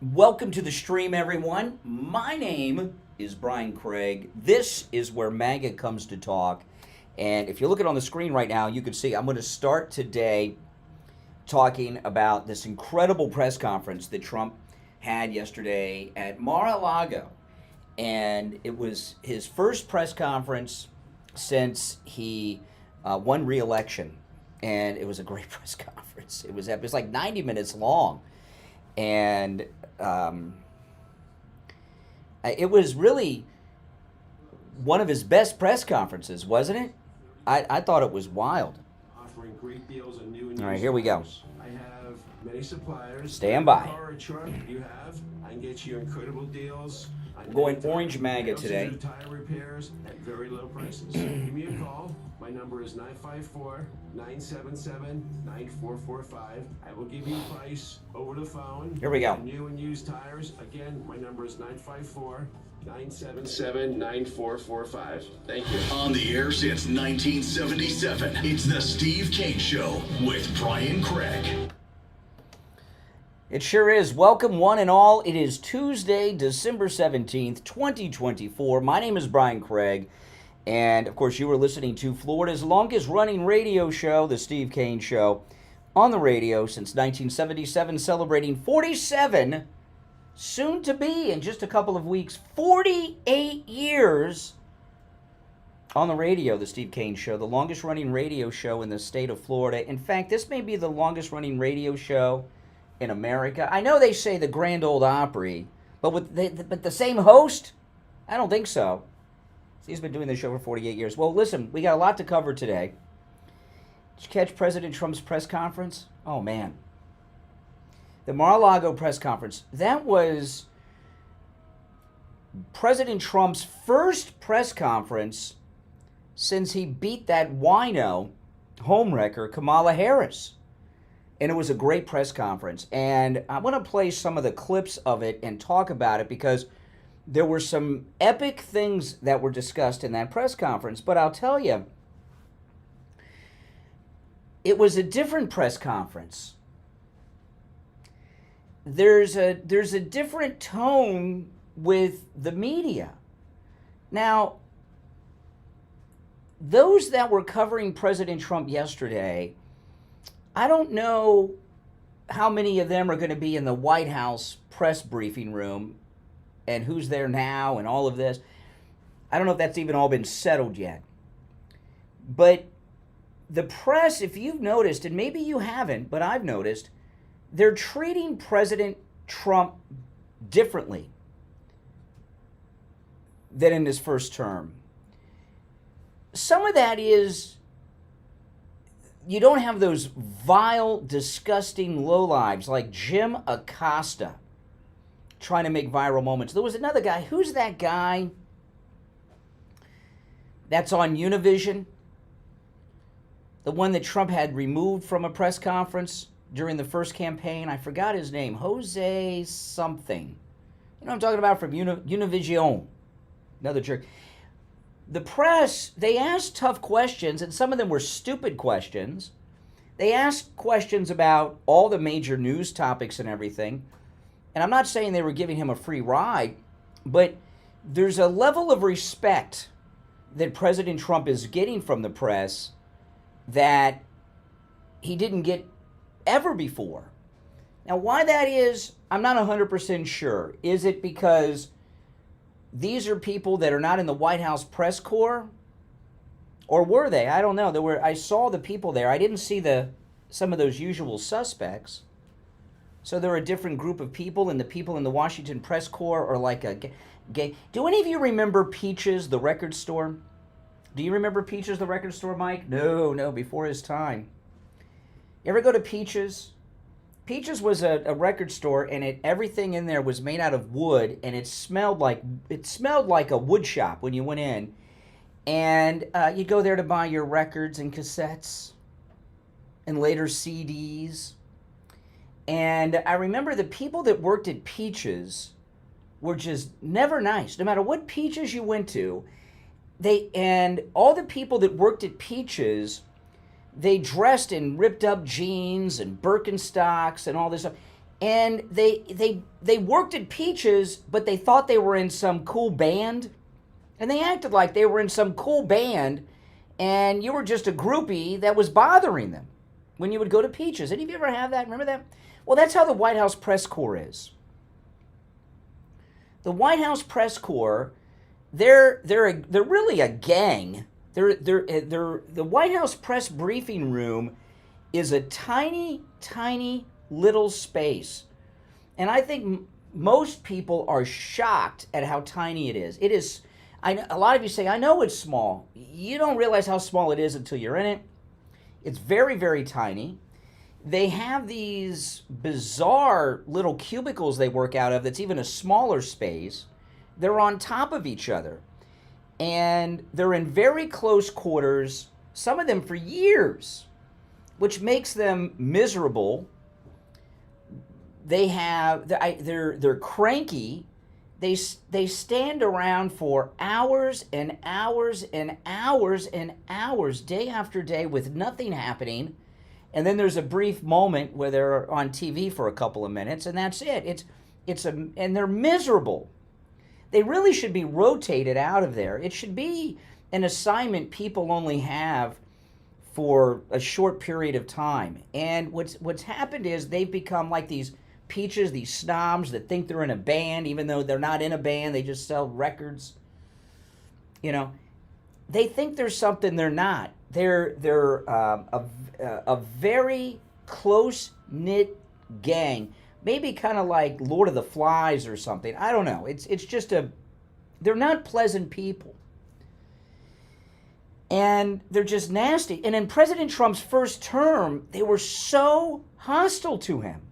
Welcome to the stream, everyone. My name is Brian Craig. This is where MAGA comes to talk. And if you look at it on the screen right now, you can see I'm going to start today talking about this incredible press conference that Trump had yesterday at Mar-a-Lago. And it was his first press conference since he won re-election. And it was a great press conference. It was like 90 minutes long. And it was really one of his best press conferences, wasn't it? I thought it was wild. Offering great deals on new and all right, here we go. I have many suppliers. Stand by. Car or truck you have, I can get you incredible deals. We're going orange MAGA today. Do tire repairs at very low prices. Give me a call. My number is 954-977-9445. I will give you a price over the phone. Here we go. New and used tires. Again, my number is 954-977-9445. Thank you. On the air since 1977, it's the Steve Kane Show with Brian Craig. It sure is. Welcome, one and all. It is Tuesday, December 17th, 2024. My name is Brian Craig. And, of course, you are listening to Florida's longest-running radio show, The Steve Kane Show, on the radio since 1977, celebrating 47, soon to be, in just a couple of weeks, 48 years on the radio, The Steve Kane Show, the longest-running radio show in the state of Florida. In fact, this may be the longest-running radio show in America. I know they say the Grand Ole Opry, but with the same host? I don't think so. He's been doing this show for 48 years. Well, listen, we got a lot to cover today. Did you catch President Trump's press conference? Oh, man. The Mar-a-Lago press conference. That was President Trump's first press conference since he beat that wino homewrecker, Kamala Harris. And it was a great press conference. And I want to play some of the clips of it and talk about it because there were some epic things that were discussed in that press conference, but I'll tell you, it was a different press conference. There's a different tone with the media. Now, those that were covering President Trump yesterday, I don't know how many of them are going to be in the White House press briefing room and who's there now and all of this. I don't know if that's even all been settled yet. But the press, if you've noticed, and maybe you haven't, but I've noticed, they're treating President Trump differently than in his first term. Some of that is you don't have those vile, disgusting lowlives like Jim Acosta trying to make viral moments. There was another guy. Who's that guy that's on Univision? The one that Trump had removed from a press conference during the first campaign. I forgot his name. Jose something. You know what I'm talking about, from Univision. Another jerk. The press, they asked tough questions, and some of them were stupid questions. They asked questions about all the major news topics and everything. And I'm not saying they were giving him a free ride, but there's a level of respect that President Trump is getting from the press that he didn't get ever before. Now, why that is, I'm not 100% sure. Is it because these are people that are not in the White House press corps? Or were they? I don't know. I saw the people there. I didn't see some of those usual suspects. So they're a different group of people, and the people in the Washington press corps are like a gay. Do any of you remember Peaches, the record store? Do you remember Peaches, the record store, Mike? No, before his time. You ever go to Peaches? Peaches was a record store, and everything in there was made out of wood, and it smelled like a wood shop when you went in. And you'd go there to buy your records and cassettes, and later CDs. And I remember the people that worked at Peaches were just never nice. No matter what Peaches you went to, and all the people that worked at Peaches, they dressed in ripped up jeans and Birkenstocks and all this stuff. And they worked at Peaches, but they thought they were in some cool band. And they acted like they were in some cool band, and you were just a groupie that was bothering them when you would go to Peaches. Any of you ever have that? Remember that? Well, that's how the White House press corps is. The White House press corps, they're really a gang. The White House press briefing room is a tiny, tiny little space. And I think most people are shocked at how tiny it is. It is, a lot of you say, I know it's small. You don't realize how small it is until you're in it. It's very, very tiny. They have these bizarre little cubicles they work out of that's even a smaller space. They're on top of each other. And they're in very close quarters, some of them for years, which makes them miserable. They're cranky. They stand around for hours and hours and hours and hours, day after day, with nothing happening. And then there's a brief moment where they're on TV for a couple of minutes, and that's it. And they're miserable. They really should be rotated out of there. It should be an assignment people only have for a short period of time. And what's happened is they've become like these Peaches, these snobs that think they're in a band, even though they're not in a band. They just sell records. You know, they think they're something they're not. They're a very close-knit gang. Maybe kind of like Lord of the Flies or something. I don't know. It's just they're not pleasant people. And they're just nasty. And in President Trump's first term, they were so hostile to him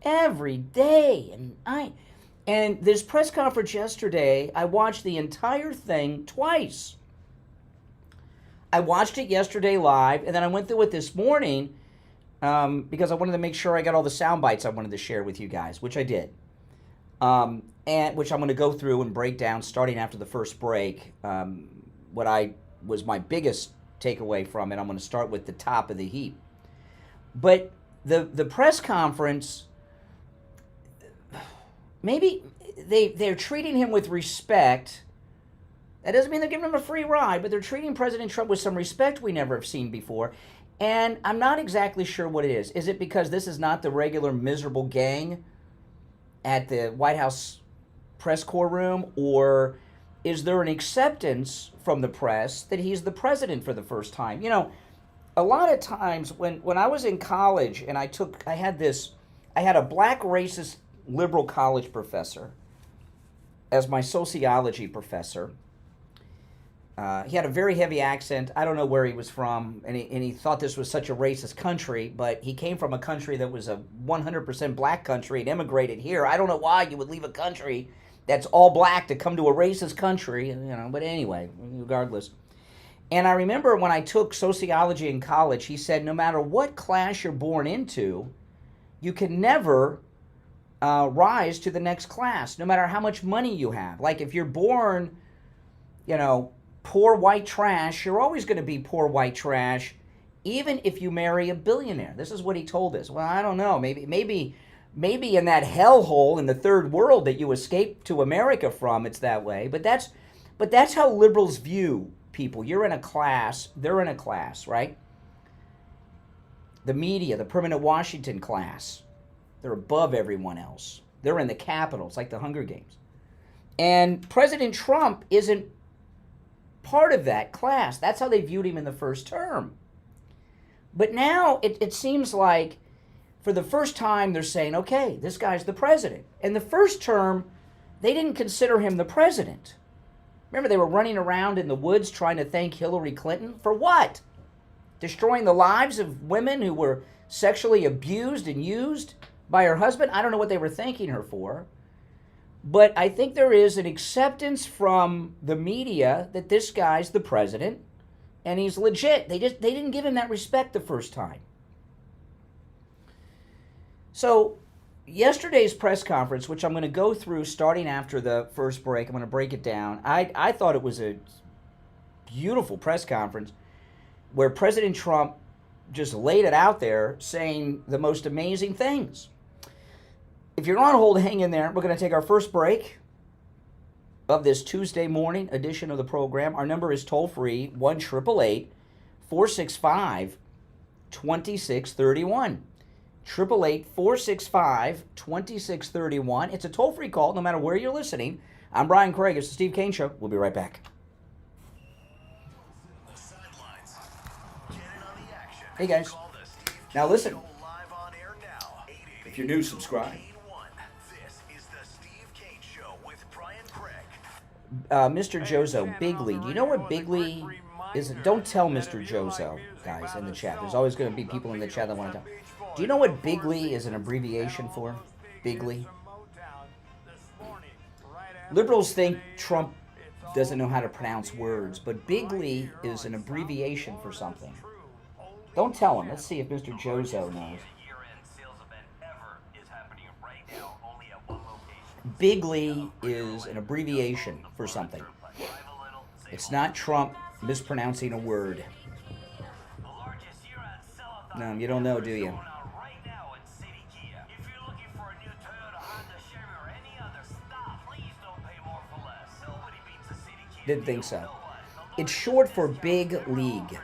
every day. And this press conference yesterday, I watched the entire thing twice. I watched it yesterday live, and then I went through it this morning because I wanted to make sure I got all the sound bites I wanted to share with you guys, which I did. And which I'm going to go through and break down starting after the first break. What was my biggest takeaway from it. I'm going to start with the top of the heap. But the press conference, maybe they're treating him with respect. That doesn't mean they're giving him a free ride, but they're treating President Trump with some respect we never have seen before. And I'm not exactly sure what it is. Is it because this is not the regular miserable gang at the White House press corps room? Or is there an acceptance from the press that he's the president for the first time? You know, a lot of times when I was in college and I had a black racist liberal college professor as my sociology professor. He had a very heavy accent. I don't know where he was from, and he thought this was such a racist country, but he came from a country that was a 100% black country and immigrated here. I don't know why you would leave a country that's all black to come to a racist country, you know, but anyway, regardless. And I remember when I took sociology in college, he said no matter what class you're born into, you can never rise to the next class, no matter how much money you have. Like if you're born, you know, poor white trash, you're always going to be poor white trash, even if you marry a billionaire. This is what he told us. Well, I don't know. Maybe in that hellhole in the third world that you escaped to America from, it's that way. But that's how liberals view people. You're in a class. They're in a class, right? The media, the permanent Washington class, they're above everyone else. They're in the Capitol. It's like the Hunger Games. And President Trump isn't part of that class. That's how they viewed him in the first term. But now it seems like for the first time they're saying, okay, this guy's the president. In the first term, they didn't consider him the president. Remember, they were running around in the woods trying to thank Hillary Clinton. For what? Destroying the lives of women who were sexually abused and used by her husband? I don't know what they were thanking her for. But I think there is an acceptance from the media that this guy's the president and he's legit. They didn't give him that respect the first time. So yesterday's press conference, which I'm going to go through starting after the first break, I'm going to break it down. I thought it was a beautiful press conference where President Trump just laid it out there saying the most amazing things. If you're on hold, hang in there. We're going to take our first break of this Tuesday morning edition of the program. Our number is toll-free, 1-888-465-2631. 888-465-2631. It's a toll-free call no matter where you're listening. I'm Brian Craig. It's the Steve Kane Show. We'll be right back. Hey, guys. Now listen. If you're new, subscribe. Mr. Jozo, Bigley. Do you know what Bigley is? Don't tell Mr. Jozo, guys, in the chat. There's always going to be people in the chat that want to tell. Do you know what Bigley is an abbreviation for? Bigley? Liberals think Trump doesn't know how to pronounce words, but Bigley is an abbreviation for something. Don't tell him. Let's see if Mr. Jozo knows. Bigley is an abbreviation for something. It's not Trump mispronouncing a word. No, you don't know, do you? Didn't think so. It's short for Big League.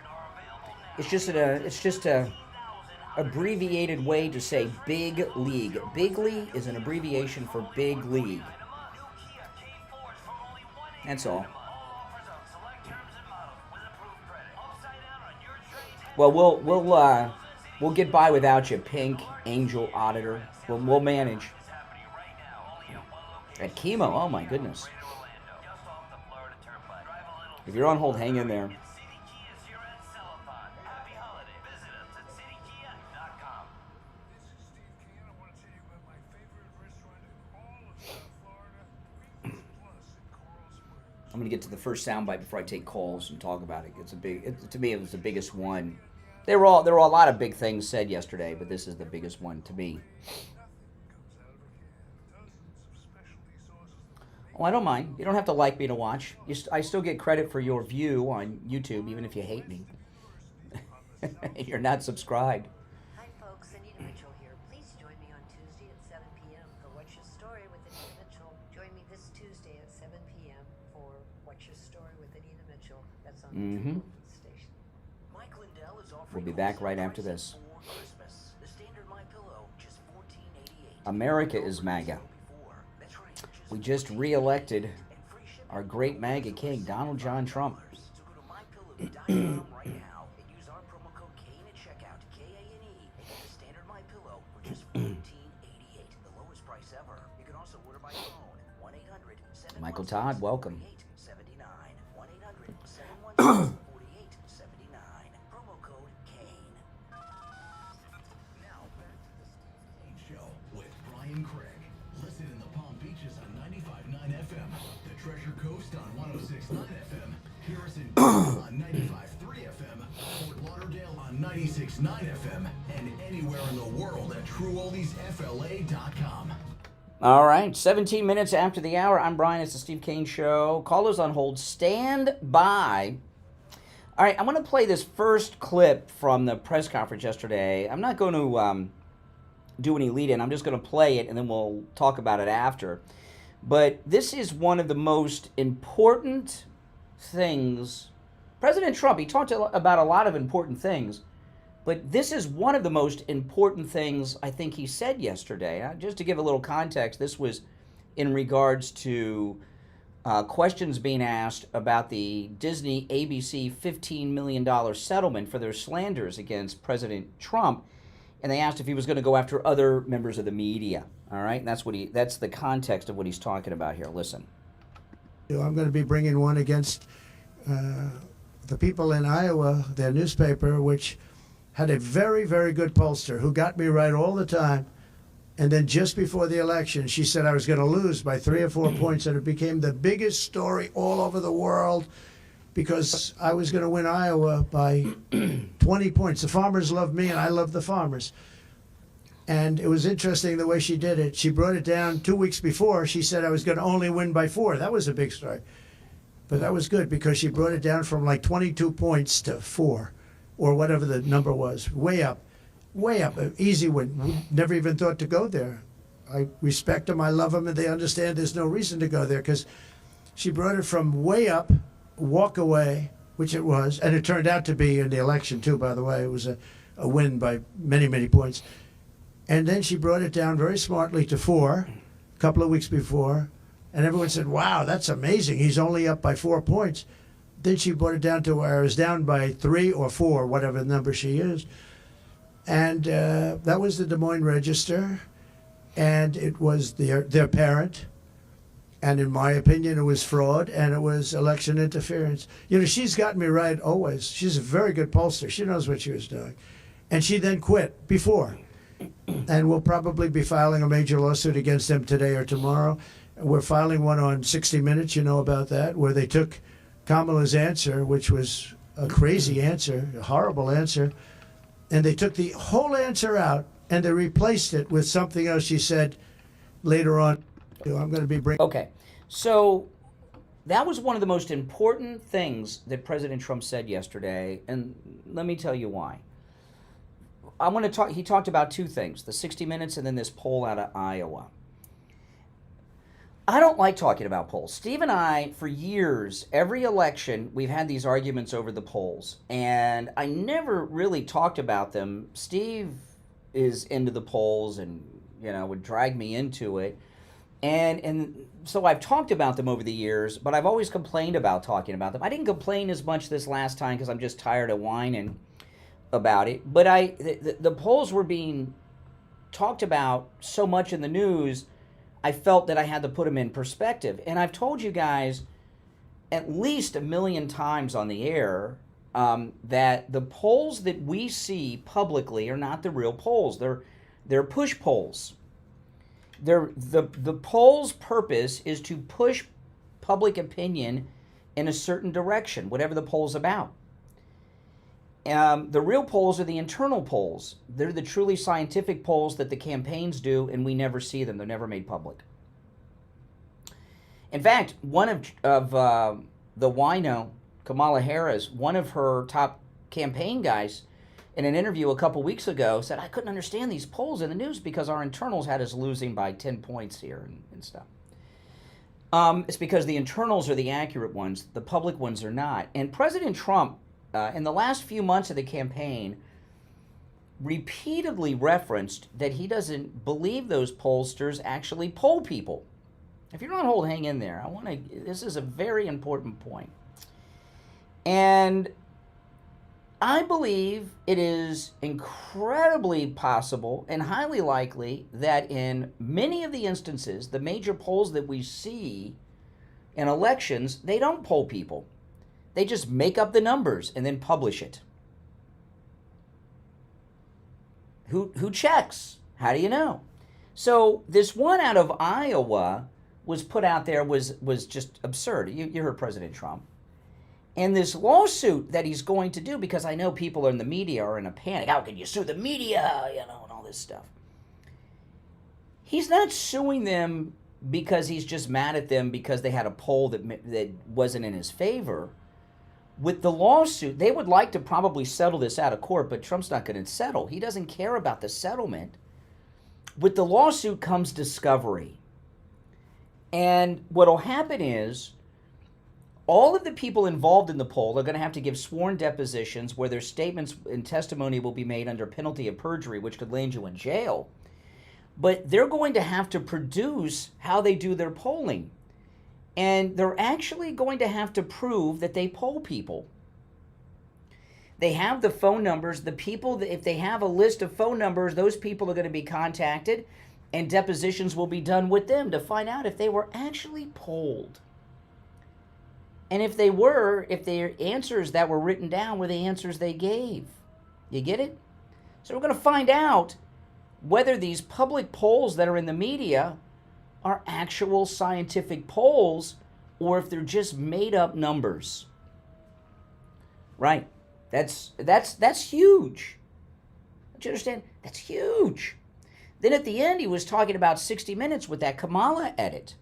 It's just a abbreviated way to say Big League. Bigley is an abbreviation for Big League. That's all. Well, we'll get by without you, Pink Angel Auditor. We'll manage. At chemo, oh my goodness. If you're on hold, hang in there. I'm going to get to the first soundbite before I take calls and talk about it. It's a big. To me, it was the biggest one. There were a lot of big things said yesterday, but this is the biggest one to me. Well, I don't mind. You don't have to like me to watch. I still get credit for your view on YouTube, even if you hate me. You're not subscribed. Hi, folks. Anita Mitchell here. Please join me on Tuesday at 7 p.m. for What's Your Story with Anita Mitchell. Join me this Tuesday at 7 p.m. for What's Your Story with Anita Mitchell. That's on the station. Mike Lindell is offering. We'll be back right after this. America is MAGA. We just re-elected our great MAGA king, Donald John Trump. Michael Todd, welcome. On 95.3 FM, Fort Lauderdale on 96.9 FM, and anywhere in the world at TrueOldiesFLA.com. All right, 17 minutes after the hour. I'm Brian. It's the Steve Kane Show. Callers on hold. Stand by. All right, I'm going to play this first clip from the press conference yesterday. I'm not going to do any lead-in. I'm just going to play it, and then we'll talk about it after. But this is one of the most important things. President Trump, he talked about a lot of important things, but this is one of the most important things I think he said yesterday. Just to give a little context, this was in regards to questions being asked about the Disney ABC $15 million settlement for their slanders against President Trump, and they asked if he was going to go after other members of the media. All right, and that's the context of what he's talking about here. Listen. I'm going to be bringing one against the people in Iowa, their newspaper, which had a very, very good pollster who got me right all the time. And then just before the election, she said I was going to lose by 3 or 4 points, and it became the biggest story all over the world because I was going to win Iowa by 20 points. The farmers love me, and I love the farmers. And it was interesting the way she did it. She brought it down 2 weeks before. She said I was going to only win by 4. That was a big story. But that was good because she brought it down from like 22 points to 4 or whatever the number was. Way up. Way up. An easy win. Never even thought to go there. I respect them, I love them, and they understand there's no reason to go there because she brought it from way up, walk away, which it was, and it turned out to be in the election too, by the way. It was a win by many, many points. And then she brought it down very smartly to 4 a couple of weeks before, and everyone said, wow, that's amazing. He's only up by 4 points. Then she brought it down to where it was down by 3 or 4, whatever number she used. And that was the Des Moines Register, and it was their parent. And in my opinion, it was fraud, and it was election interference. You know, she's gotten me right always. She's a very good pollster. She knows what she was doing. And she then quit before. And we'll probably be filing a major lawsuit against them today or tomorrow. We're filing one on 60 Minutes, you know about that, where they took Kamala's answer, which was a crazy answer, a horrible answer, and they took the whole answer out and they replaced it with something else she said later on. I'm going to be bringing. Okay, so that was one of the most important things that President Trump said yesterday, and let me tell you why. I want to talk. He talked about 2 things: the 60 Minutes and then this poll out of Iowa. I don't like talking about polls. Steve and I, for years, every election, we've had these arguments over the polls, and I never really talked about them. Steve is into the polls and, you know, would drag me into it. And so I've talked about them over the years, but I've always complained about talking about them. I didn't complain as much this last time because I'm just tired of whining about it. But the polls were being talked about so much in the news, I felt that I had to put them in perspective. And I've told you guys at least 1 million times on the air that the polls that we see publicly are not the real polls. They're push polls. The poll's purpose is to push public opinion in a certain direction, whatever the poll's about. The real polls are the internal polls. They're the truly scientific polls that the campaigns do, and we never see them. They're never made public. In fact, one of the wino, Kamala Harris, one of her top campaign guys, in an interview a couple weeks ago, said, I couldn't understand these polls in the news because our internals had us losing by 10 points here and stuff. It's because the internals are the accurate ones. The public ones are not. And President Trump, in the last few months of the campaign, repeatedly referenced that he doesn't believe those pollsters actually poll people. If you're on hold, hang in there. This is a very important point. And I believe it is incredibly possible and highly likely that in many of the instances, the major polls that we see in elections, they don't poll people. They just make up the numbers and then publish it. Who checks? How do you know? So this one out of Iowa was put out there was just absurd. You heard President Trump. And this lawsuit that he's going to do, because I know people in the media are in a panic. How can you sue the media? You know, and all this stuff. He's not suing them because he's just mad at them because they had a poll that wasn't in his favor. With the lawsuit, they would like to probably settle this out of court, but Trump's not going to settle. He doesn't care about the settlement. With the lawsuit comes discovery. And what will happen is all of the people involved in the poll are going to have to give sworn depositions where their statements and testimony will be made under penalty of perjury, which could land you in jail. But they're going to have to produce how they do their polling. And they're actually going to have to prove that they poll people. They have the phone numbers. The people, if they have a list of phone numbers, those people are going to be contacted, and depositions will be done with them to find out if they were actually polled. And if they were, if their answers that were written down were the answers they gave. You get it? So we're going to find out whether these public polls that are in the media are actual scientific polls or if they're just made up numbers. Right. That's huge. Don't you understand? That's huge. Then at the end, he was talking about 60 Minutes with that Kamala edit.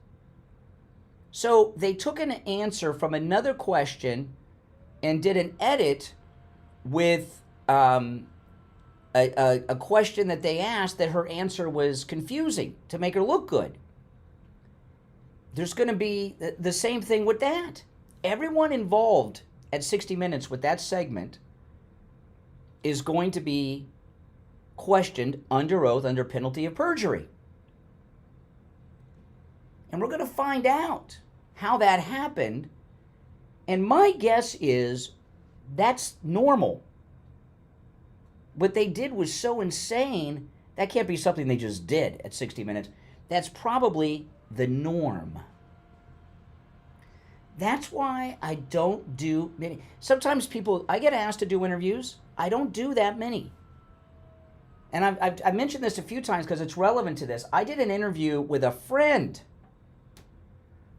So they took an answer from another question and did an edit with a a question that they asked that her answer was confusing to make her look good. There's going to be the same thing with that. Everyone involved at 60 Minutes with that segment is going to be questioned under oath under penalty of perjury. And we're going to find out how that happened. And my guess is that's normal. What they did was so insane, that can't be something they just did at 60 Minutes. That's probably the norm. That's why I don't do many. Sometimes I get asked to do interviews. I don't do that many. And I've mentioned this a few times because it's relevant to this. I did an interview with a friend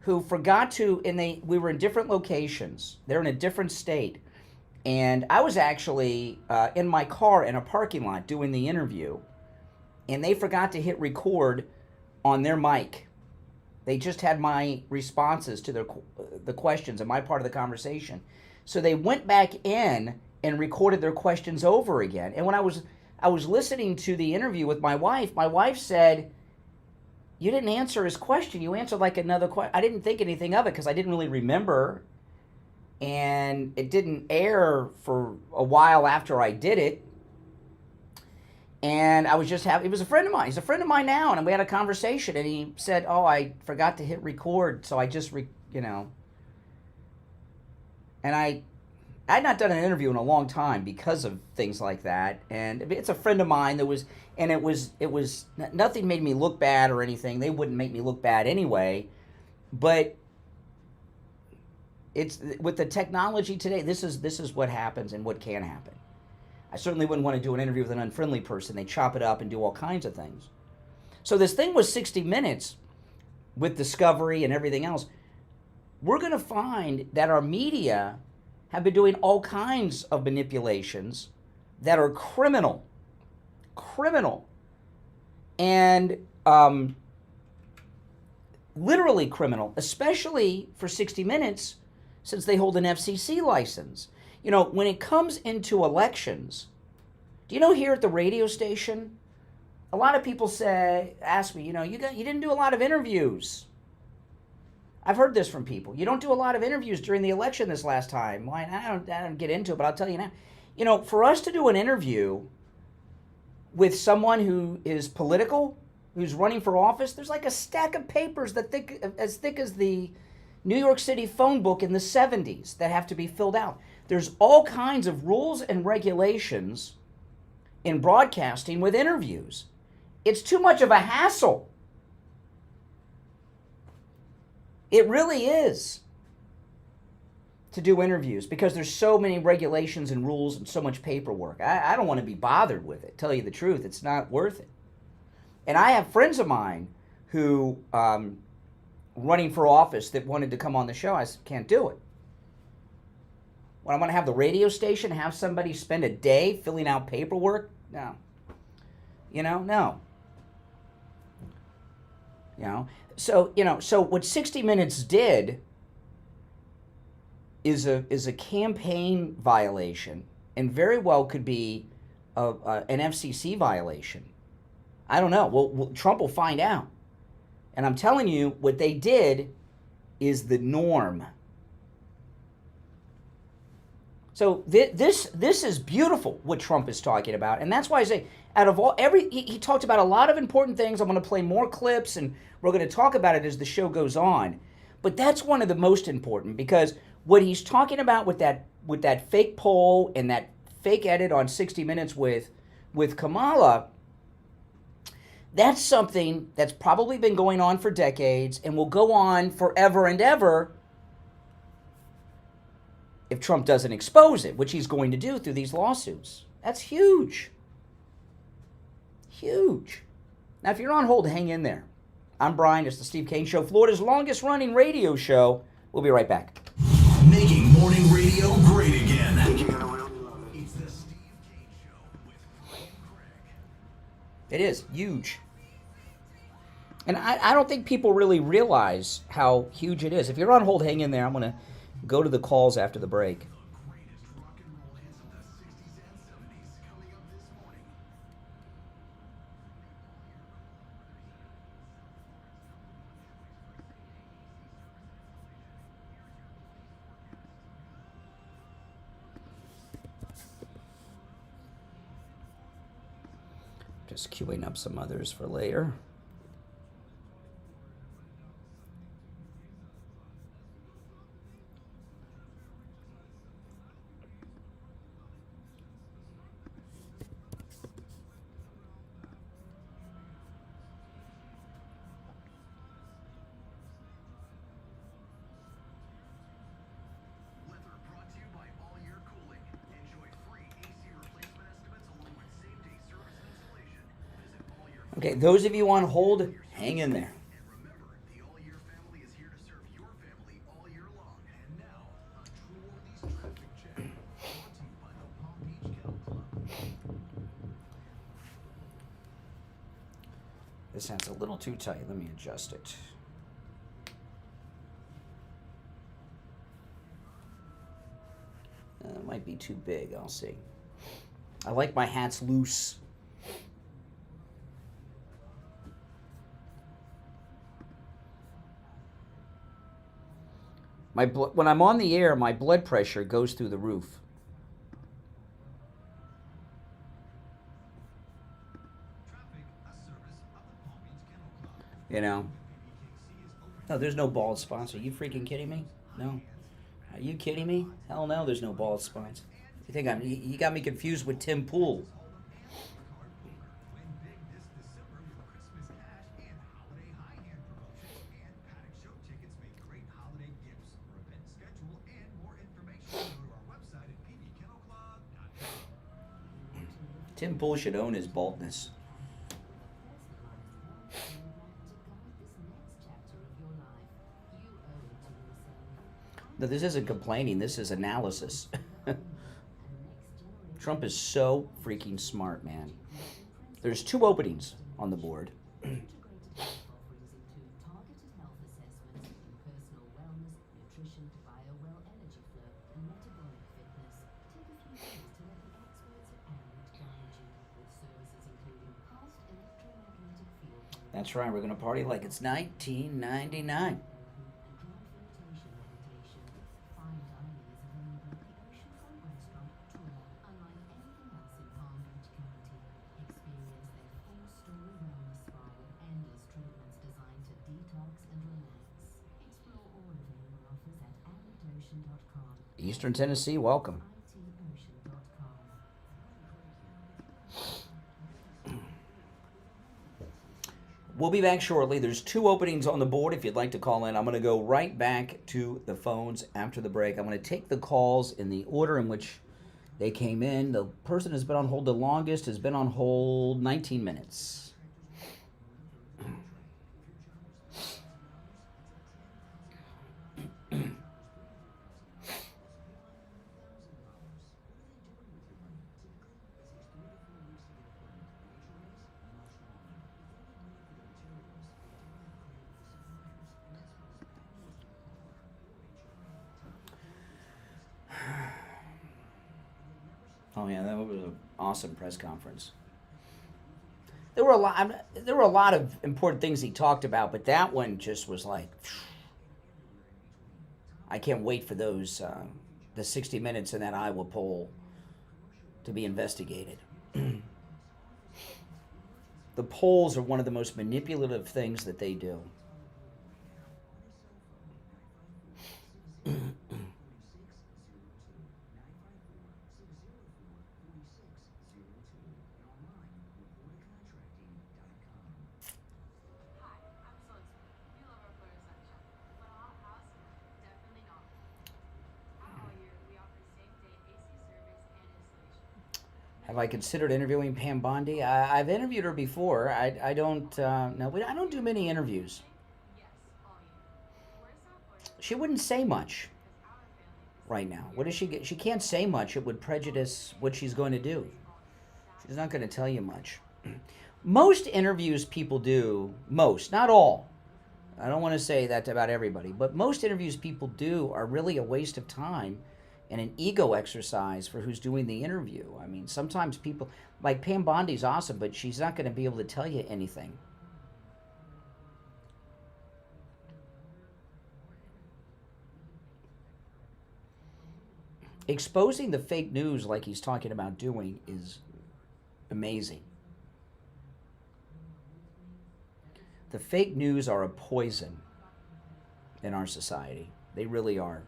who forgot to, we were in different locations. They're in a different state. And I was actually in my car in a parking lot doing the interview. And they forgot to hit record on their mic. They just had my responses to the questions and my part of the conversation. So they went back in and recorded their questions over again. And when I was listening to the interview with my wife said, "You didn't answer his question. You answered like another question." I didn't think anything of it because I didn't really remember. And it didn't air for a while after I did it. And I was just happy. He was a friend of mine. He's a friend of mine now. And we had a conversation. And he said, "Oh, I forgot to hit record. So I just, And I had not done an interview in a long time because of things like that. And it's a friend of mine it was nothing made me look bad or anything. They wouldn't make me look bad anyway. But it's with the technology today, this is what happens and what can happen. I certainly wouldn't want to do an interview with an unfriendly person. They chop it up and do all kinds of things. So this thing was 60 Minutes with Discovery and everything else. We're going to find that our media have been doing all kinds of manipulations that are criminal, and literally criminal, especially for 60 Minutes, since they hold an FCC license. You know, when it comes into elections, do you know here at the radio station, a lot of people ask me, you didn't do a lot of interviews. I've heard this from people. You don't do a lot of interviews during the election this last time. Well, I don't get into it, but I'll tell you now. For us to do an interview with someone who is political, who's running for office, there's like a stack of papers as thick as the New York City phone book in the 70s that have to be filled out. There's all kinds of rules and regulations in broadcasting with interviews. It's too much of a hassle. It really is to do interviews because there's so many regulations and rules and so much paperwork. I don't want to be bothered with it. Tell you the truth, it's not worth it. And I have friends of mine who running for office that wanted to come on the show. I said, can't do it. When I'm going to have the radio station, have somebody spend a day filling out paperwork? No. No. So what 60 Minutes did is a campaign violation and very well could be an FCC violation. I don't know. Well, Trump will find out. And I'm telling you, what they did is the norm. So this is beautiful what Trump is talking about, and that's why I say out of all he talked about a lot of important things. I'm going to play more clips, and we're going to talk about it as the show goes on. But that's one of the most important because what he's talking about with that fake poll and that fake edit on 60 Minutes with Kamala, that's something that's probably been going on for decades and will go on forever and ever. If Trump doesn't expose it, which he's going to do through these lawsuits. That's huge. Huge. Now, if you're on hold, hang in there. I'm Brian. It's the Steve Kane Show, Florida's longest running radio show. We'll be right back. Making morning radio great again. It's the Steve Kane Show with Craig. It is huge. And I don't think people really realize how huge it is. If you're on hold, hang in there. I'm going to go to the calls after the break. Just queuing up some others for later. Okay, those of you on hold, hang in there. This hand's a little too tight. Let me adjust it. It might be too big. I'll see. I like my hats loose. When I'm on the air, my blood pressure goes through the roof. You know? No, there's no bald spots. Are you freaking kidding me? No. Are you kidding me? Hell no, there's no bald spots. You think you got me confused with Tim Pool. Tim Pool should own his baldness. No, this isn't complaining. This is analysis. Trump is so freaking smart, man. There's 2 openings on the board. That's right, we're going to party like it's 1999. Eastern Tennessee, welcome. We'll be back shortly. There's 2 openings on the board if you'd like to call in. I'm going to go right back to the phones after the break. I'm going to take the calls in the order in which they came in. The person who's been on hold the longest has been on hold 19 minutes. Oh yeah, that was an awesome press conference. There were a lot of important things he talked about, but that one just was like, I can't wait for those the 60 Minutes and that Iowa poll to be investigated. The polls are one of the most manipulative things that they do. Have I considered interviewing Pam Bondi? I've interviewed her before. I don't do many interviews. She wouldn't say much right now. What does she get? She can't say much. It would prejudice what she's going to do. She's not going to tell you much. Most interviews people do, not all. I don't want to say that about everybody, but most interviews people do are really a waste of time and an ego exercise for who's doing the interview. I mean, sometimes people, like Pam Bondi's awesome, but she's not going to be able to tell you anything. Exposing the fake news like he's talking about doing is amazing. The fake news are a poison in our society. They really are.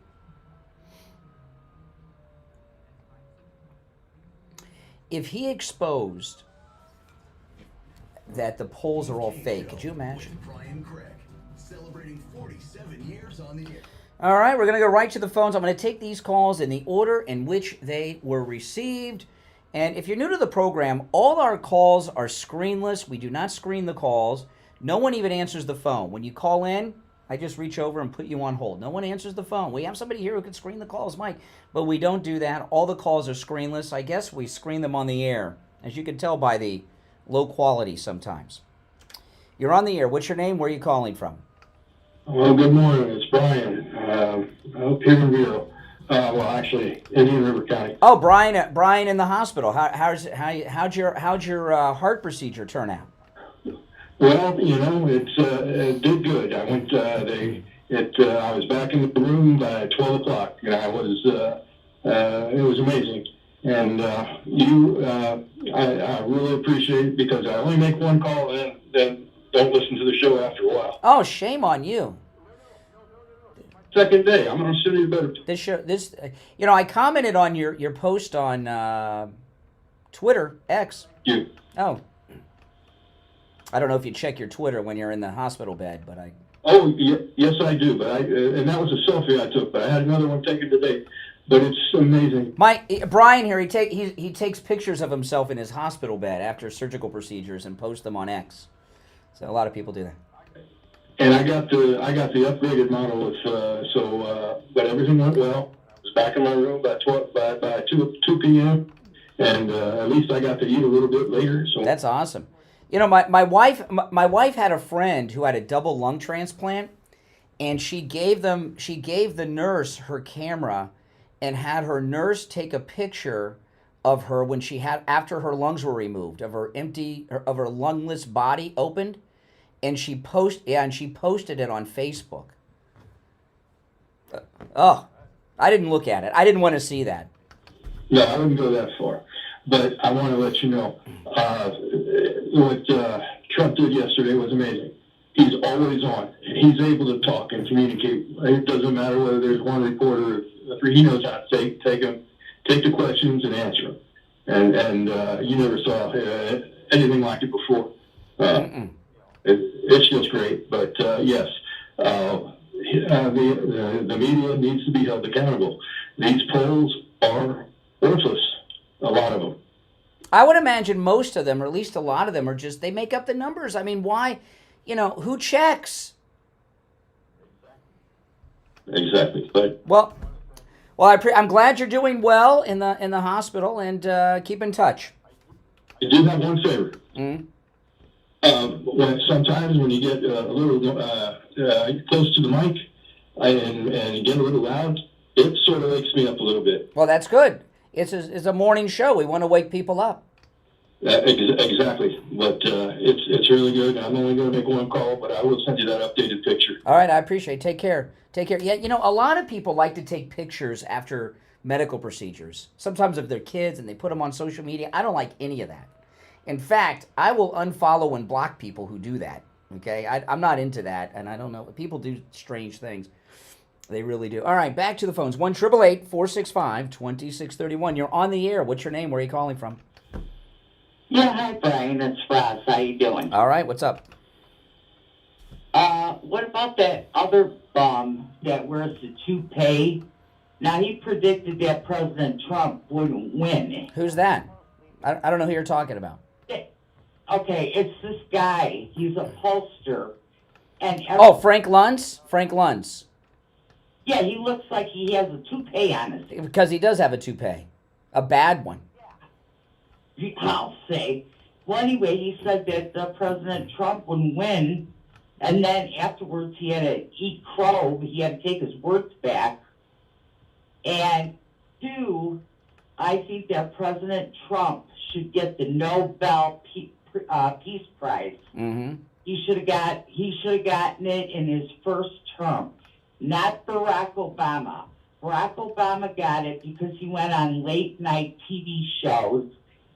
If he exposed that the polls are all fake, could you imagine? Brian Craig, celebrating 47 years on the air. All right, we're going to go right to the phones. I'm going to take these calls in the order in which they were received. And if you're new to the program, all our calls are screenless. We do not screen the calls. No one even answers the phone. When you call in, I just reach over and put you on hold. No one answers the phone. We have somebody here who can screen the calls, Mike, but we don't do that. All the calls are screenless. I guess we screen them on the air, as you can tell by the low quality sometimes. You're on the air. What's your name? Where are you calling from? Well, good morning. It's Brian. Up here in Vero. Well, actually, Indian River County. Oh, Brian in the hospital. How'd your heart procedure turn out? Well, it did good. I went. I was back in the room by 12 o'clock, and it was amazing. And I really appreciate it because I only make one call and then don't listen to the show after a while. Oh, shame on you. Second day, I'm going to send you better. I commented on your post on Twitter, X. You. Oh. I don't know if you check your Twitter when you're in the hospital bed, but I... Oh, yes, I do. But and that was a selfie I took, but I had another one taken today. But it's amazing. Brian here, he takes pictures of himself in his hospital bed after surgical procedures and posts them on X. So a lot of people do that. And I got the upgraded model but everything went well. I was back in my room by 2 p.m. and at least I got to eat a little bit later. So that's awesome. My wife had a friend who had a double lung transplant, and she gave the nurse her camera and had her nurse take a picture of her when after her lungs were removed, of her lungless body opened, and she posted it on Facebook. I didn't look at it. I didn't want to see that. No, I wouldn't go that far. But I want to let you know, what Trump did yesterday was amazing. He's always on, and he's able to talk and communicate. It doesn't matter whether there's one reporter or three. He knows how to take the questions and answer them. And you never saw anything like it before. It's just great. But yes, the media needs to be held accountable. These polls are worthless. A lot of them. I would imagine most of them, or at least a lot of them, are just, they make up the numbers. I mean, why? Who checks? Exactly. But I'm glad you're doing well in the hospital, and keep in touch. I do have one favor. Mm-hmm. Sometimes when you get a little close to the mic and you get a little loud, it sort of wakes me up a little bit. Well, that's good. It's a morning show. We want to wake people up. Exactly. But it's really good. I'm only going to make one call, but I will send you that updated picture. All right, I appreciate it. Take care. Take care. Yeah, a lot of people like to take pictures after medical procedures, sometimes of their kids, and they put them on social media. I don't like any of that. In fact, I will unfollow and block people who do that. Okay? I'm not into that, and I don't know. People do strange things. They really do. All right, back to the phones. 1-888-465-2631. You're on the air. What's your name? Where are you calling from? Yeah, hi, Brian. It's Ross. How you doing? All right, what's up? What about that other bum that wears the toupee? Now, he predicted that President Trump wouldn't win. Who's that? I don't know who you're talking about. Okay, it's this guy. He's a pollster. And Frank Luntz? Frank Luntz. Yeah, he looks like he has a toupee on his head. Because he does have a toupee. A bad one. Yeah. I'll say. Well, anyway, he said that President Trump would win, and then afterwards he had to eat crow. He had to take his words back. And two, I think that President Trump should get the Nobel Peace Prize. Mm-hmm. He should have gotten it in his first term. Not Barack Obama. Barack Obama got it because he went on late night TV shows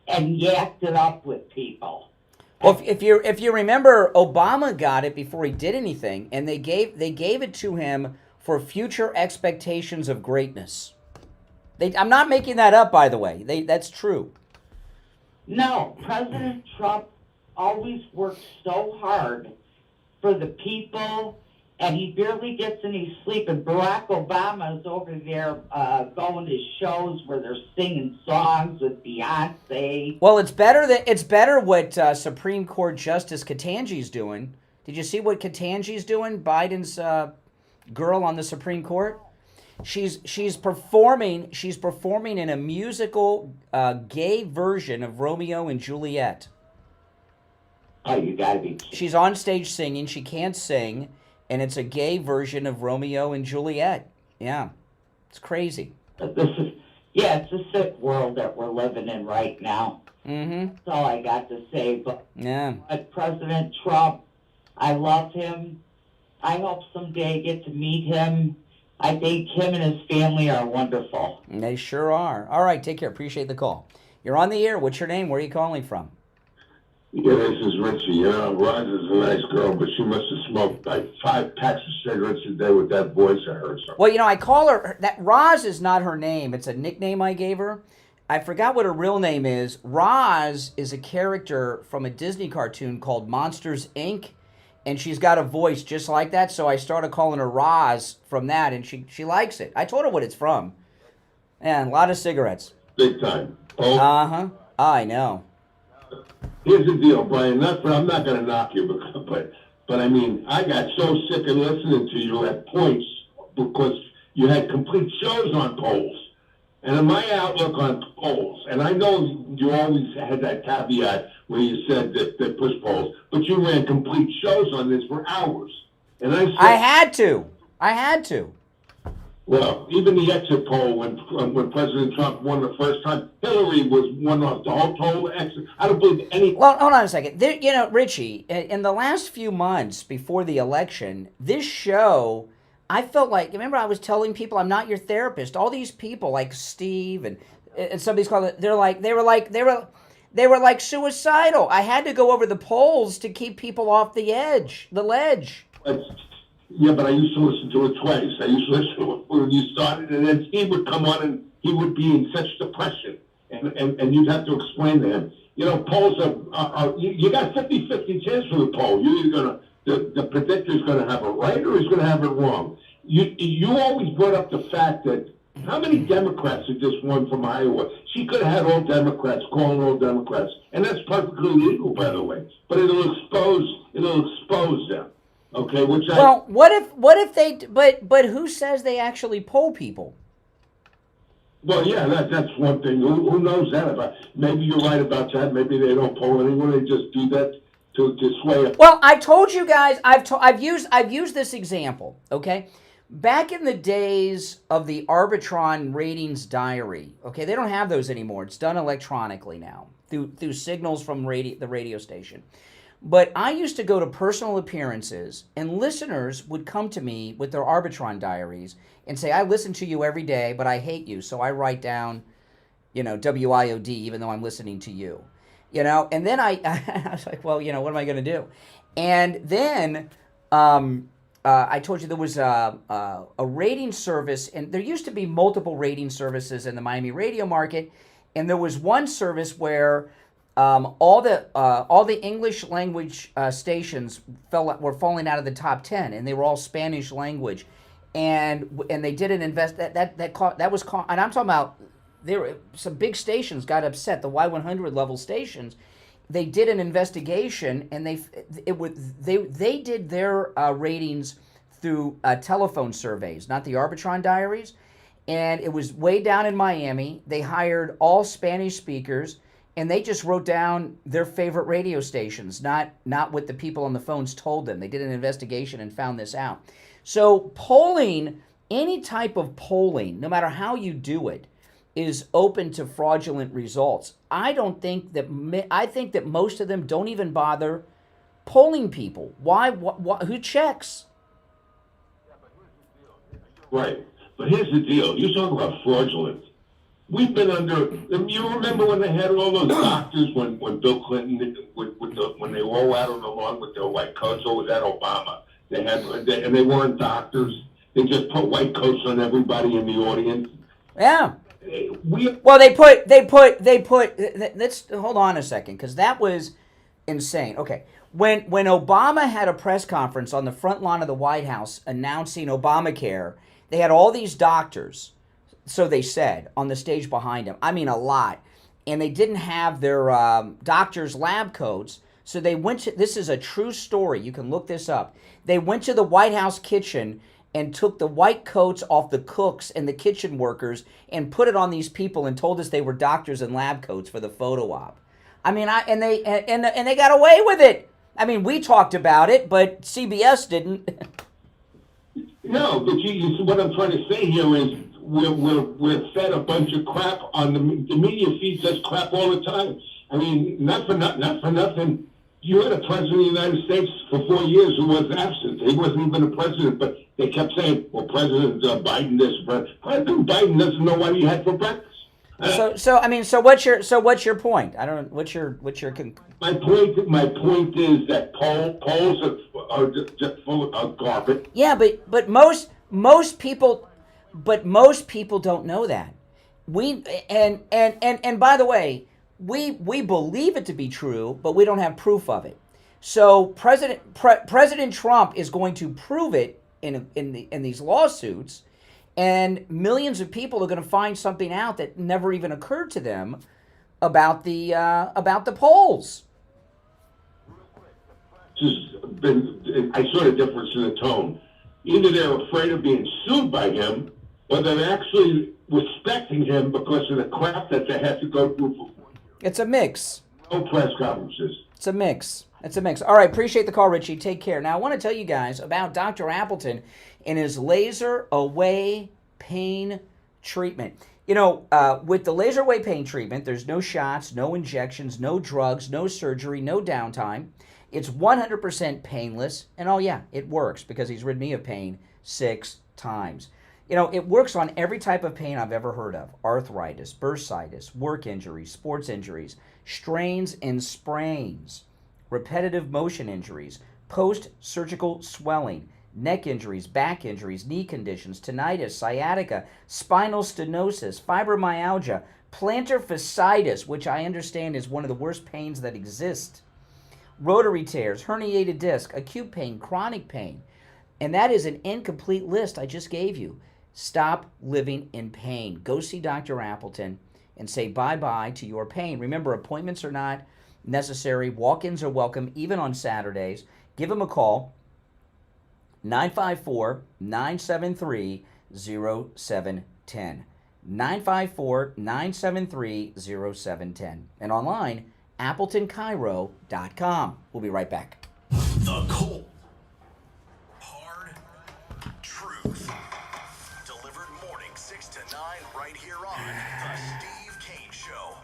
and yacked it up with people. Well, if you remember, Obama got it before he did anything, and they gave it to him for future expectations of greatness. I'm not making that up, by the way. That's true. No, President Trump always works so hard for the people, and he barely gets any sleep. And Barack Obama is over there going to shows where they're singing songs with Beyonce. Well, it's better what Supreme Court Justice Ketanji's doing. Did you see what Ketanji's doing? Biden's girl on the Supreme Court. She's performing in a musical gay version of Romeo and Juliet. Oh, you gotta be kidding. She's on stage singing. She can't sing, and it's a gay version of Romeo and Juliet. Yeah, it's crazy. It's a sick world that we're living in right now. Mm-hmm. That's all I got to say. But yeah, President Trump, I love him. I hope someday I get to meet him. I think him and his family are wonderful. They sure are. All right, take care. Appreciate the call. You're on the air. What's your name? Where are you calling from? Yeah, this is Richie. You know, Roz is a nice girl, but she must have smoked like 5 packs of cigarettes a day with that voice of hers. Well, you know, I call her, that Roz is not her name. It's a nickname I gave her. I forgot what her real name is. Roz is a character from a Disney cartoon called Monsters, Inc., and she's got a voice just like that, so I started calling her Roz from that, and she likes it. I told her what it's from. And a lot of cigarettes. Big time. Oh. Uh-huh. I know. Here's the deal, Brian. I'm not going to knock you, but I mean, I got so sick of listening to you at points because you had complete shows on polls. And in my outlook on polls, and I know you always had that caveat where you said that they push polls, but you ran complete shows on this for hours. And I said, I had to. Well, even the exit poll when President Trump won the first time, Hillary was one off the whole total exit. I don't believe any. Well, hold on a second. You know, Richie, in the last few months before the election, this show, I felt like, remember I was telling people I'm not your therapist. All these people like Steve and somebody's called it, they were like suicidal. I had to go over the polls to keep people off the ledge. Yeah, but I used to listen to it twice. I used to listen to it when you started, and then Steve would come on and he would be in such depression. And you'd have to explain to him. You know, polls are you got 50-50 chance for the poll. You're either going to, the predictor's going to have it right or he's going to have it wrong. You always brought up the fact that how many Democrats had just won from Iowa? She could have had all Democrats calling all Democrats. And that's perfectly legal, by the way. But it'll expose them. Okay, well, what if they? But who says they actually poll people? Well, yeah, that's one thing. Who knows that about? Maybe you're right about that. Maybe they don't poll anyone. They just do that to sway it. Well, I told you guys. I've used this example. Okay, back in the days of the Arbitron ratings diary. Okay, they don't have those anymore. It's done electronically now through signals from the radio station. But I used to go to personal appearances, and listeners would come to me with their Arbitron diaries and say, I listen to you every day, but I hate you, so I write down, WIOD, even though I'm listening to you. And then I was like, well, what am I going to do? And then I told you there was a rating service, and there used to be multiple rating services in the Miami radio market, and there was one service where all the English language stations were falling out of the top 10, and they were all Spanish language, and they did an and I'm talking about some big stations got upset, the Y100 level stations. They did an investigation, and they did their ratings through telephone surveys, not the Arbitron diaries, and it was way down in Miami. They hired all Spanish speakers. And they just wrote down their favorite radio stations, not what the people on the phones told them. They did an investigation and found this out. So polling, any type of polling, no matter how you do it, is open to fraudulent results. I think that most of them don't even bother polling people. Why? Who checks? Right. But here's the deal. You're talking about fraudulent. We've been under. You remember when they had all those doctors when Bill Clinton when they were all out on the lawn with their white coats, or was that Obama? And they weren't doctors. They just put white coats on everybody in the audience. Yeah. We Let's hold on a second, because that was insane. Okay. When Obama had a press conference on the front lawn of the White House announcing Obamacare, they had all these doctors, so they said, on the stage behind him. I mean, a lot. And they didn't have their doctors' lab coats, so they went to, this is a true story, you can look this up. They went to the White House kitchen and took the white coats off the cooks and the kitchen workers and put it on these people and told us they were doctors in lab coats for the photo op. I mean, and they got away with it. I mean, we talked about it, but CBS didn't. No, but what I'm trying to say here is we're fed a bunch of crap on the media feeds us crap all the time. I mean, not for nothing. You had a president of the United States for 4 years who was absent. He wasn't even a president, but they kept saying, "Well, President Biden this." President Biden doesn't know what he had for breakfast. So what's your point? I don't. What's your? My point is that polls are just full of garbage. Yeah, but most people don't know that. And by the way, we believe it to be true, but we don't have proof of it. So President Trump is going to prove it in these lawsuits, and millions of people are going to find something out that never even occurred to them about the polls. I saw the difference in the tone. Either they're afraid of being sued by him, or they're actually respecting him because of the crap that they had to go through. It's a mix. No press conferences. It's a mix. All right, appreciate the call, Richie. Take care. Now, I want to tell you guys about Dr. Appleton and his laser away pain treatment. You know, with the laser away pain treatment, there's no shots, no injections, no drugs, no surgery, no downtime. It's 100% painless. And oh yeah, it works, because he's rid me of pain 6 times. You know, it works on every type of pain I've ever heard of. Arthritis, bursitis, work injuries, sports injuries, strains and sprains, repetitive motion injuries, post-surgical swelling, neck injuries, back injuries, knee conditions, tinnitus, sciatica, spinal stenosis, fibromyalgia, plantar fasciitis, which I understand is one of the worst pains that exist, rotary tears, herniated disc, acute pain, chronic pain. And that is an incomplete list I just gave you. Stop living in pain. Go see Dr. Appleton and say bye-bye to your pain. Remember, appointments are not necessary. Walk-ins are welcome, even on Saturdays. Give him a call, 954-973-0710. 954-973-0710. And online, AppletonCairo.com. We'll be right back. The cold, hard truth. Delivered morning 6 to 9 right here on The Steve Kane Show.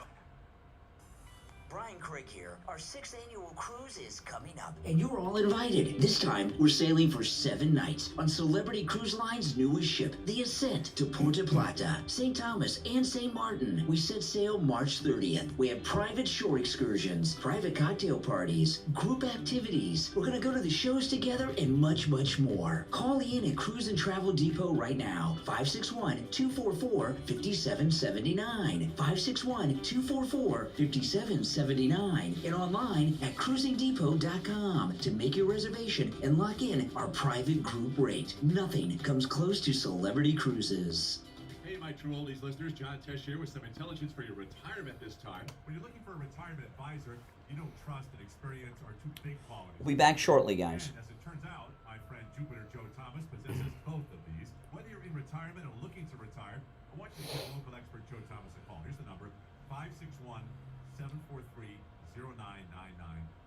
Brian Craig here. Our 6th annual cruise is coming up, and you're all invited. This time, we're sailing for 7 nights on Celebrity Cruise Line's newest ship, the Ascent, to Puerto Plata, St. Thomas, and St. Martin. We set sail March 30th. We have private shore excursions, private cocktail parties, group activities. We're going to go to the shows together and much, much more. Call in at Cruise and Travel Depot right now, 561-244-5779, 561-244-5779, and online at cruisingdepot.com to make your reservation and lock in our private group rate. Nothing comes close to Celebrity Cruises. Hey, my True Oldies listeners, John Tesh here with some intelligence for your retirement this time. When you're looking for a retirement advisor, you don't trust and experience are two big qualities. We'll be back shortly, guys. And as it turns out, my friend Jupiter Joe Thomas possesses both of these. Whether you're in retirement or looking to retire, I want you to give local expert Joe Thomas a call. Here's the number, 561-743-0999.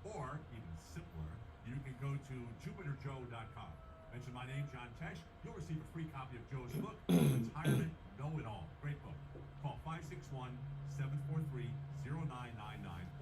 Or, even simpler, you can go to jupiterjoe.com. Mention my name, John Tesh. You'll receive a free copy of Joe's book, Retirement Know-It-All. Great book. Call 561-743-0999.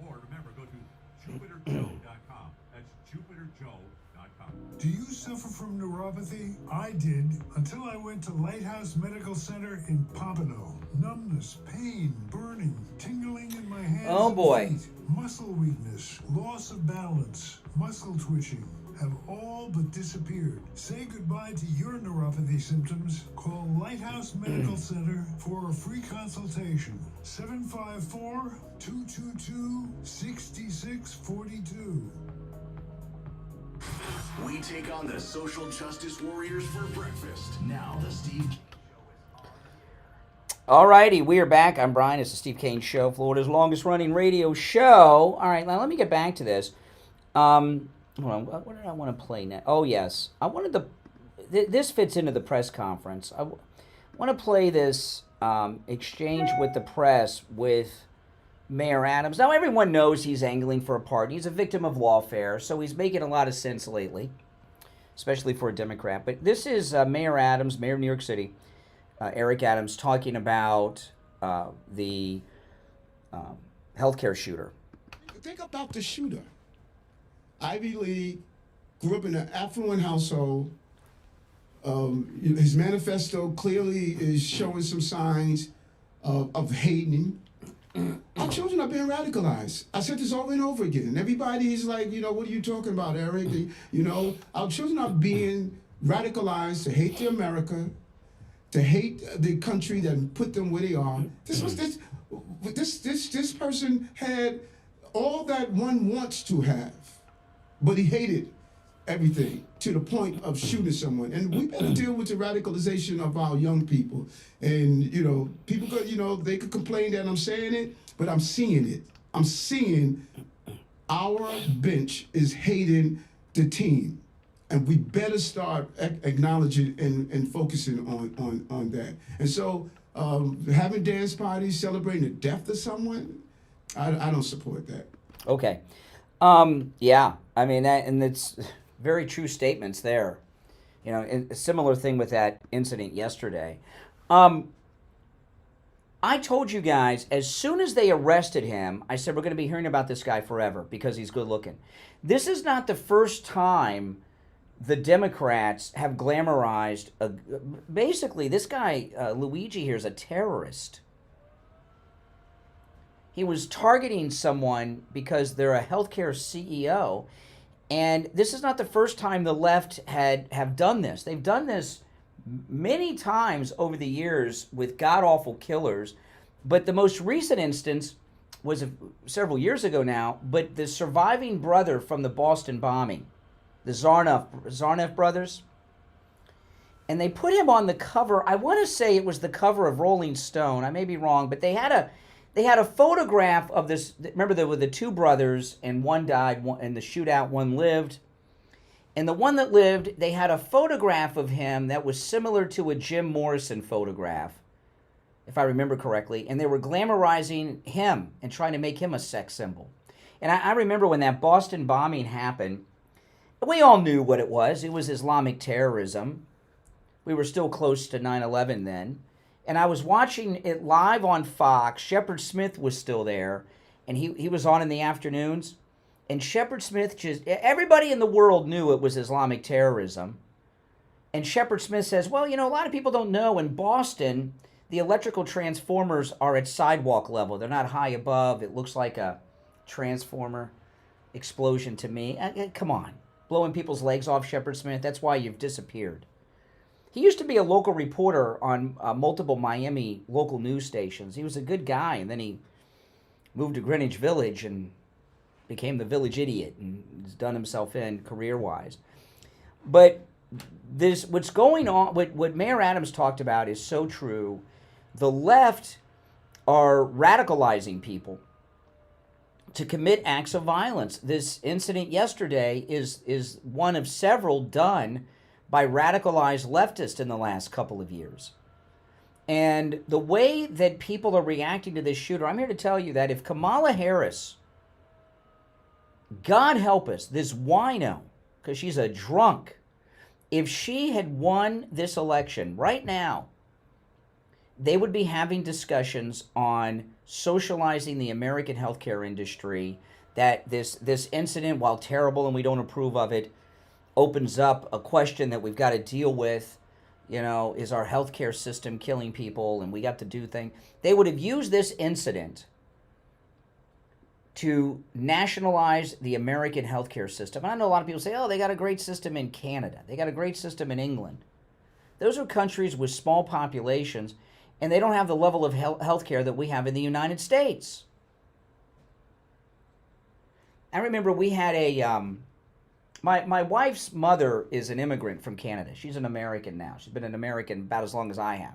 Or remember, go to jupiterjoe.com. That's jupiterjoe.com. LeeZep.com. Do you suffer from neuropathy? I did, until I went to Lighthouse Medical Center in Pompano. Numbness, pain, burning, tingling in my hands Oh, boy. and feet, muscle weakness, loss of balance, muscle twitching have all but disappeared. Say goodbye to your neuropathy symptoms. Call Lighthouse Medical Center for a free consultation. 754-222-6642. We take on the social justice warriors for breakfast. Now the Steve. Alrighty, we are back. I'm Brian. It's the Steve Kane Show, Florida's longest running radio show. All right, now let me get back to this. Hold on, what did I want to play now? Oh, yes. I wanted this fits into the press conference. I want to play this exchange with the press with Mayor Adams. Now, everyone knows he's angling for a pardon. He's a victim of lawfare, so he's making a lot of sense lately, especially for a Democrat. But this is Mayor Adams, Mayor of New York City, Eric Adams, talking about the healthcare shooter. Think about the shooter. Ivy League, grew up in an affluent household. His manifesto clearly is showing some signs of hating. Our children are being radicalized. I said this over and over again. Everybody's like, what are you talking about, Eric? Our children are being radicalized to hate the America, to hate the country that put them where they are. This person had all that one wants to have, but he hated everything to the point of shooting someone. And we better deal with the radicalization of our young people. And, people could, they could complain that I'm saying it, but I'm seeing it. I'm seeing our bench is hating the team. And we better start acknowledging and focusing on that. And so having dance parties, celebrating the death of someone, I don't support that. Okay. Yeah, I mean, and it's very true statements there. And a similar thing with that incident yesterday. I told you guys, as soon as they arrested him, I said, we're going to be hearing about this guy forever because he's good looking. This is not the first time the Democrats have glamorized, basically, this guy, Luigi here, is a terrorist. He was targeting someone because they're a healthcare CEO. And this is not the first time the left have done this. They've done this many times over the years with god-awful killers. But the most recent instance was several years ago now, but the surviving brother from the Boston bombing, the Zarnoff brothers. And they put him on the cover. I want to say it was the cover of Rolling Stone. I may be wrong, but they had a photograph of this. Remember, there were the two brothers, and one died, in the shootout, one lived. And the one that lived, they had a photograph of him that was similar to a Jim Morrison photograph, if I remember correctly. And they were glamorizing him and trying to make him a sex symbol. And I remember when that Boston bombing happened, we all knew what it was. It was Islamic terrorism. We were still close to 9/11 then. And I was watching it live on Fox. Shepard Smith was still there, and he was on in the afternoons. And Shepard Smith everybody in the world knew it was Islamic terrorism. And Shepard Smith says, well, a lot of people don't know, in Boston, the electrical transformers are at sidewalk level. They're not high above. It looks like a transformer explosion to me. Come on. Blowing people's legs off, Shepard Smith. That's why you've disappeared. He used to be a local reporter on multiple Miami local news stations. He was a good guy, and then he moved to Greenwich Village and became the village idiot and has done himself in career-wise. But what's going on, what Mayor Adams talked about is so true. The left are radicalizing people to commit acts of violence. This incident yesterday is one of several done by radicalized leftists in the last couple of years. And the way that people are reacting to this shooter, I'm here to tell you that if Kamala Harris, God help us, this wino, because she's a drunk, if she had won this election right now, they would be having discussions on socializing the American healthcare industry, that this incident, while terrible and we don't approve of it, opens up a question that we've got to deal with. Is our healthcare system killing people, and we got to do things. They would have used this incident to nationalize the American healthcare system. And I know a lot of people say, oh, they got a great system in Canada. They got a great system in England. Those are countries with small populations, and they don't have the level of healthcare that we have in the United States. I remember we had my wife's mother is an immigrant from Canada. She's an American now. She's been an American about as long as I have.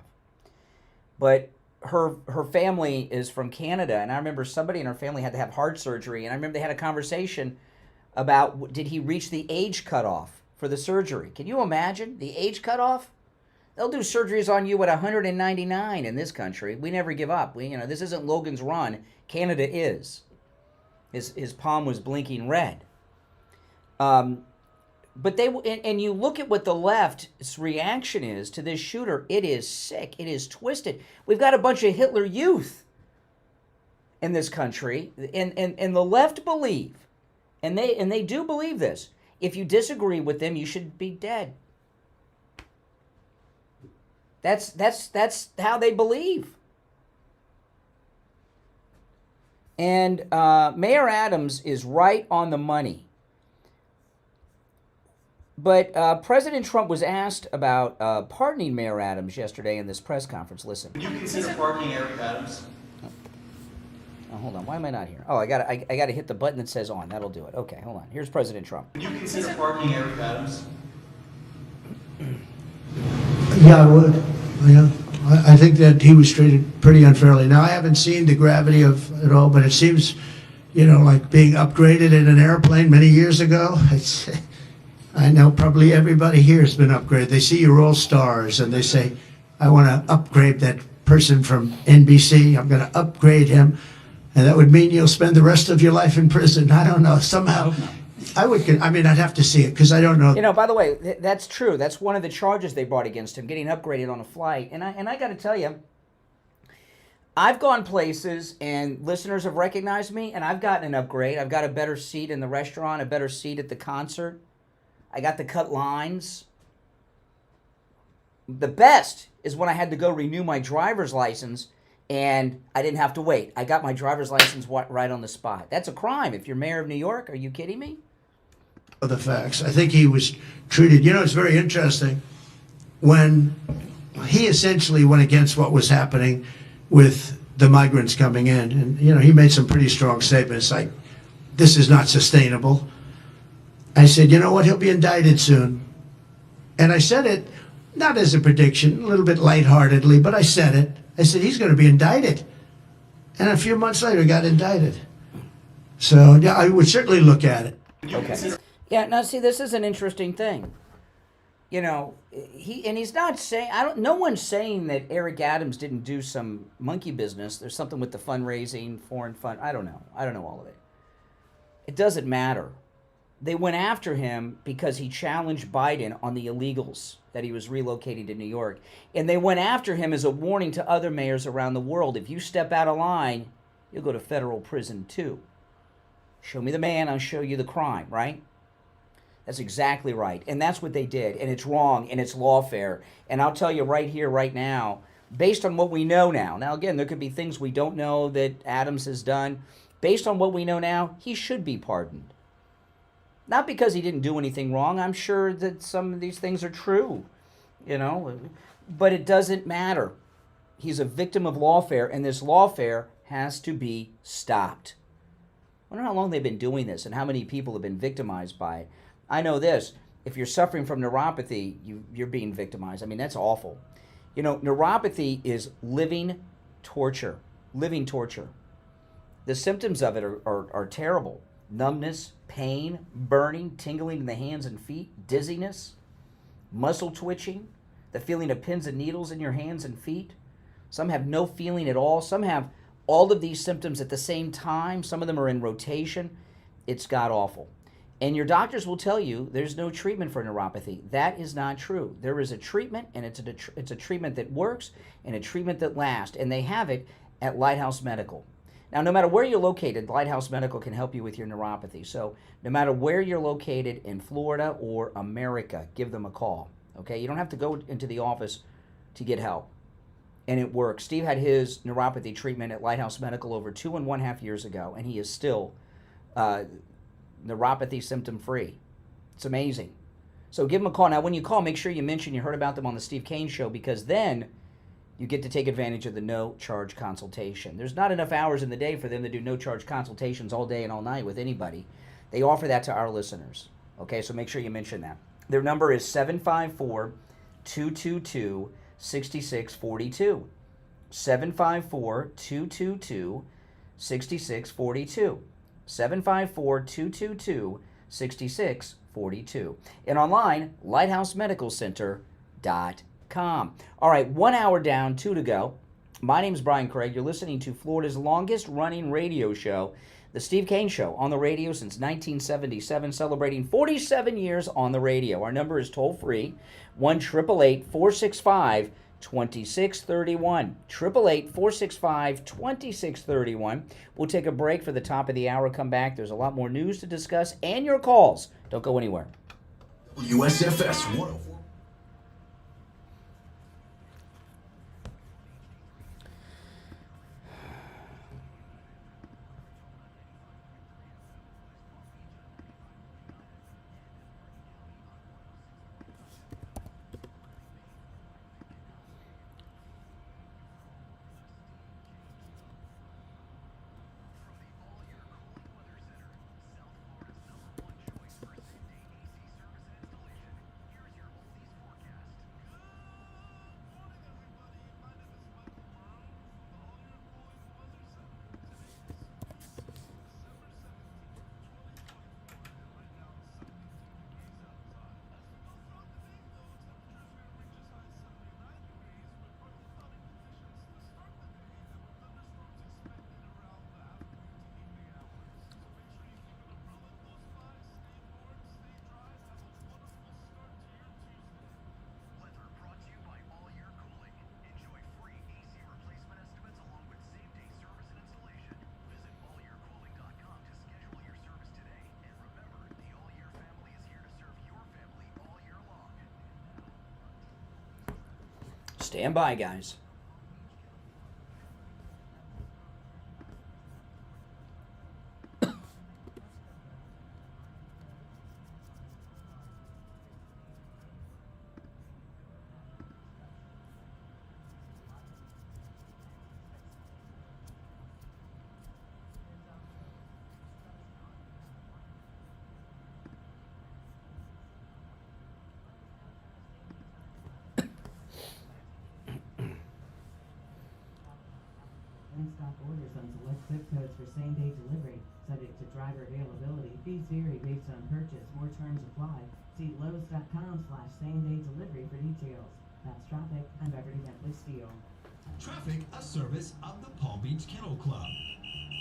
But her family is from Canada, and I remember somebody in her family had to have heart surgery, and I remember they had a conversation about, did he reach the age cutoff for the surgery? Can you imagine the age cutoff? They'll do surgeries on you at 199 in this country. We never give up. This isn't Logan's Run. Canada is. His palm was blinking red. But and you look at what the left's reaction is to this shooter. It is sick. It is twisted. We've got a bunch of Hitler youth in this country, and the left believe, and they do believe this. If you disagree with them, you should be dead. That's how they believe. And Mayor Adams is right on the money. But President Trump was asked about pardoning Mayor Adams yesterday in this press conference. Listen. Would you consider pardoning Eric Adams? Oh, hold on. Why am I not here? Oh, I got to hit the button that says on. That'll do it. Okay, hold on. Here's President Trump. Would you consider pardoning Eric Adams? Yeah, I would. Yeah. I think that he was treated pretty unfairly. Now, I haven't seen the gravity of it all, but it seems, like being upgraded in an airplane many years ago. I know probably everybody here has been upgraded. They see you're all stars, and they say, I want to upgrade that person from NBC. I'm going to upgrade him. And that would mean you'll spend the rest of your life in prison. I don't know. Somehow, I'd have to see it, because I don't know. By the way, that's true. That's one of the charges they brought against him, getting upgraded on a flight. And I got to tell you, I've gone places and listeners have recognized me, and I've gotten an upgrade. I've got a better seat in the restaurant, a better seat at the concert. I got to cut lines. The best is when I had to go renew my driver's license, and I didn't have to wait. I got my driver's license right on the spot. That's a crime if you're mayor of New York. Are you kidding me? The facts. I think he was treated, it's very interesting when he essentially went against what was happening with the migrants coming in. And, he made some pretty strong statements like, this is not sustainable. I said, you know what, he'll be indicted soon. And I said it, not as a prediction, a little bit lightheartedly, but I said it. I said, he's going to be indicted. And a few months later, he got indicted. So, yeah, I would certainly look at it. Okay. Yeah, now see, this is an interesting thing. He's not saying, no one's saying that Eric Adams didn't do some monkey business. There's something with the fundraising, foreign fund. I don't know all of it. It doesn't matter. They went after him because he challenged Biden on the illegals that he was relocating to New York. And they went after him as a warning to other mayors around the world. If you step out of line, you'll go to federal prison too. Show me the man, I'll show you the crime, right? That's exactly right. And that's what they did. And it's wrong, and it's lawfare. And I'll tell you right here, right now, based on what we know now. Now, again, there could be things we don't know that Adams has done. Based on what we know now, he should be pardoned. Not because he didn't do anything wrong. I'm sure that some of these things are true, but it doesn't matter. He's a victim of lawfare, and this lawfare has to be stopped. I wonder how long they've been doing this and how many people have been victimized by it. I know this. If you're suffering from neuropathy, you're being victimized. I mean, that's awful. Neuropathy is living torture. Living torture. The symptoms of it are terrible. Numbness, pain, burning, tingling in the hands and feet, dizziness, muscle twitching, the feeling of pins and needles in your hands and feet. Some have no feeling at all. Some have all of these symptoms at the same time. Some of them are in rotation. It's god-awful. And your doctors will tell you there's no treatment for neuropathy. That is not true. There is a treatment, and it's a treatment that works and a treatment that lasts. And they have it at Lighthouse Medical. Now, no matter where you're located, Lighthouse Medical can help you with your neuropathy. So no matter where you're located in Florida or America, give them a call. Okay? You don't have to go into the office to get help. And it works. Steve had his neuropathy treatment at Lighthouse Medical over 2.5 years ago, and he is still neuropathy symptom-free. It's amazing. So give them a call. Now, when you call, make sure you mention you heard about them on the Steve Kane Show, because then you get to take advantage of the no-charge consultation. There's not enough hours in the day for them to do no-charge consultations all day and all night with anybody. They offer that to our listeners. Okay, so make sure you mention that. Their number is 754-222-6642. 754-222-6642. 754-222-6642. And online, lighthousemedicalcenter.com. All right, 1 hour down, 2 to go. My name's Brian Craig. You're listening to Florida's longest-running radio show, The Steve Kane Show, on the radio since 1977, celebrating 47 years on the radio. Our number is toll-free, 1-888-465-2631. 888-465-2631. We'll take a break for the top of the hour, come back. There's a lot more news to discuss and your calls. Don't go anywhere. USFS 104. Stand by, guys. In-stock orders on select zip codes for same-day delivery, subject to driver availability. Fees vary based on purchase. More terms apply. See Lowe's.com/same-day delivery for details. That's traffic. I'm Beverly Bentley Steele. Traffic, a service of the Palm Beach Kennel Club.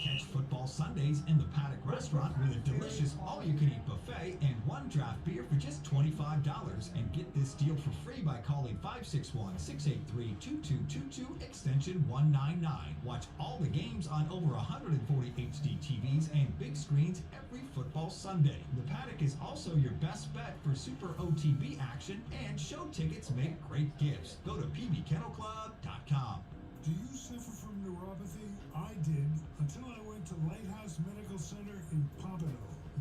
Catch football Sundays in the Paddock Restaurant with a delicious all-you-can-eat buffet and one draft beer for just $25. And get this deal for free by calling 561-683-2222, extension 199. Watch all the games on over 140 HD TVs and big screens every football Sunday. The Paddock is also your best bet for Super OTB action, and show tickets make great gifts. Go to pbkennelclub.com. Do you suffer from neuropathy? I did, until I went to Lighthouse Medical Center in Pompano.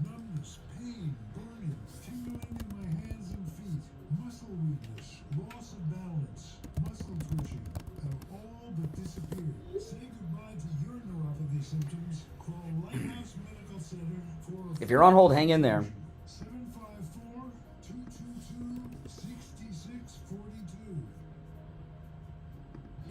Numbness, pain, burning, tingling in my hands and feet, muscle weakness, loss of balance, muscle twitching have all but disappeared. Say goodbye to your neuropathy symptoms. Call Lighthouse Medical Center for If you're on hold, hang in there. 754-222-6642.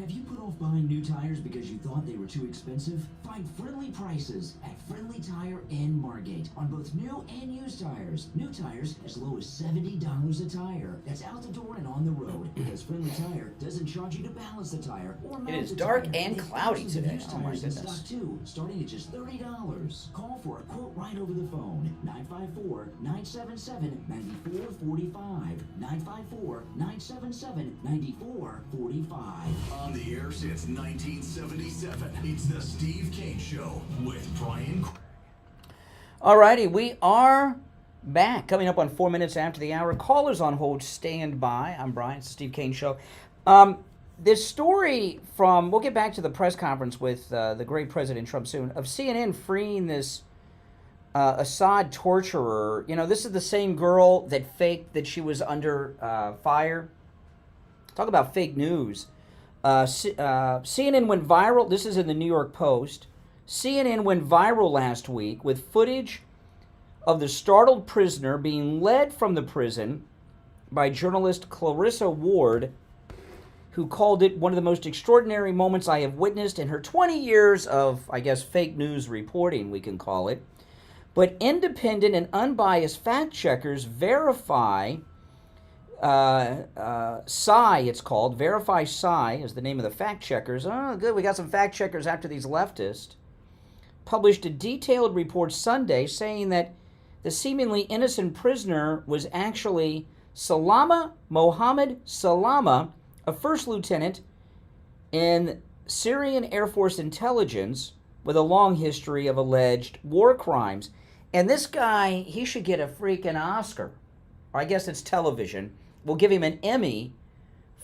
Have you put off buying new tires because you thought they were too expensive? Find friendly prices at Friendly Tire in Margate on both new and used tires. New tires as low as $70 a tire. That's out the door and on the road, because Friendly Tire doesn't charge you to balance the tire or mount It is the dark tire. and They have cloudy thousands of today. used Oh my tires in goodness. stock too, starting at just $30. Call for a quote right over the phone. 954-977-9445. 954-977-9445. on the air since 1977. It's the Steve Kane Show with Brian. Alrighty, we are back. Coming up on 4 minutes after the hour. Callers on hold, stand by. I'm Brian, it's the Steve Kane Show. This story from, we'll get back to the press conference with the great President Trump soon, of CNN freeing this Assad torturer. You know, this is the same girl that faked that she was under fire. Talk about fake news. CNN went viral. This is in the New York Post. CNN went viral last week with footage of the startled prisoner being led from the prison by journalist Clarissa Ward, who called it one of the most extraordinary moments I have witnessed in her 20 years of, I guess, fake news reporting, we can call it. But independent and unbiased fact checkers verify, Psy it's called, Verify Psy is the name of the fact checkers. Oh, good, we got some fact checkers after these leftists. Published a detailed report Sunday saying that the seemingly innocent prisoner was actually Salama Mohammed Salama, a first lieutenant in Syrian Air Force intelligence with a long history of alleged war crimes. And this guy, he should get a freaking Oscar. Or I guess it's television. We'll give him an Emmy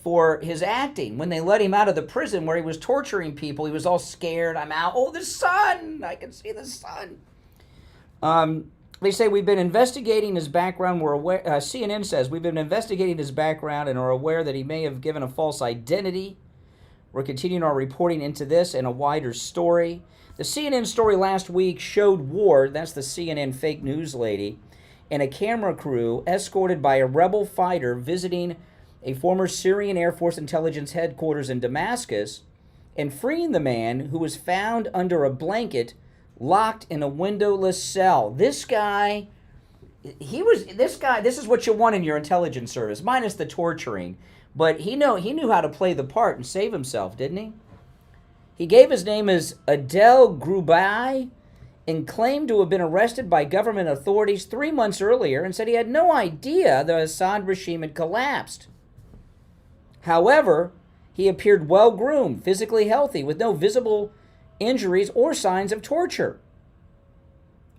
for his acting. When they let him out of the prison where he was torturing people, he was all scared. I'm out. Oh, the sun! I can see the sun. They say we've been investigating his background. We're aware. CNN says we've been investigating his background and are aware that he may have given a false identity. We're continuing our reporting into this and a wider story. The CNN story last week showed Ward, that's the CNN fake news lady, and a camera crew escorted by a rebel fighter visiting a former Syrian Air Force intelligence headquarters in Damascus and freeing the man who was found under a blanket locked in a windowless cell. This guy, this is what you want in your intelligence service, minus the torturing. But he knew how to play the part and save himself, didn't he? He gave his name as Adel Grubai and claimed to have been arrested by government authorities 3 months earlier and said he had no idea the Assad regime had collapsed. However, he appeared well-groomed, physically healthy, with no visible injuries or signs of torture.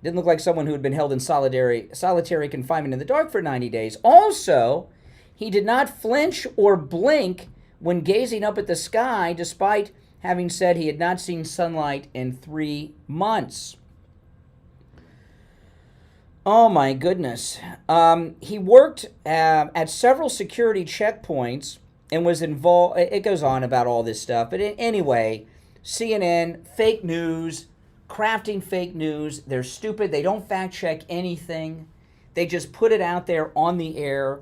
Didn't look like someone who had been held in solitary confinement in the dark for 90 days. Also, he did not flinch or blink when gazing up at the sky, despite having said he had not seen sunlight in 3 months. Oh my goodness. He worked at several security checkpoints and was involved. It goes on about all this stuff. But anyway, CNN, fake news, crafting fake news. They're stupid. They don't fact check anything. They just put it out there on the air.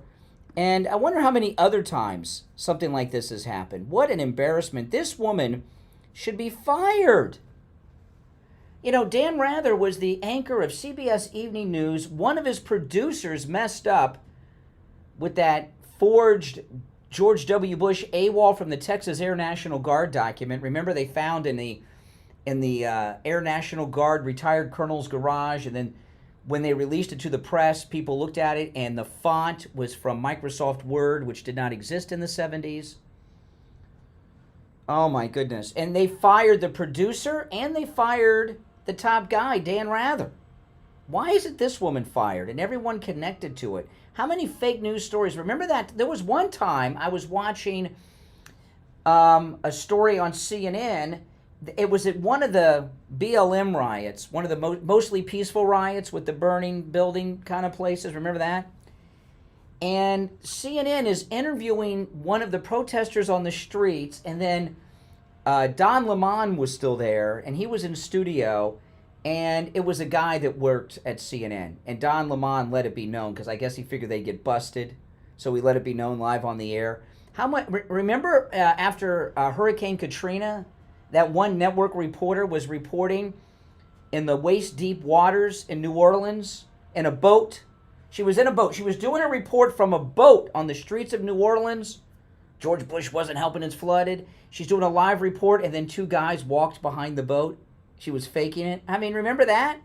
And I wonder how many other times something like this has happened. What an embarrassment. This woman should be fired. You know, Dan Rather was the anchor of CBS Evening News. One of his producers messed up with that forged George W. Bush AWOL from the Texas Air National Guard document. Remember, they found in the Air National Guard retired colonel's garage, and then when they released it to the press, people looked at it, and the font was from Microsoft Word, which did not exist in the 70s. Oh, my goodness. And they fired the producer, and they fired the top guy, Dan Rather. Why isn't this woman fired and everyone connected to it? How many fake news stories? Remember that? There was one time I was watching a story on CNN. It was at one of the BLM riots, one of the mostly peaceful riots with the burning building kind of places. Remember that? And CNN is interviewing one of the protesters on the streets, and then Don Lemon was still there, and he was in studio, and it was a guy that worked at CNN. And Don Lemon let it be known, because I guess he figured they'd get busted, so he let it be known live on the air. How much? Remember after Hurricane Katrina, that one network reporter was reporting in the waist-deep waters in New Orleans in a boat. She was in a boat. She was doing a report from a boat on the streets of New Orleans. George Bush wasn't helping, it's flooded. She's doing a live report, and then two guys walked behind the boat. She was faking it. I mean, remember that?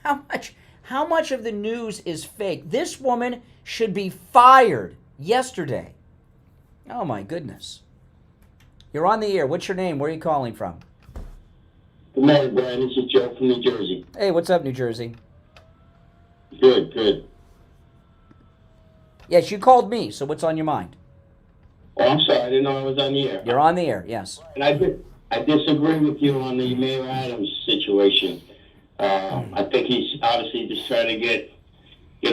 How much of the news is fake? This woman should be fired yesterday. Oh, my goodness. You're on the air. What's your name? Where are you calling from? Good morning, Brian. This is Joe from New Jersey. Hey, what's up, New Jersey? Good, good. Yes, you called me, so what's on your mind? Oh, I'm sorry. I didn't know I was on the air. You're on the air, yes. And I disagree with you on the Mayor Adams situation. I think he's obviously just trying to get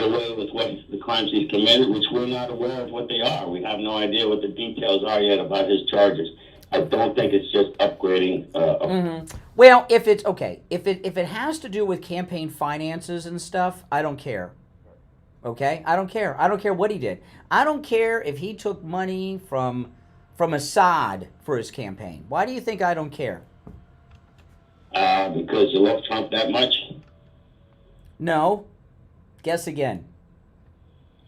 away with what the crimes he's committed, which we're not aware of what they are. We have no idea what the details are yet about his charges. I don't think it's just upgrading. Well, if it's okay, if it has to do with campaign finances and stuff, I don't care. Okay, I don't care. I don't care what he did. I don't care if he took money from Assad for his campaign. Why do you think I don't care? Because you love Trump that much? No. Guess again.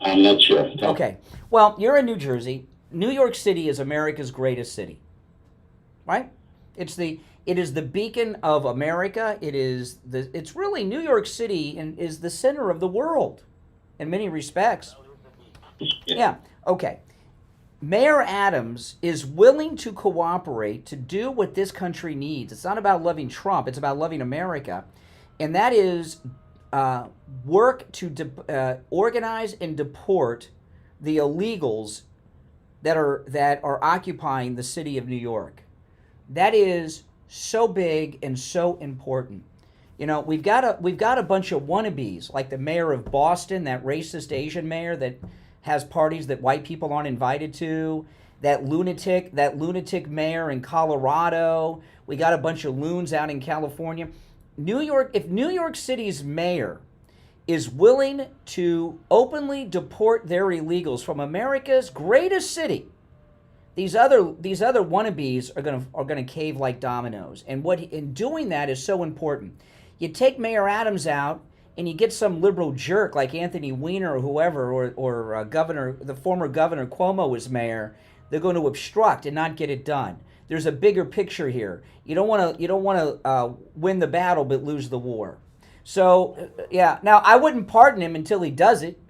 I'm not sure. Okay. Well, you're in New Jersey. New York City is America's greatest city. Right? It is the beacon of America. It's really New York City and is the center of the world in many respects. Yeah. Okay. Mayor Adams is willing to cooperate to do what this country needs. It's not about loving Trump. It's about loving America. And that is work to organize and deport the illegals that are occupying the city of New York. That is so big and so important. You know, we've got a bunch of wannabes, like the mayor of Boston, that racist Asian mayor that has parties that white people aren't invited to. That lunatic mayor in Colorado. We got a bunch of loons out in California. If New York City's mayor is willing to openly deport their illegals from America's greatest city, these other wannabes are gonna cave like dominoes. And in doing that is so important. You take Mayor Adams out, and you get some liberal jerk like Anthony Weiner or whoever, or the former Governor Cuomo was mayor. They're going to obstruct and not get it done. There's a bigger picture here. You don't want to win the battle but lose the war. So yeah. Now I wouldn't pardon him until he does it,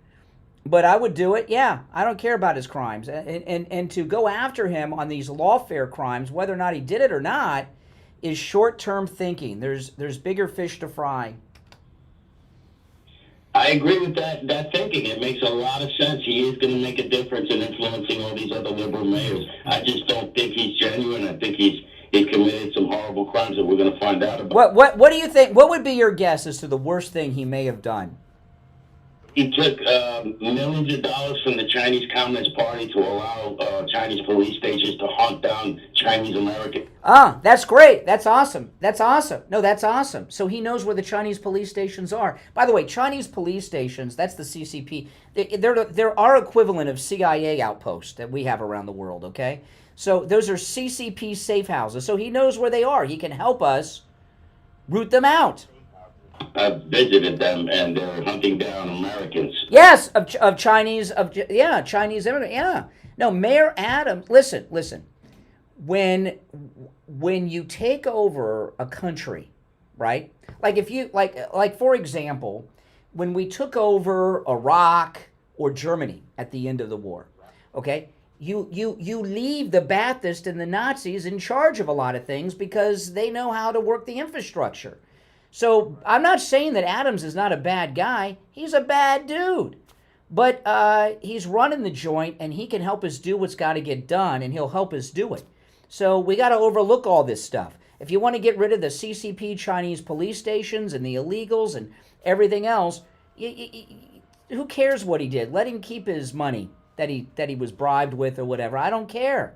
but I would do it. Yeah, I don't care about his crimes, and to go after him on these lawfare crimes, whether or not he did it or not, is short-term thinking. There's bigger fish to fry. I agree with that thinking. It makes a lot of sense. He is going to make a difference in influencing all these other liberal mayors. I just don't think he's genuine. I think he's committed some horrible crimes that we're going to find out about. What do you think? What would be your guess as to the worst thing he may have done? He took millions of dollars from the Chinese Communist Party to allow Chinese police stations to hunt down Chinese Americans. Ah, that's great. That's awesome. That's awesome. No, that's awesome. So he knows where the Chinese police stations are. By the way, Chinese police stations, that's the CCP. They're our equivalent of CIA outposts that we have around the world, okay? So those are CCP safe houses. So he knows where they are. He can help us root them out. I've visited them, and they're hunting down Americans. Yes, of Chinese, Chinese immigrants. Yeah. No, Mayor Adams. Listen. When you take over a country, right? Like if you like for example, when we took over Iraq or Germany at the end of the war, okay? You leave the Ba'athists and the Nazis in charge of a lot of things because they know how to work the infrastructure. So I'm not saying that Adams is not a bad guy. He's a bad dude. But he's running the joint, and he can help us do what's got to get done, and he'll help us do it. So we got to overlook all this stuff. If you want to get rid of the CCP Chinese police stations and the illegals and everything else, who cares what he did? Let him keep his money that he was bribed with or whatever. I don't care.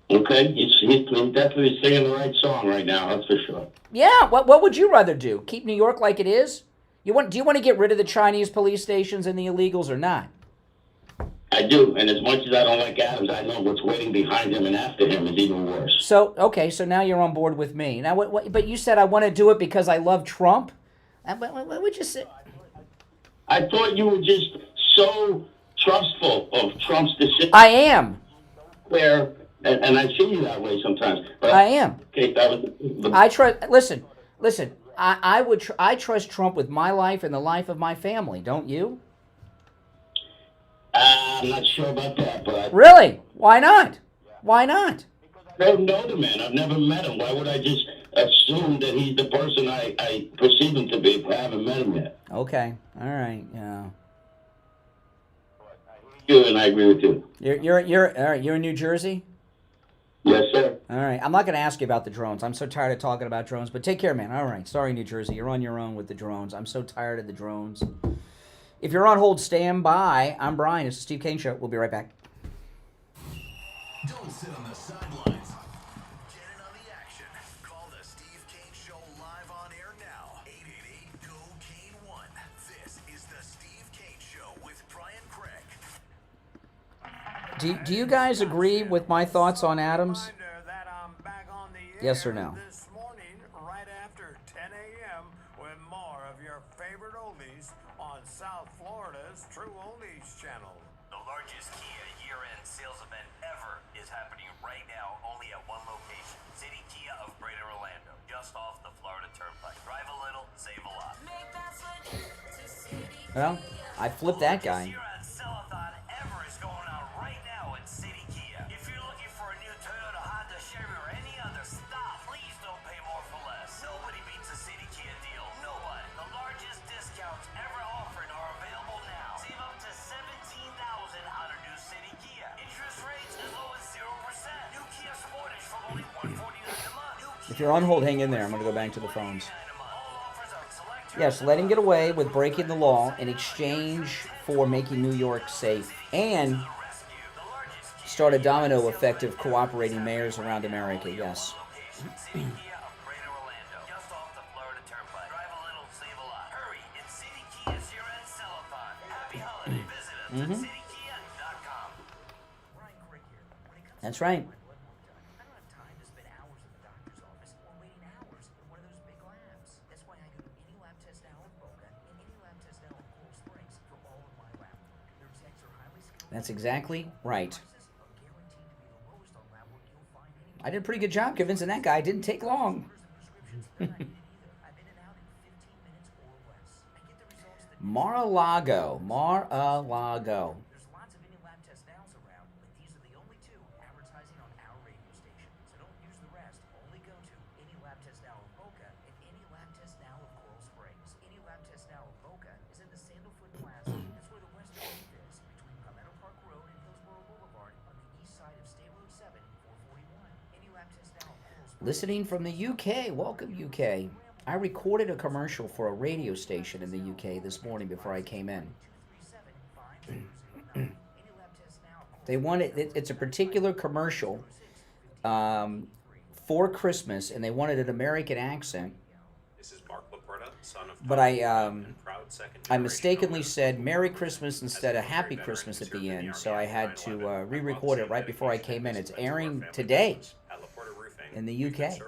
Okay, he's definitely singing the right song right now, that's for sure. Yeah, what would you rather do? Keep New York like it is? Do you want to get rid of the Chinese police stations and the illegals or not? I do, and as much as I don't like Adams, I know what's waiting behind him and after him is even worse. So now you're on board with me. Now, but you said I want to do it because I love Trump? What would you say? I thought you were just so trustful of Trump's decision. I am. And I see you that way sometimes. But I am. Okay, I trust. Listen. I trust Trump with my life and the life of my family. Don't you? I'm not sure about that, but really, why not? Why not? don't know the man. I've never met him. Why would I just assume that he's the person I perceive him to be if I haven't met him yet? Okay. All right. Yeah. You and I agree with you. You're all right. You're in New Jersey. Yes, sir. All right. I'm not going to ask you about the drones. I'm so tired of talking about drones. But take care, man. All right. Sorry, New Jersey. You're on your own with the drones. I'm so tired of the drones. If you're on hold, stand by. I'm Brian. It's the Steve Kane Show. We'll be right back. Don't sit on the sidelines. Get in on the action. Call the Steve Kane Show live on air now. 888-GO-KANE-1. This is the Steve Kane Show with Brian Craig. Do you guys agree with my thoughts on Adams? Yes or no? This morning, right after 10 a.m., with more of your favorite oldies on South Florida's True Oldies channel. The largest Kia year-end sales event ever is happening right now, only at one location. City Kia of Greater Orlando, just off the Florida Turnpike. Drive a little, save a lot. Well, I flipped that guy. If you're on hold, hang in there. I'm going to go back to the phones. Yes, let him get away with breaking the law in exchange for making New York safe and start a domino effect of cooperating mayors around America. Yes. Mm-hmm. That's right. That's exactly right. I did a pretty good job convincing that guy. It didn't take long. Mar-a-Lago. Mar-a-Lago. Listening from the UK. Welcome, UK. I recorded a commercial for a radio station in the UK this morning before I came in. They wanted, it's a particular commercial for Christmas, and they wanted an American accent. This is Mark Laporta, son of But I mistakenly said Merry Christmas instead of Happy Christmas at the end, so I had to re-record it right before I came in. It's airing today in the UK.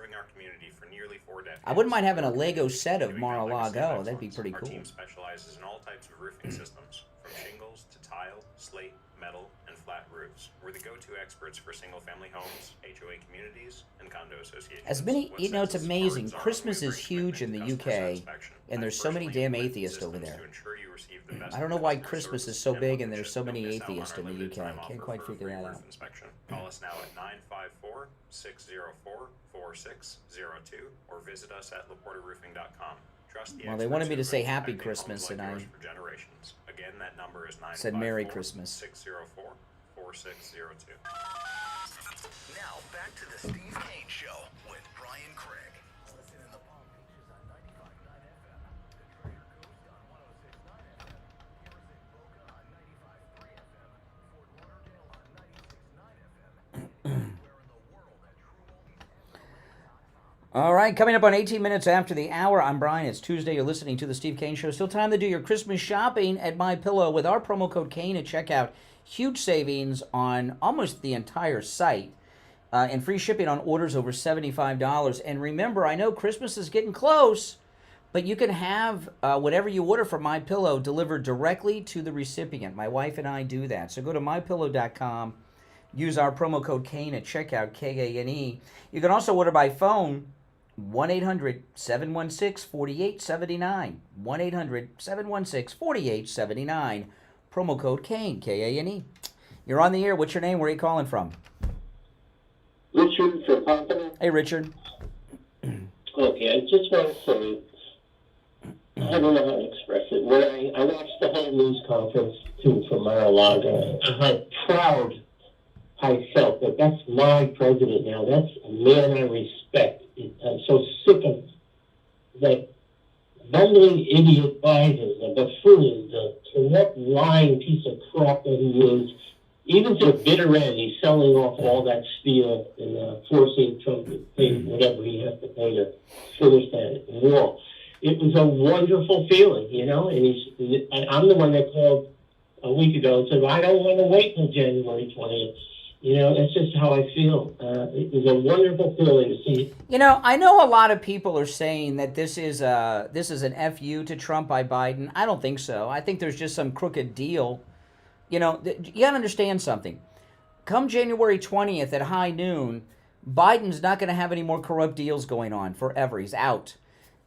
I wouldn't mind having a Lego set of Mar-a-Lago. That'd be pretty cool. Our team specializes in all types of roofing systems, from shingles to tile, slate, metal, and flat roofs. We're the go-to experts for single-family homes, HOA communities, and condo associations. As many, you know, it's amazing. Christmas is huge in the UK, and there's so many damn atheists over there. I don't know why Christmas is so big and there's so many atheists in the UK. I can't quite figure that out. Call us now at 954-604-4602 or visit us at laportaroofing.com. Trust the Well, they wanted me to say Happy Christmas, and I for generations. Again, that number is said Merry Christmas. 604-4602. Now back to the Steve Kane Show with Brian Craig. All right, coming up on 18 minutes after the hour, I'm Brian. It's Tuesday. You're listening to the Steve Kane Show. Still time to do your Christmas shopping at MyPillow with our promo code Kane at checkout. Huge savings on almost the entire site and free shipping on orders over $75. And remember, I know Christmas is getting close, but you can have whatever you order from MyPillow delivered directly to the recipient. My wife and I do that. So go to MyPillow.com. Use our promo code Kane at checkout, Kane. You can also order by phone. 1-800-716-4879. 1-800-716-4879. Promo code Kane, Kane. You're on the air. What's your name? Where are you calling from? Richard from Pompano. Hey, Richard. Okay, I just want to say, I don't know how to express it. When I watched the whole news conference, too, from Mar-a-Lago, how proud I felt that that's my president now. That's a man I respect. I'm so sick of that bumbling idiot Biden, the buffoon, the corrupt, lying piece of crap that he is. Even to the bitter end, he's selling off all that steel and forcing Trump to pay whatever he has to pay to finish that wall. It was a wonderful feeling, you know, and I'm the one that called a week ago and said, I don't want to wait till January 20th. You know, that's just how I feel. It was a wonderful feeling to see. You know, I know a lot of people are saying that this is an FU to Trump by Biden. I don't think so. I think there's just some crooked deal. You know, you got to understand something. Come January 20th at high noon, Biden's not going to have any more corrupt deals going on forever. He's out,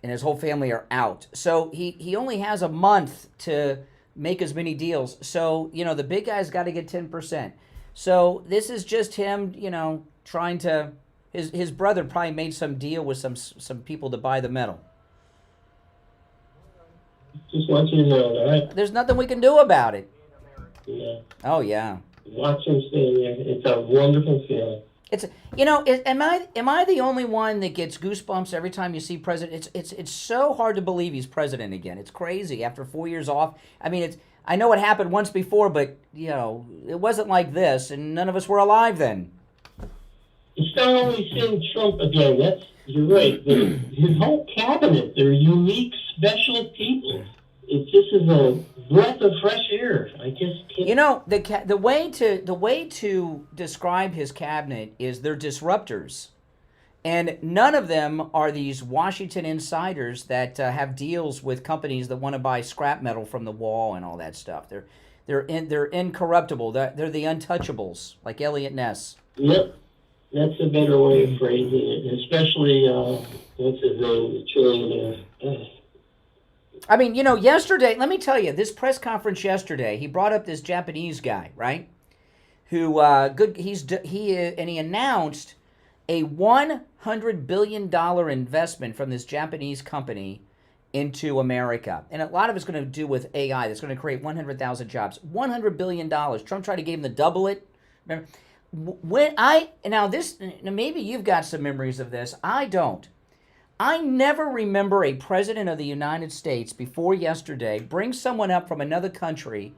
and his whole family are out. So he only has a month to make as many deals. So, you know, the big guy's got to get 10%. So this is just him, you know, trying to... His brother probably made some deal with some people to buy the metal. Just want you to know, all right? There's nothing we can do about it. Yeah. Oh, yeah. Watch him stay there. It's a wonderful feeling. It's, you know, am I the only one that gets goosebumps every time you see president? It's so hard to believe he's president again. It's crazy after 4 years off. I mean, I know it happened once before, but you know, it wasn't like this, and none of us were alive then. It's not only seeing Trump again. You're right. His whole cabinet, they're unique, special people. It just is a breath of fresh air. I just can't. You know, the way to describe his cabinet is they're disruptors, and none of them are these Washington insiders that have deals with companies that want to buy scrap metal from the wall and all that stuff. They're incorruptible. They're the untouchables, like Elliot Ness. Yep, that's a better way of phrasing it. Especially what's his name, the trillionaire. I mean, you know, yesterday, let me tell you, this press conference yesterday, he brought up this Japanese guy, right? Who, he announced a $100 billion investment from this Japanese company into America. And a lot of it's going to do with AI. That's going to create 100,000 jobs. $100 billion. Trump tried to give him the double it. Remember? Maybe you've got some memories of this. I don't. I never remember a president of the United States before yesterday bring someone up from another country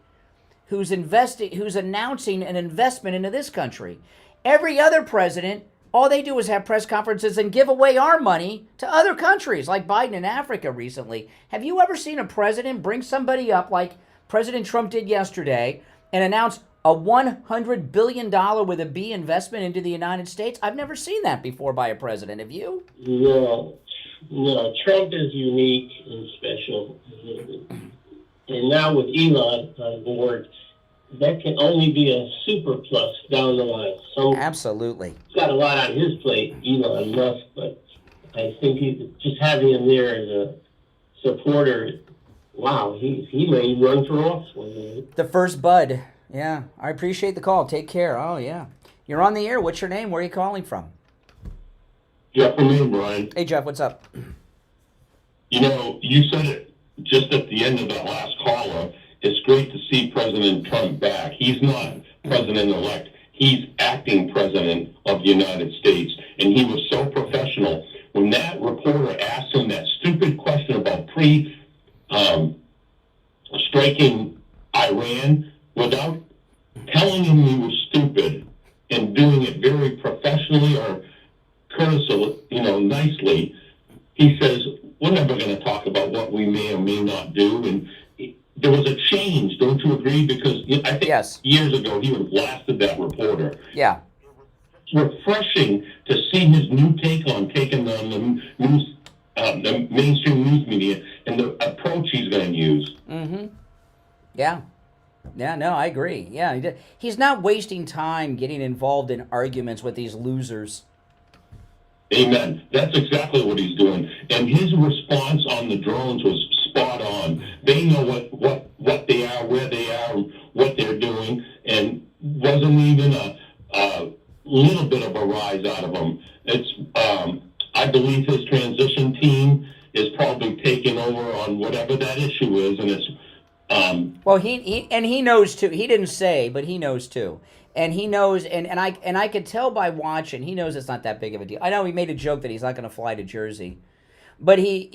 who's announcing an investment into this country. Every other president, all they do is have press conferences and give away our money to other countries, like Biden in Africa recently. Have you ever seen a president bring somebody up like President Trump did yesterday and announce a $100 billion with a B investment into the United States? I've never seen that before by a president. Have you? No, Trump is unique and special. And now with Elon on board, that can only be a super plus down the line. Absolutely. He's got a lot on his plate, Elon Musk, but I think just having him there as a supporter, wow, he may run for office one day. The first bud. Yeah, I appreciate the call. Take care. Oh, yeah. You're on the air. What's your name? Where are you calling from? Jeff from Maine, Brian. Hey, Jeff, what's up? You know, you said it just at the end of that last caller. It's great to see President Trump back. He's not president-elect. He's acting president of the United States. And he was so professional. When that reporter asked him that stupid question about striking Iran, without telling him he was stupid and doing it very professionally or courteously, nicely, he says, we're never going to talk about what we may or may not do. And there was a change, don't you agree? Because I think years ago he would have blasted that reporter. Yeah. It's refreshing to see his new take on taking on the news, the mainstream news media and the approach he's going to use. Mm-hmm. Yeah. Yeah, no, I agree. Yeah, he's not wasting time getting involved in arguments with these losers. Amen. That's exactly what he's doing. And his response on the drones was spot on. They know what they are, where they are, what they're doing, and wasn't even a little bit of a rise out of him. It's I believe his transition team is probably taking over on whatever that issue is, and it's well, he knows too. He didn't say, but he knows too. And he knows, and I could tell by watching, he knows it's not that big of a deal. I know he made a joke that he's not going to fly to Jersey, but he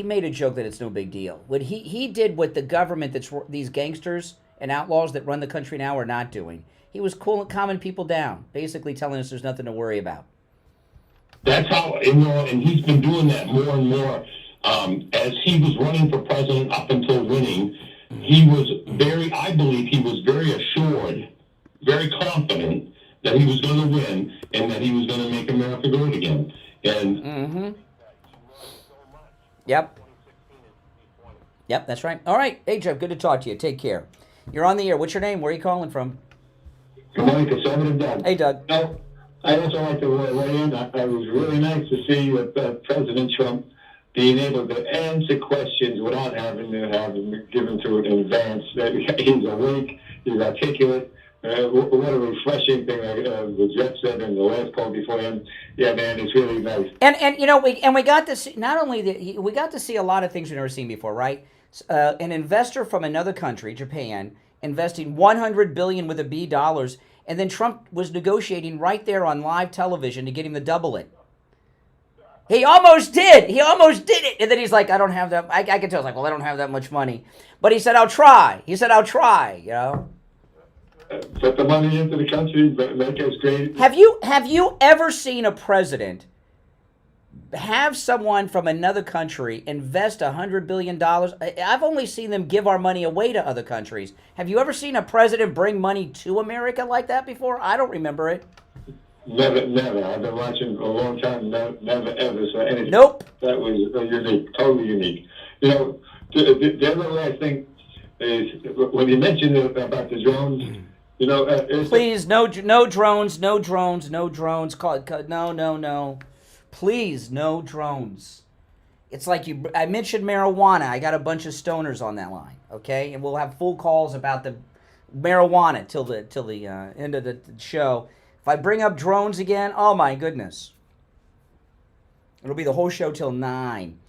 made a joke that it's no big deal. What he did what the government, that's these gangsters and outlaws that run the country now, are not doing. He was calming people down, basically telling us there's nothing to worry about. That's how, and he's been doing that more and more. As he was running for president up until winning, I believe he was very assured, very confident that he was going to win and that he was going to make America great again. And Yep, that's right. All right. Hey, Jeff, good to talk to you. Take care. You're on the air. What's your name? Where are you calling from? Good morning, Conservative Doug. Hey, Doug. No, I also like to weigh in. It was really nice to see President Trump being able to answer questions without having to have them given to it in advance. He's awake, he's articulate. What a refreshing thing the Jet said in the last call before him. Yeah, man, it's really nice. And we got to see, not only we got to see a lot of things we've never seen before, right? An investor from another country, Japan, investing $100 billion with a B dollars, and then Trump was negotiating right there on live television to get him to double it. He almost did. He almost did it. And then he's like, I don't have that. I can tell. He's like, well, I don't have that much money. But he said, I'll try. I'll try, Put the money into the country, make us great. Have you ever seen a president have someone from another country invest $100 billion? I've only seen them give our money away to other countries. Have you ever seen a president bring money to America like that before? I don't remember it. Never. I've been watching a long time. Never ever saw anything. Nope. That was unique, totally unique. The other last thing is when you mentioned about the drones. Please, no drones. No. Please, no drones. It's like I mentioned marijuana. I got a bunch of stoners on that line, okay? And we'll have full calls about the marijuana till the end of the show. If I bring up drones again, oh my goodness. It'll be the whole show till 9.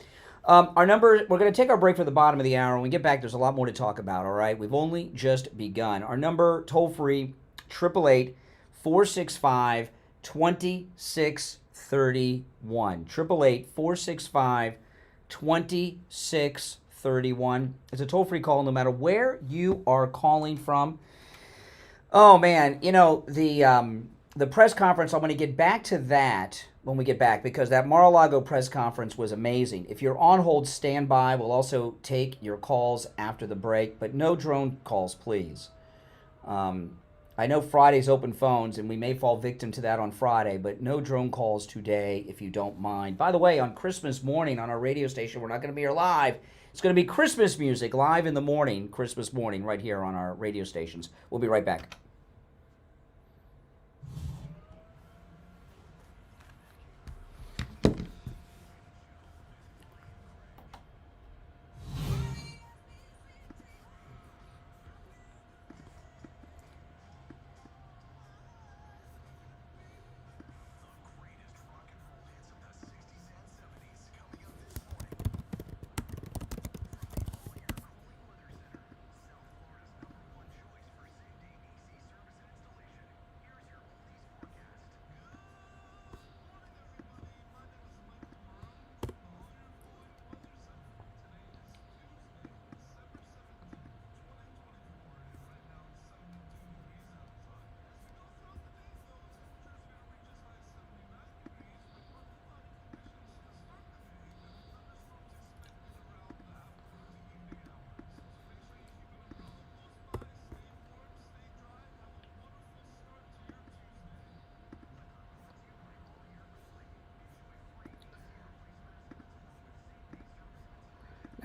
Our number, we're going to take our break for the bottom of the hour. When we get back, there's a lot more to talk about, all right? We've only just begun. Our number, toll-free, 888-465-2631. 888-465-2631. It's a toll-free call no matter where you are calling from. Oh, man, the press conference, I'm going to get back to that when we get back, because that Mar-a-Lago press conference was amazing. If you're on hold, stand by. We'll also take your calls after the break, but no drone calls, please. I know Friday's open phones, and we may fall victim to that on Friday, but no drone calls today, if you don't mind. By the way, on Christmas morning on our radio station, we're not going to be here live. It's going to be Christmas music live in the morning, Christmas morning, right here on our radio stations. We'll be right back.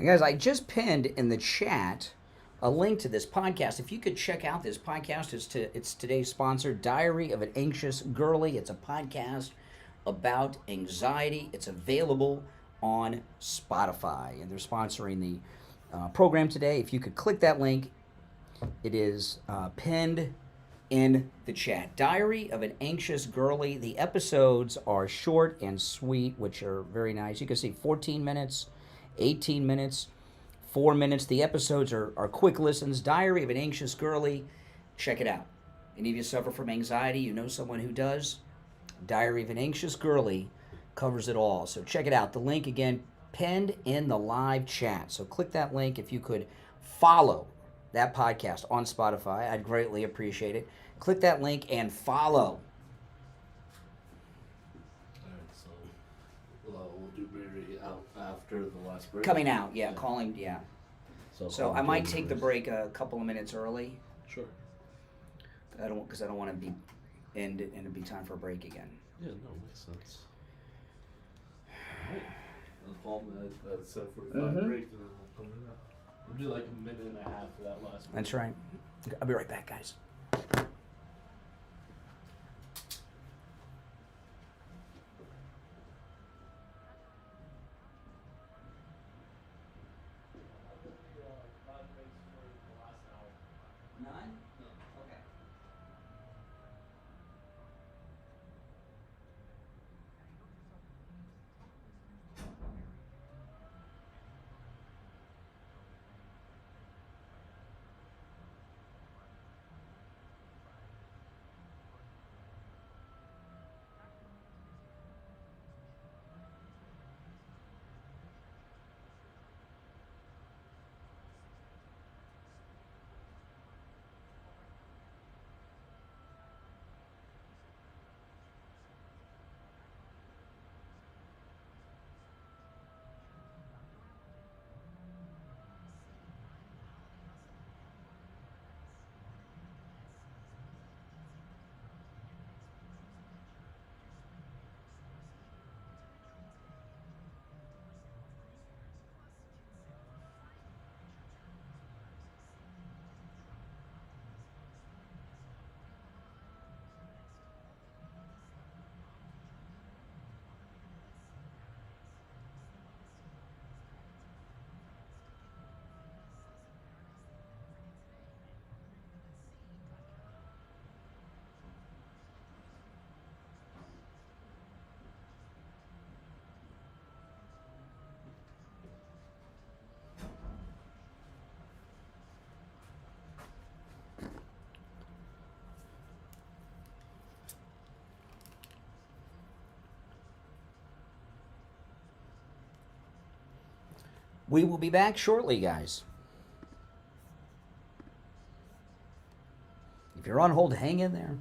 Now, guys, I just pinned in the chat a link to this podcast. If you could check out this podcast, it's today's sponsor, Diary of an Anxious Girlie. It's a podcast about anxiety. It's available on Spotify, and they're sponsoring the program today. If you could click that link, it is pinned in the chat. Diary of an Anxious Girly. The episodes are short and sweet, which are very nice. You can see 14 minutes, 18 minutes, 4 minutes. The episodes are quick listens. Diary of an Anxious Girly. Check it out. Any of you suffer from anxiety, you know someone who does, Diary of an Anxious Girly covers it all. So check it out. The link, again, pinned in the live chat. So click that link. If you could follow that podcast on Spotify, I'd greatly appreciate it. Click that link and follow. Alright, so we'll do Barry out after the last break. Coming out, yeah, calling, yeah. So I might take the break a couple of minutes early. Sure. Because I don't want to be end it and it'll be time for a break again. Yeah, no, makes sense. Alright. Call that 7:45 break, and then we'll come in. We'll do like a minute and a half for that last one. That's right. I'll be right back, guys. We will be back shortly, guys. If you're on hold, hang in there.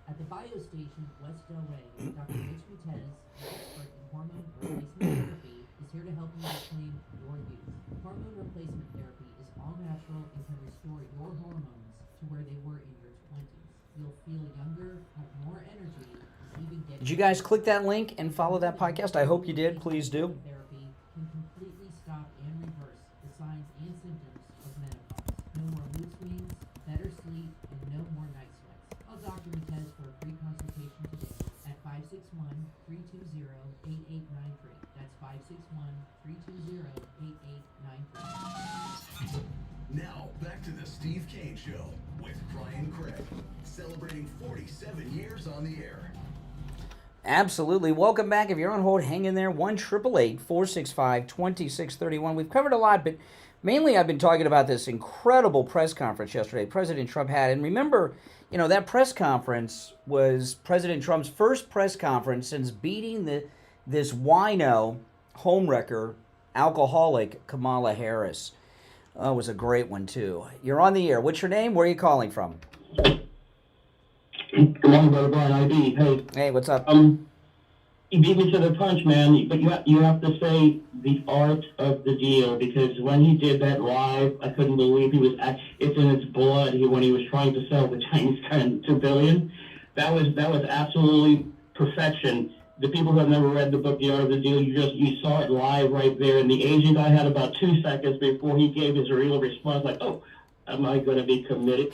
At the bio station, West Del Rey, Dr. Mitch Mutez, expert in hormone replacement therapy, is here to help you reclaim your youth. Hormone replacement therapy is all natural and can restore your hormones to where they were in your 20s. You'll feel younger, have more energy, and even get... Did you guys click that link and follow that podcast? I hope you did. Please do. Therapy can completely stop and reverse the signs and symptoms of menopause. No more mood swings, better sleep, and no more night sweats. Call Dr. Mutez for a free consultation today at 561-320-8893. That's 561-320-8893. Now, back to the Steve Kane Show with Brian Craig, celebrating 47 years on the air. Absolutely. Welcome back. If you're on hold, hang in there. 1-888-465-2631. We've covered a lot, but mainly I've been talking about this incredible press conference yesterday President Trump had. And remember, you know, that press conference was President Trump's first press conference since beating this wino, homewrecker, alcoholic Kamala Harris. Oh, it was a great one, too. You're on the air. What's your name? Where are you calling from? Good morning, Brother Brian. ID. Hey, what's up? You beat me to the punch, man. But you have to say the art of the deal, because when he did that live, I couldn't believe he was. It's in his blood. When he was trying to sell the Chinese gun to $2 billion, that was absolutely perfection. The people who have never read the book, The Art of the Deal, you saw it live right there. And the agent guy had about 2 seconds before he gave his real response, like, "Oh, am I going to be committed?"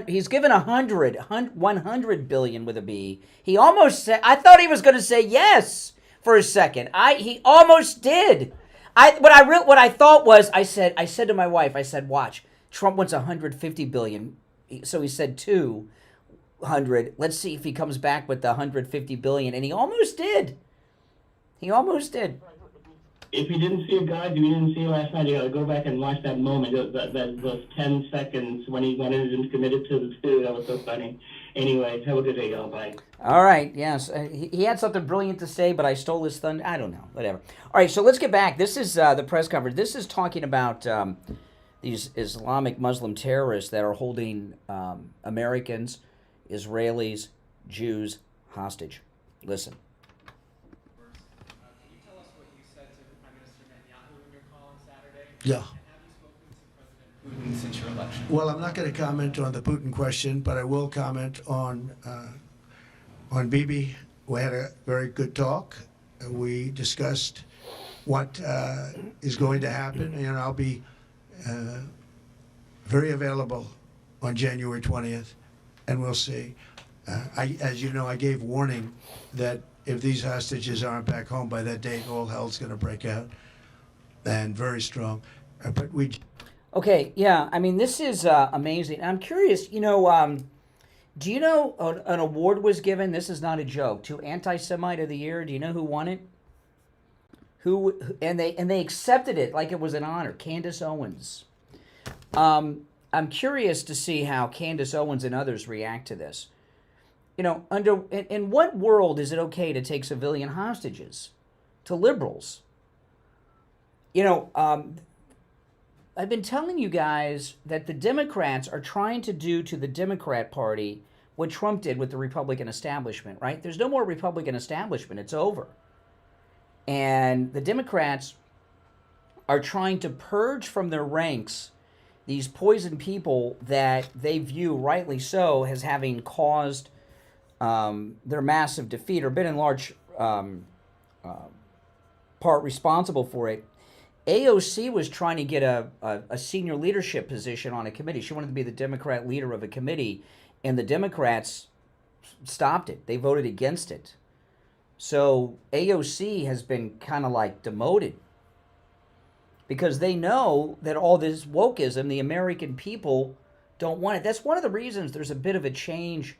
He's given 100 billion with a B. He almost said, I thought he was going to say yes for a second. He almost did. What I thought was, I said to my wife, I said, watch, Trump wants 150 billion, so he said 200. Let's see if he comes back with the 150 billion, and he almost did. He almost did. If you didn't see it, guys, if you didn't see it last night, you got to go back and watch that moment, those 10 seconds when he went in and committed to the two. That was so funny. Anyway, have a good day, y'all. Bye. All right, yes. He had something brilliant to say, but I stole his thunder. I don't know, whatever. All right, so let's get back. This is the press conference. This is talking about these Islamic Muslim terrorists that are holding Americans, Israelis, Jews hostage. Listen. Yeah. Putin since your election? Well, I'm not going to comment on the Putin question, but I will comment on Bibi. We had a very good talk. We discussed what is going to happen, and I'll be very available on January 20th, and we'll see. As you know, I gave warning that if these hostages aren't back home by that date, all hell's going to break out, and very strong. But we. Okay, yeah, I mean, this is amazing. I'm curious, do you know an award was given, this is not a joke, to Anti-Semite of the Year? Do you know who won it? And they accepted it like it was an honor, Candace Owens. I'm curious to see how Candace Owens and others react to this. In what world is it okay to take civilian hostages? To liberals? I've been telling you guys that the Democrats are trying to do to the Democrat Party what Trump did with the Republican establishment, right? There's no more Republican establishment. It's over. And the Democrats are trying to purge from their ranks these poisoned people that they view, rightly so, as having caused their massive defeat or been in large part responsible for it. AOC was trying to get a senior leadership position on a committee. She wanted to be the Democrat leader of a committee, and the Democrats stopped it. They voted against it. So AOC has been kind of like demoted because they know that all this wokeism, the American people don't want it. That's one of the reasons there's a bit of a change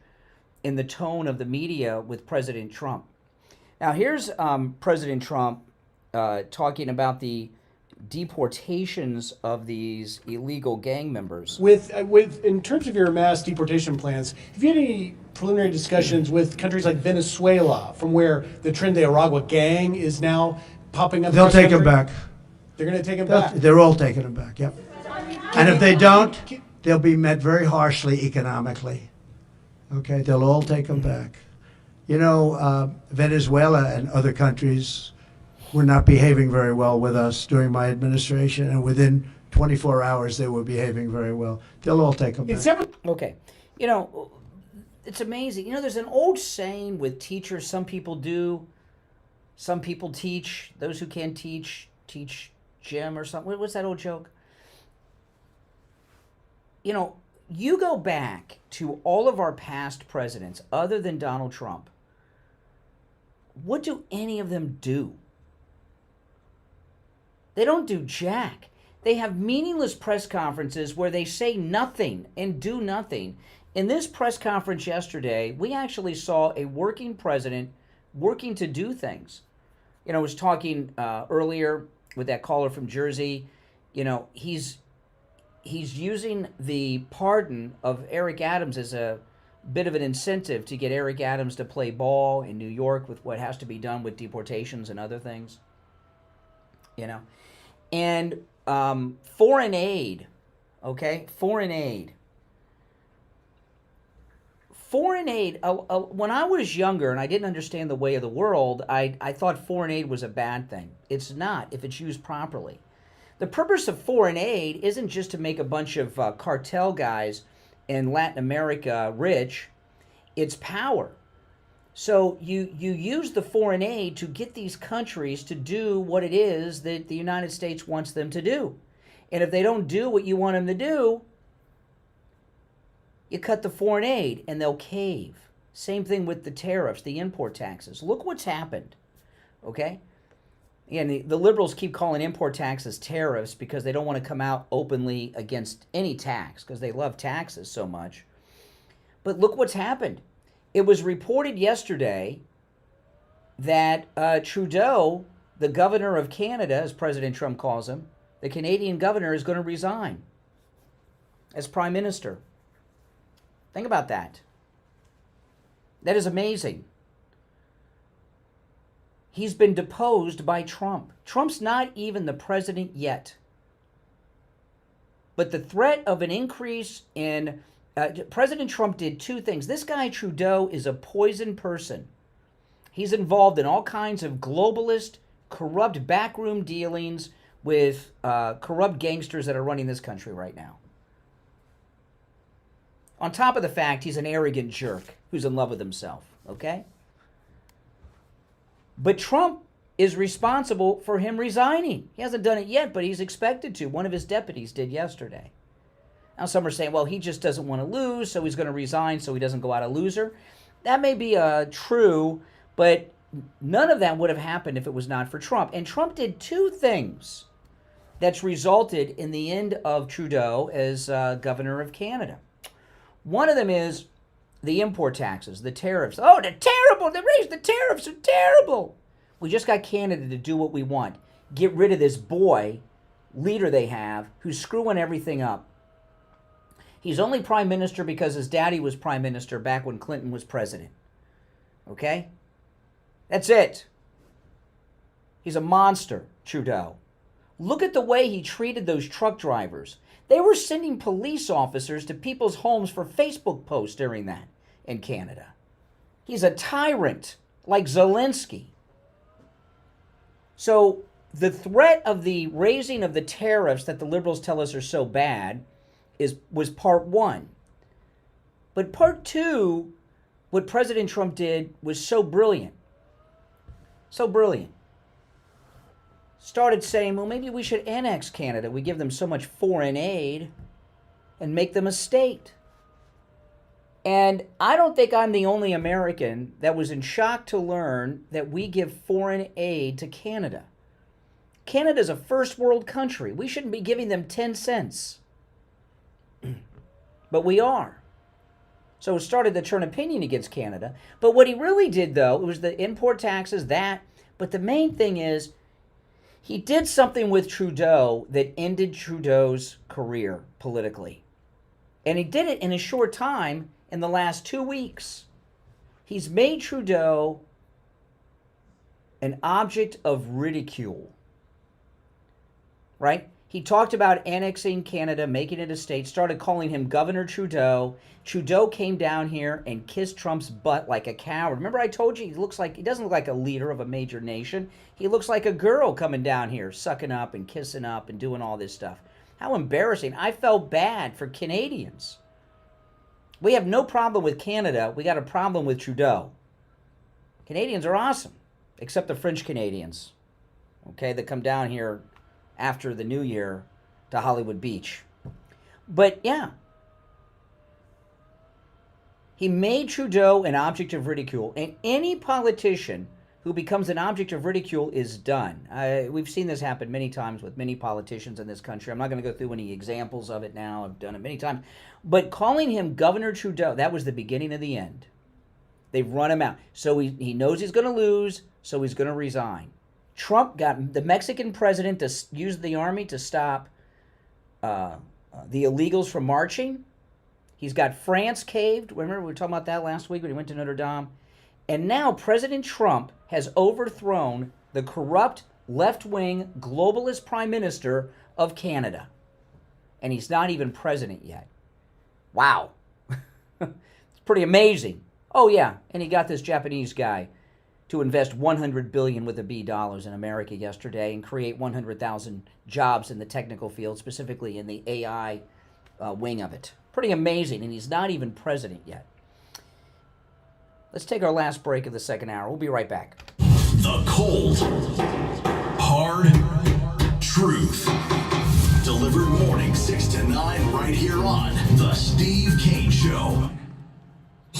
in the tone of the media with President Trump. Now, here's President Trump talking about the deportations of these illegal gang members. With in terms of your mass deportation plans, have you had any preliminary discussions with countries like Venezuela, from where the Tren de Aragua gang is now popping up? They'll take them back. They're going to take them back. They're all taking them back. Yep. And if they don't, they'll be met very harshly economically. Okay, they'll all take them back. Venezuela and other countries were not behaving very well with us during my administration, and within 24 hours they were behaving very well. They'll all take them back. Okay. It's amazing. There's an old saying with teachers, some people do, some people teach. Those who can't teach gym or something. What's that old joke? You go back to all of our past presidents, other than Donald Trump. What do any of them do? They don't do jack. They have meaningless press conferences where they say nothing and do nothing. In this press conference yesterday, we actually saw a working president working to do things. I was talking earlier with that caller from Jersey. He's using the pardon of Eric Adams as a bit of an incentive to get Eric Adams to play ball in New York with what has to be done with deportations and other things. And foreign aid, okay? Foreign aid. When I was younger and I didn't understand the way of the world, I thought foreign aid was a bad thing. It's not if it's used properly. The purpose of foreign aid isn't just to make a bunch of cartel guys in Latin America rich. It's power. So you use the foreign aid to get these countries to do what it is that the United States wants them to do. And if they don't do what you want them to do, you cut the foreign aid and they'll cave. Same thing with the tariffs, the import taxes. Look what's happened, okay? And the liberals keep calling import taxes tariffs because they don't want to come out openly against any tax because they love taxes so much. But look what's happened. It was reported yesterday that Trudeau, the governor of Canada, as President Trump calls him, the Canadian governor, is going to resign as prime minister. Think about that. That is amazing. He's been deposed by Trump. Trump's not even the president yet. But the threat of an increase in... President Trump did two things. This guy, Trudeau, is a poison person. He's involved in all kinds of globalist, corrupt backroom dealings with corrupt gangsters that are running this country right now. On top of the fact, he's an arrogant jerk who's in love with himself, okay? But Trump is responsible for him resigning. He hasn't done it yet, but he's expected to. One of his deputies did yesterday. Now some are saying, well, he just doesn't want to lose, so he's going to resign so he doesn't go out a loser. That may be true, but none of that would have happened if it was not for Trump. And Trump did two things that's resulted in the end of Trudeau as governor of Canada. One of them is the import taxes, the tariffs. Oh, they're terrible. They raised the tariffs. Are terrible. We just got Canada to do what we want. Get rid of this boy leader they have who's screwing everything up. He's only prime minister because his daddy was prime minister back when Clinton was president. Okay? That's it. He's a monster, Trudeau. Look at the way he treated those truck drivers. They were sending police officers to people's homes for Facebook posts during that in Canada. He's a tyrant like Zelensky. So the threat of the raising of the tariffs that the liberals tell us are so bad was part one. But part two, what President Trump did was so brilliant. So brilliant. Started saying, well, maybe we should annex Canada. We give them so much foreign aid and make them a state. And I don't think I'm the only American that was in shock to learn that we give foreign aid to Canada. Canada's a first world country. We shouldn't be giving them 10 cents. But we are. So it started to turn opinion against Canada. But what he really did, though, it was the import taxes, that. But the main thing is, he did something with Trudeau that ended Trudeau's career politically. And he did it in a short time, in the last 2 weeks. He's made Trudeau an object of ridicule. Right? He talked about annexing Canada, making it a state, started calling him Governor Trudeau. Trudeau came down here and kissed Trump's butt like a coward. Remember I told you he doesn't look like a leader of a major nation. He looks like a girl coming down here, sucking up and kissing up and doing all this stuff. How embarrassing. I felt bad for Canadians. We have no problem with Canada. We got a problem with Trudeau. Canadians are awesome, except the French Canadians, okay, that come down here after the new year to Hollywood Beach. But yeah, he made Trudeau an object of ridicule, and any politician who becomes an object of ridicule is done. We've seen this happen many times with many politicians in this country. I'm not going to go through any examples of it now. I've done it many times. But calling him Governor Trudeau, that was the beginning of the end. They've run him out. So he knows he's going to lose, so he's going to resign. Trump got the Mexican president to use the army to stop the illegals from marching. He's got France caved. Remember we were talking about that last week when he went to Notre Dame? And now President Trump has overthrown the corrupt left-wing globalist prime minister of Canada. And he's not even president yet. Wow. It's pretty amazing. Oh yeah, and he got this Japanese guy to invest $100 billion with a B dollars in America yesterday and create 100,000 jobs in the technical field, specifically in the AI wing of it. Pretty amazing, and he's not even president yet. Let's take our last break of the second hour. We'll be right back. The cold, hard truth. Delivered morning 6 to 9 right here on The Steve Kane Show.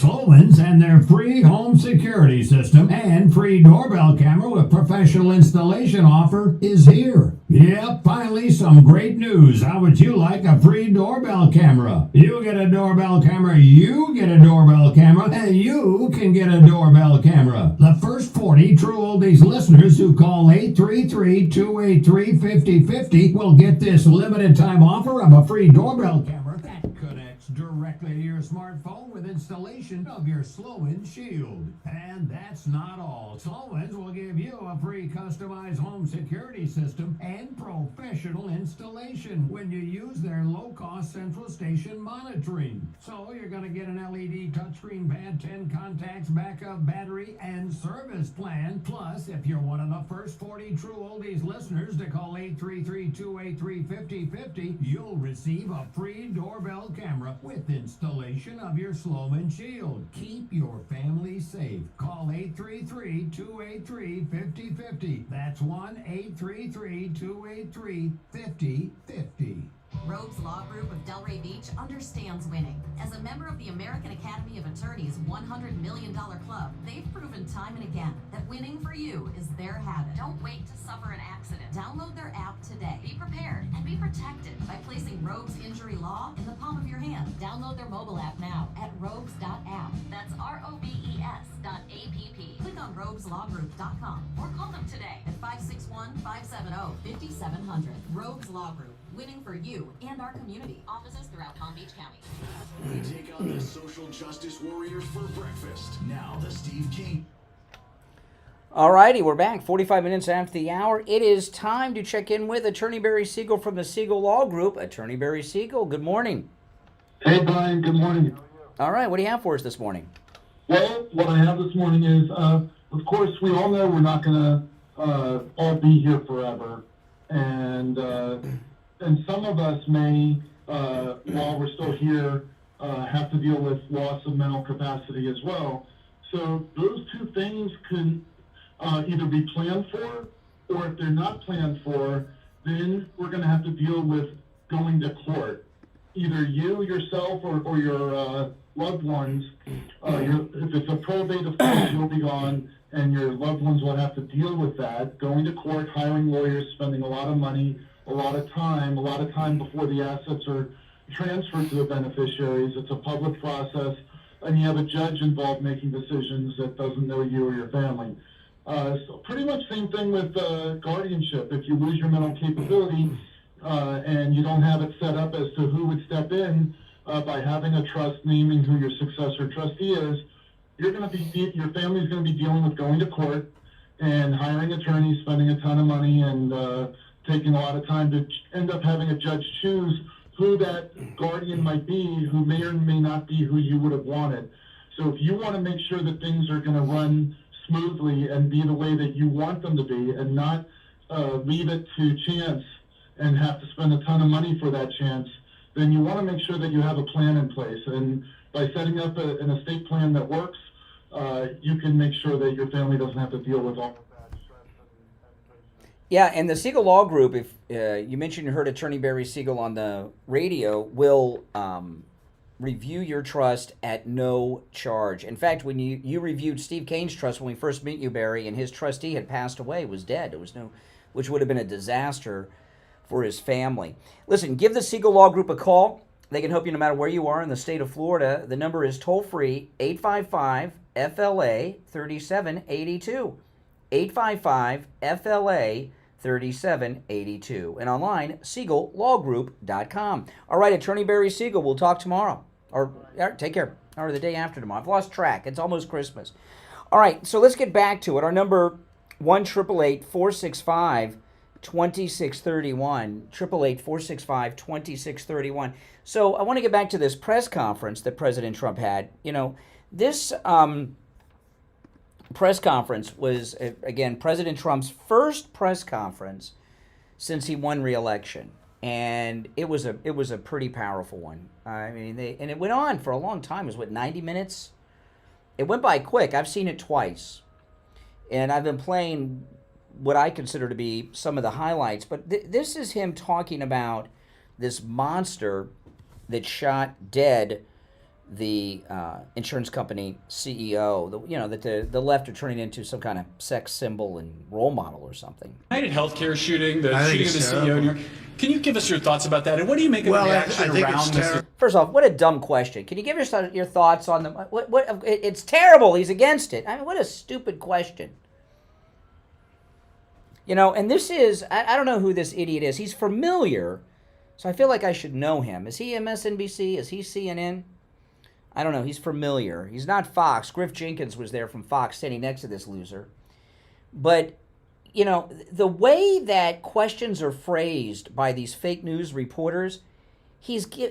Sloman's and their free home security system and free doorbell camera with professional installation offer is here. Yep, finally some great news. How would you like a free doorbell camera? You get a doorbell camera, you get a doorbell camera, and you can get a doorbell camera. The first 40 True Oldies listeners who call 833-283-5050 will get this limited time offer of a free doorbell camera that connects directly to your smartphone with installation of your Sloan Shield. And that's not all. Sloan's will give you a free customized home security system and professional installation when you use their low-cost central station monitoring. So you're going to get an LED touchscreen pad, 10 contacts, backup battery, and service plan. Plus, if you're one of the first 40 True Oldies listeners to call 833-283-5050, you'll receive a free doorbell camera with installation of your Sloman Shield. Keep your family safe. Call 833-283-5050. That's 1-833-283-5050. Rogues Law Group of Delray Beach understands winning. As a member of the American Academy of Attorneys $100 million club, they've proven time and again that winning for you is their habit. Don't wait to suffer an accident. Download their app today. Be prepared and be protected by placing Rogues Injury Law in the palm of your hand. Download their mobile app now at rogues.app. That's ROBES.app. Click on rogueslawgroup.com or call them today at 561-570-5700. Rogues Law Group. Winning for you and our community. Offices throughout Palm Beach County. We take on the social justice warriors for breakfast. Now, the Steve Kane. All righty, we're back 45 minutes after the hour. It is time to check in with Attorney Barry Siegel from the Siegel Law Group. Attorney Barry Siegel, good morning. Hey, Brian, good morning. All right, what do you have for us this morning? Well, what I have this morning is, of course, we all know we're not going to all be here forever. And some of us may, while we're still here, have to deal with loss of mental capacity as well. So those two things can either be planned for, or if they're not planned for, then we're going to have to deal with going to court. Either you, yourself, or your loved ones, if it's a probate offense, you'll be gone, and your loved ones will have to deal with that, going to court, hiring lawyers, spending a lot of money, a lot of time before the assets are transferred to the beneficiaries. It's a public process, and you have a judge involved making decisions that doesn't know you or your family. So pretty much same thing with guardianship. If you lose your mental capability and you don't have it set up as to who would step in by having a trust naming who your successor trustee is, your family's going to be dealing with going to court and hiring attorneys, spending a ton of money, and taking a lot of time to end up having a judge choose who that guardian might be, who may or may not be who you would have wanted. So if you want to make sure that things are going to run smoothly and be the way that you want them to be, and not leave it to chance and have to spend a ton of money for that chance, then you want to make sure that you have a plan in place. And by setting up an estate plan that works, you can make sure that your family doesn't have to deal with all of that. Yeah, and the Siegel Law Group, if you mentioned you heard Attorney Barry Siegel on the radio, will review your trust at no charge. In fact, when you reviewed Steve Kane's trust when we first met you, Barry, and his trustee had passed away, was dead. Which would have been a disaster for his family. Listen, give the Siegel Law Group a call. They can help you no matter where you are in the state of Florida. The number is toll-free, 855-FLA-3782. 855-FLA-3782. And online, SiegelLawGroup.com. All right, Attorney Barry Siegel, we'll talk tomorrow. Or take care. Or the day after tomorrow. I've lost track. It's almost Christmas. All right, so let's get back to it. Our number, 1-888-465-2631. 888-465-2631. So I want to get back to this press conference that President Trump had. You know, this press conference was, again, President Trump's first press conference since he won re-election. And it was a pretty powerful one. I mean, and it went on for a long time. It was, 90 minutes? It went by quick. I've seen it twice. And I've been playing what I consider to be some of the highlights. But this is him talking about this monster that shot dead the insurance company CEO, that the left are turning into some kind of sex symbol and role model or something. United Healthcare shooting, the shooting of the CEO in New York. Can you give us your thoughts about that? And what do you make of the reaction around this? First off, what a dumb question. Can you give your thoughts on the what? It's terrible. He's against it. I mean, what a stupid question. And this is, I don't know who this idiot is. He's familiar, so I feel like I should know him. Is he MSNBC? Is he CNN? I don't know. He's familiar. He's not Fox. Griff Jenkins was there from Fox standing next to this loser. But, the way that questions are phrased by these fake news reporters,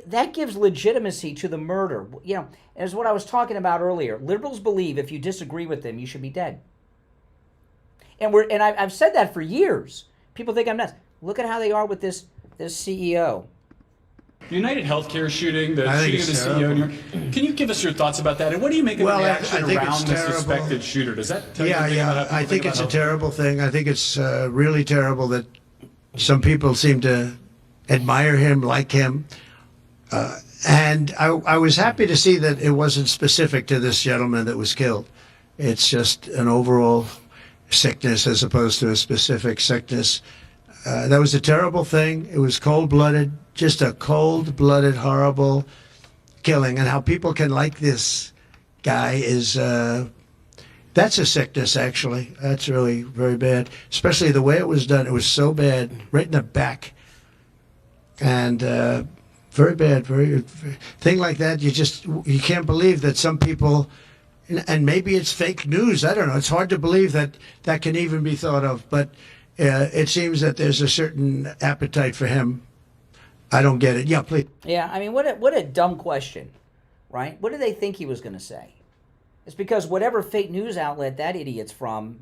that gives legitimacy to the murder. As what I was talking about earlier, liberals believe if you disagree with them, you should be dead. And I've said that for years. People think I'm nuts. Look at how they are with this CEO. United Healthcare shooting, the shooting of the CEO in New York. Can you give us your thoughts about that? And what do you make of the reaction around the suspected shooter? Does that tell you anything about how people I think about it's a health? terrible thing. I think it's really terrible that some people seem to admire him, like him. And I was happy to see that it wasn't specific to this gentleman that was killed. It's just an overall sickness as opposed to a specific sickness. That was a terrible thing. It was cold-blooded, just a cold-blooded, horrible killing. And how people can like this guy is, that's a sickness, actually. That's really very bad, especially the way it was done. It was so bad, right in the back. And very bad, very thing like that. You can't believe that some people, and maybe it's fake news. I don't know. It's hard to believe that can even be thought of. But it seems that there's a certain appetite for him. I don't get it. Yeah, please. Yeah, I mean, what a dumb question, right? What did they think he was going to say? It's because whatever fake news outlet that idiot's from,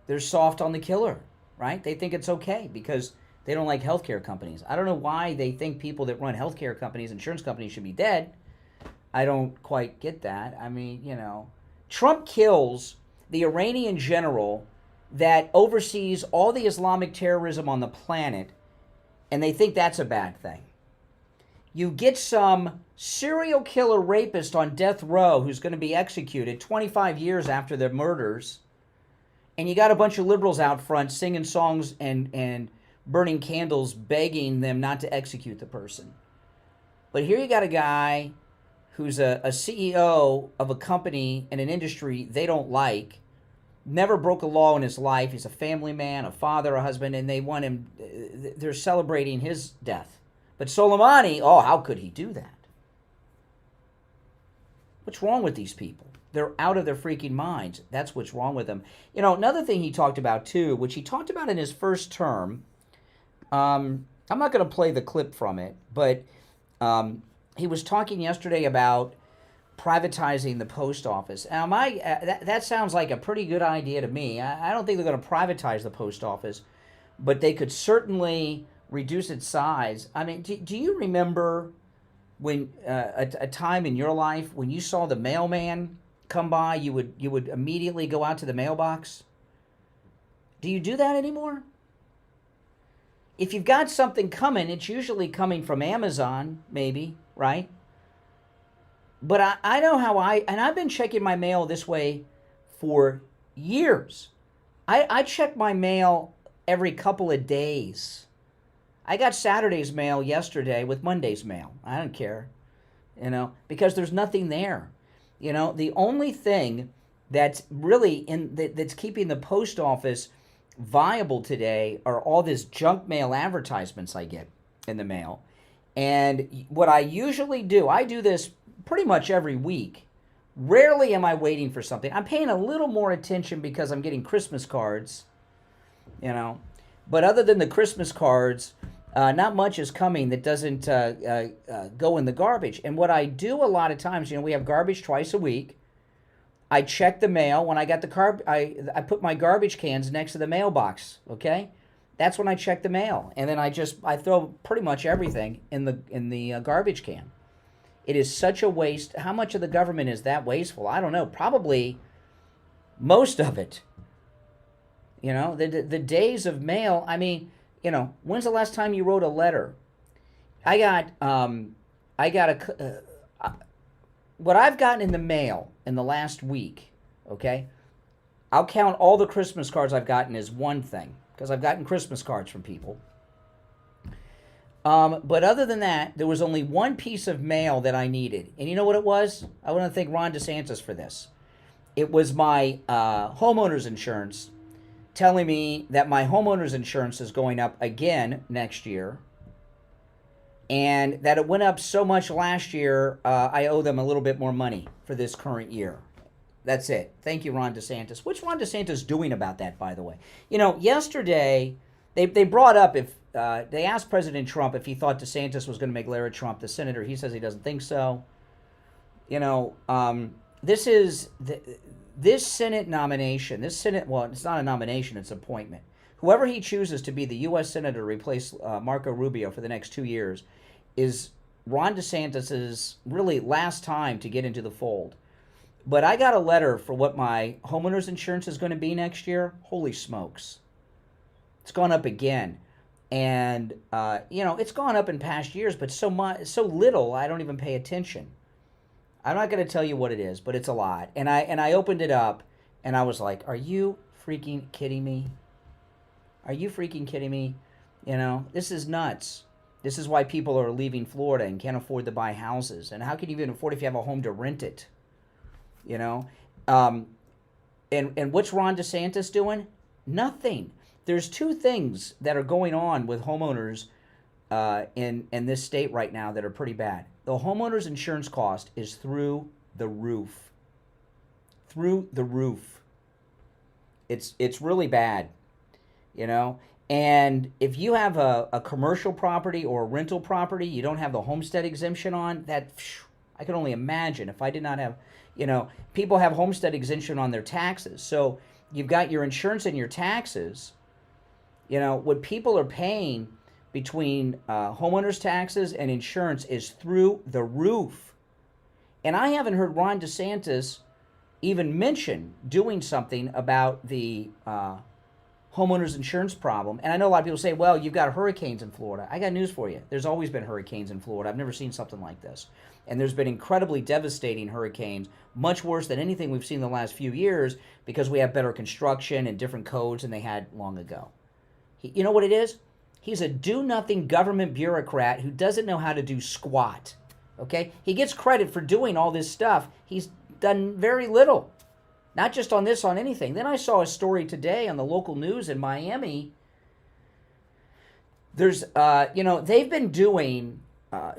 they're soft on the killer, right? They think it's okay because they don't like healthcare companies. I don't know why they think people that run healthcare companies, insurance companies, should be dead. I don't quite get that. I mean, Trump kills the Iranian general that oversees all the Islamic terrorism on the planet, and they think that's a bad thing. You get some serial killer rapist on death row who's going to be executed 25 years after their murders, and you got a bunch of liberals out front singing songs and burning candles begging them not to execute the person. But here you got a guy who's a CEO of a company in an industry they don't like, never broke a law in his life. He's a family man, a father, a husband, and they want him, they're celebrating his death. But Soleimani, how could he do that? What's wrong with these people? They're out of their freaking minds. That's what's wrong with them. Another thing he talked about too, which he talked about in his first term, I'm not going to play the clip from it, but he was talking yesterday about privatizing the post office. Now, that sounds like a pretty good idea to me. I don't think they're going to privatize the post office, but they could certainly reduce its size. I mean, do you remember when a time in your life when you saw the mailman come by, you would immediately go out to the mailbox? Do you do that anymore? If you've got something coming, it's usually coming from Amazon, maybe, right? But I know how and I've been checking my mail this way for years. I check my mail every couple of days. I got Saturday's mail yesterday with Monday's mail. I don't care, because there's nothing there. The only thing that's really that's keeping the post office viable today are all this junk mail advertisements I get in the mail. And what I usually do, I do this pretty much every week. Rarely am I waiting for something. I'm paying a little more attention because I'm getting Christmas cards, But other than the Christmas cards, not much is coming that doesn't go in the garbage. And what I do a lot of times, we have garbage twice a week. I check the mail. When I got the I put my garbage cans next to the mailbox, okay? That's when I check the mail. And then I throw pretty much everything in the garbage can. It is such a waste. How much of the government is that wasteful? I don't know. Probably most of it. The days of mail, I mean, when's the last time you wrote a letter? I got what I've gotten in the mail in the last week, okay, I'll count all the Christmas cards I've gotten as one thing, because I've gotten Christmas cards from people. But other than that, there was only one piece of mail that I needed. And you know what it was? I want to thank Ron DeSantis for this. It was my homeowner's insurance telling me that my homeowner's insurance is going up again next year. And that it went up so much last year, I owe them a little bit more money for this current year. That's it. Thank you, Ron DeSantis. What's Ron DeSantis doing about that, by the way? You know, yesterday, they brought up if they asked President Trump if he thought DeSantis was going to make Larry Trump the senator. He says he doesn't think so. You know, this Senate nomination, well, it's not a nomination, it's an appointment. Whoever he chooses to be the U.S. Senator to replace Marco Rubio for the next 2 years is Ron DeSantis' really last time to get into the fold. But I got a letter for what my homeowner's insurance is going to be next year. Holy smokes. It's gone up again. And, you know, it's gone up in past years, but so little, I don't even pay attention. I'm not going to tell you what it is, but it's a lot. And I opened it up, and I was like, are you freaking kidding me? Are you freaking kidding me? You know, this is nuts. This is why people are leaving Florida and can't afford to buy houses. And how can you even afford if you have a home to rent it? You know? And what's Ron DeSantis doing? Nothing. There's two things that are going on with homeowners in this state right now that are pretty bad. The homeowner's insurance cost is through the roof. Through the roof. It's really bad, you know? And if you have a commercial property or a rental property, you don't have the homestead exemption on, that I can only imagine if I did not have, you know, people have homestead exemption on their taxes. So you've got your insurance and your taxes. You know, what people are paying between homeowners taxes and insurance is through the roof. And I haven't heard Ron DeSantis even mention doing something about the homeowners insurance problem. And I know a lot of people say, well, you've got hurricanes in Florida. I got news for you. There's always been hurricanes in Florida. I've never seen something like this. And there's been incredibly devastating hurricanes, much worse than anything we've seen in the last few years because we have better construction and different codes than they had long ago. You know what it is? He's a do-nothing government bureaucrat who doesn't know how to do squat, okay? He gets credit for doing all this stuff. He's done very little, not just on this, on anything. Then I saw a story today on the local news in Miami. There's, you know, they've been doing,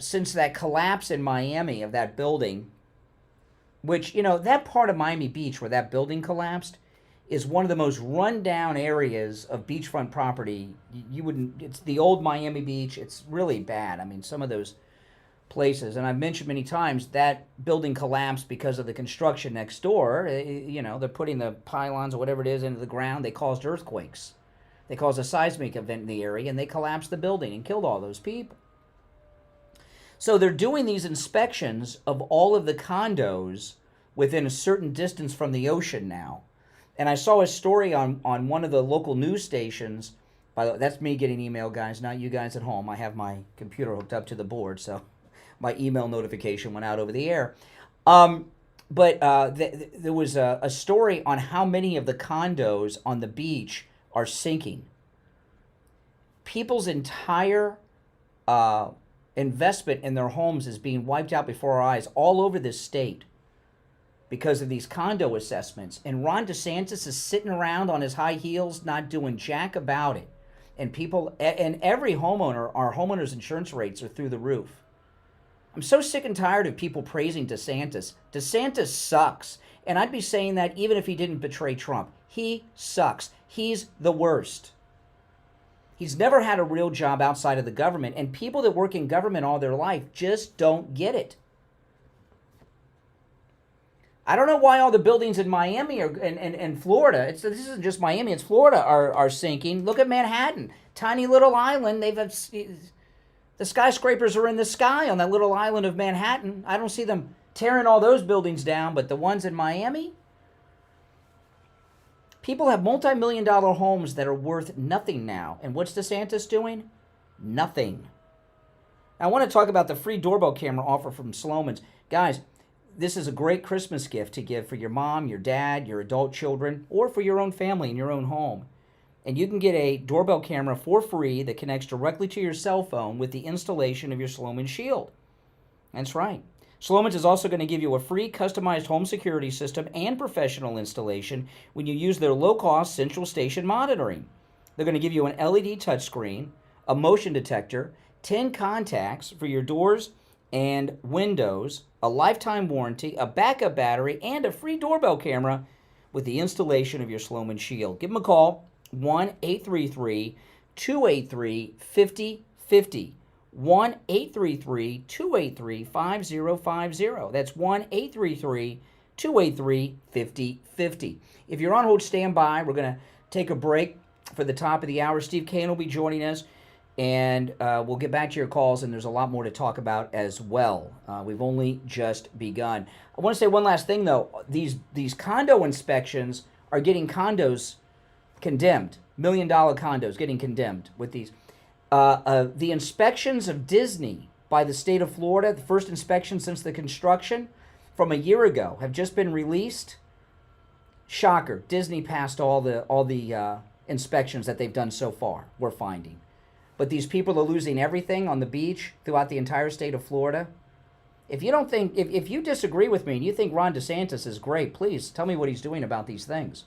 since that collapse in Miami of that building, which, you know, that part of Miami Beach where that building collapsed is one of the most run-down areas of beachfront property. You wouldn't, it's the old Miami Beach. It's really bad. I mean, some of those places, and I've mentioned many times, that building collapsed because of the construction next door. You know, they're putting the pylons or whatever it is into the ground. They caused earthquakes. They caused a seismic event in the area, and they collapsed the building and killed all those people. So they're doing these inspections of all of the condos within a certain distance from the ocean now. And I saw a story on one of the local news stations. By the way, that's me getting email, guys, not you guys at home. I have my computer hooked up to the board, so my email notification went out over the air. But there was a story on how many of the condos on the beach are sinking. People's entire investment in their homes is being wiped out before our eyes all over this state because of these condo assessments. And Ron DeSantis is sitting around on his high heels not doing jack about it. And people, and every homeowner, our homeowners insurance rates are through the roof. I'm so sick and tired of people praising DeSantis. DeSantis sucks. And I'd be saying that even if he didn't betray Trump. He sucks. He's the worst. He's never had a real job outside of the government. And people that work in government all their life just don't get it. I don't know why all the buildings in Miami and Florida, this isn't just Miami, it's Florida, are sinking. Look at Manhattan. Tiny little island. The skyscrapers are in the sky on that little island of Manhattan. I don't see them tearing all those buildings down, but the ones in Miami? People have multi-million-dollar homes that are worth nothing now. And what's DeSantis doing? Nothing. I want to talk about the free doorbell camera offer from Sloman's. Guys, this is a great Christmas gift to give for your mom, your dad, your adult children, or for your own family in your own home. And you can get a doorbell camera for free that connects directly to your cell phone with the installation of your Sloman Shield. That's right. Sloman's is also going to give you a free customized home security system and professional installation when you use their low-cost central station monitoring. They're going to give you an LED touchscreen, a motion detector, 10 contacts for your doors and windows, a lifetime warranty, a backup battery, and a free doorbell camera with the installation of your Sloman Shield. Give them a call, 1-833-283-5050. 1-833-283-5050. That's 1-833-283-5050. If you're on hold, stand by. We're going to take a break for the top of the hour. Steve Kane will be joining us, and we'll get back to your calls, and there's a lot more to talk about as well. We've only just begun. I want to say one last thing, though. These condo inspections are getting condos condemned. $1 million condos getting condemned with these. The inspections of Disney by the state of Florida, the first inspection since the construction from a year ago, have just been released. Shocker. Disney passed all the inspections that they've done so far, we're finding. But these people are losing everything on the beach throughout the entire state of Florida. If you don't think, if you disagree with me and you think Ron DeSantis is great, please tell me what he's doing about these things.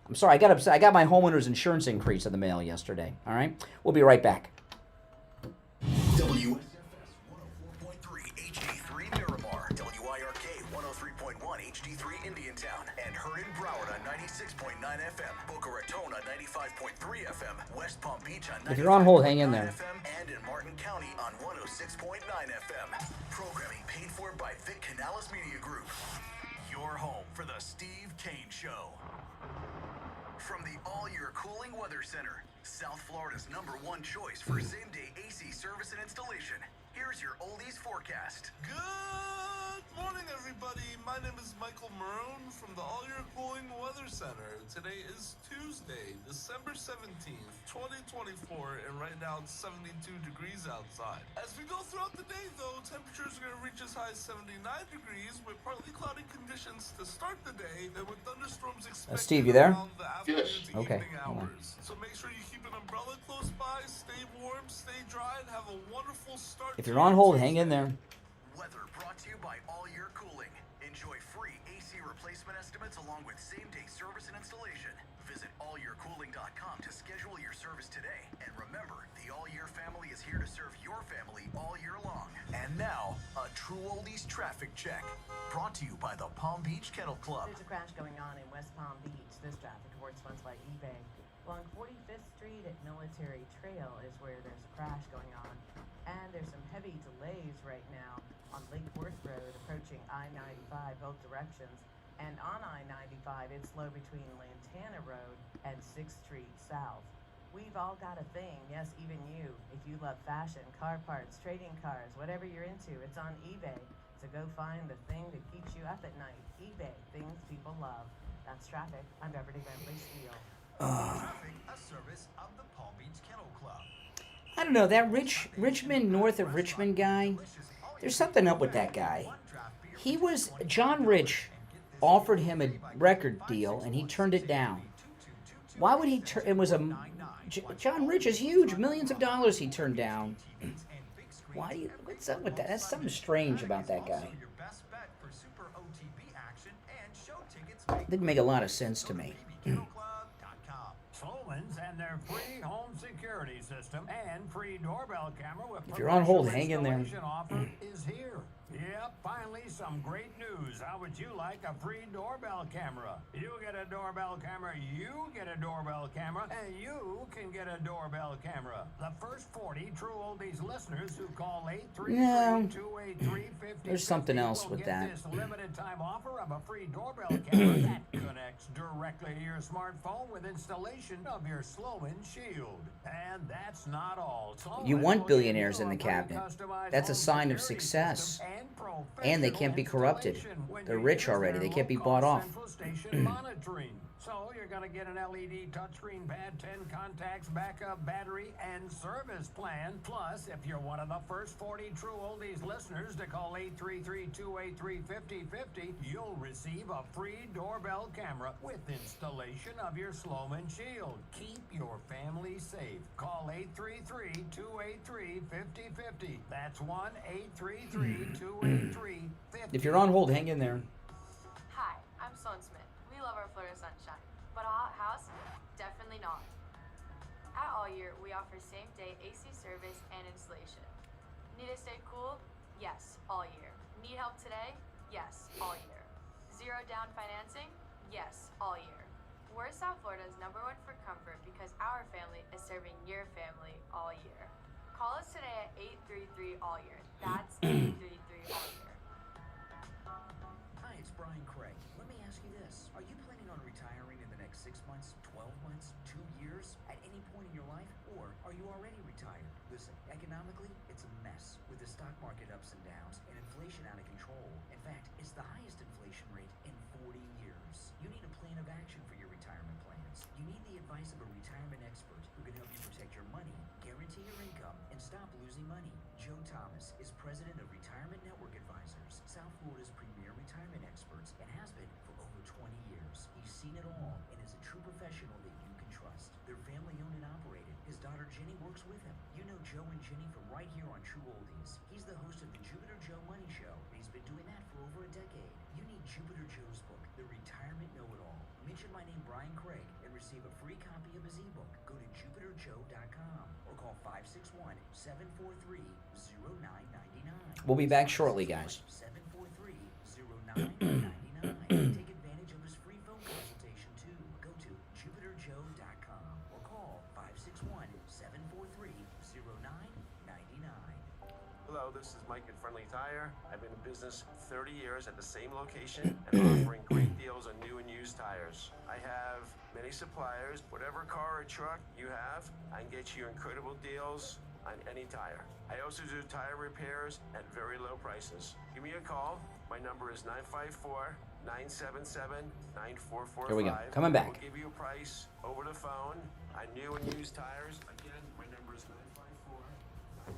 I'm sorry, I got upset. I got my homeowner's insurance increase in the mail yesterday. All right? We'll be right back. WSFS 104.3 HD3 Miramar, WIRK 103.1 HD3 Indiantown, and heard in Broward on 96.9 FM, Boca Raton on 95.3 FM, West Palm Beach on 95.9 If you're on hold, hang in there. FM, and in Martin County on 106.9 FM. Programming paid for by Vic Canales Media Group. Your home for the Steve Kane Show. From the All-Year Cooling Weather Center, South Florida's #1 choice for same-day AC service and installation. Here's your oldies forecast. Good morning, everybody. My name is Michael Marone from the All-Year Cooling Weather Center. Today is Tuesday, December 17th, 2024, and right now it's 72 degrees outside. As we go throughout the day, though, temperatures are going to reach as high as 79 degrees with partly cloudy conditions to start the day, and with thunderstorms expected Steve, you there? around the afternoon to Okay. evening hours. So make sure you keep an umbrella close by, stay warm, stay dry, and have a wonderful start. If you're on hold, hang in there. Weather brought to you by All Year Cooling. Enjoy free AC replacement estimates along with same-day service and installation. Visit allyearcooling.com to schedule your service today. And remember, the All Year family is here to serve your family all year long. And now, a true oldies traffic check. Brought to you by the Palm Beach Kennel Club. There's a crash going on in West Palm Beach. This traffic report sponsored by eBay. Along 45th Street at Military Trail is where there's a crash going on. And there's some heavy delays right now on Lake Worth Road approaching I-95 both directions. And on I-95, it's slow between Lantana Road and 6th Street South. We've all got a thing, yes, even you. If you love fashion, car parts, trading cars, whatever you're into, it's on eBay. So go find the thing that keeps you up at night. eBay, things people love. That's traffic. I'm Beverly Bentley Steele. Traffic, a service of the Palm Beach Kennel Club. I don't know, that Richmond, north of Richmond guy, there's something up with that guy. John Rich offered him a record deal, and he turned it down. Why would he John Rich is huge, millions of dollars he turned down. What's up with that? That's something strange about that guy. Didn't make a lot of sense to me. Sloman's and their free home security system and free doorbell camera with If you're on hold, hang in there. installation offer is here. Yep, finally some great news. How would you like a free doorbell camera? You get a doorbell camera, you get a doorbell camera, and you can get a doorbell camera. The first 40 True Oldies listeners who call 833-283-5050 There's something else with that. this limited time offer of a free doorbell camera that connects directly to your smartphone with installation of your Sloman Shield. And that's not all. You want billionaires in the cabinet. That's a sign of success. And they can't be corrupted. They're rich already. They can't be bought off. So you're going to get an LED touchscreen pad, 10 contacts, backup battery, and service plan. Plus, if you're one of the first 40 True Oldies listeners to call 833-283-5050, you'll receive a free doorbell camera with installation of your Sloman Shield. Keep your family safe. Call 833-283-5050. That's 1-833-283-5050. If you're on hold, hang in there. Hi, I'm Sloan Smith. We love our Florida sunshine, but a hot house? Definitely not. At All Year, we offer same-day AC service and installation. Need to stay cool? Yes, all year. Need help today? Yes, all year. Zero down financing? Yes, all year. We're South Florida's #1 for comfort because our family is serving your family all year. Call us today at 833-ALL-YEAR. That's 833-ALL-YEAR. Hi, it's Brian Craig. Let me ask you this. Are you planning on retiring in the next 6 months, 12 months, 2 years, at any point in your life? Or are you already retired? Listen, economically, it's a mess with the stock market ups and downs and inflation out of control. In fact, it's the highest inflation rate in 40 years. You need a plan of action for your retirement plans. You need the advice of a retirement expert who can help you protect your money, guarantee your income, and stop losing money. Joe Thomas is president of Retirement Network Advisors, South Florida's premier retirement experts, and has been for over 20 years. He's seen it all and is a true professional that you can trust. They're family owned and operated. His daughter Jenny works with him. You know Joe and Jenny from right here on True Oldies. He's the host of the Jupiter Joe Money Show, and he's been doing that for over a decade. You need Jupiter Joe's book, The Retirement Know-It-All. Mention my name, Brian Craig, and receive a free copy of his ebook. Go to jupiterjoe.com or call 561-743-0999. We'll be back shortly, guys. 743-0999. Take advantage of his free phone consultation too. Go to jupiterjoe.com or call 561-743-0999. Hello, this is Mike at Friendly Tire. I've been in business 30 years at the same location and offering great deals on new and used tires. I have many suppliers. Whatever car or truck you have, I can get you incredible deals on any tire. I also do tire repairs at very low prices. Give me a call. My number is 954-977-9445. Here we go. Coming back. We'll give you a price over the phone on new and used tires. Again, my number is 954-977-9445.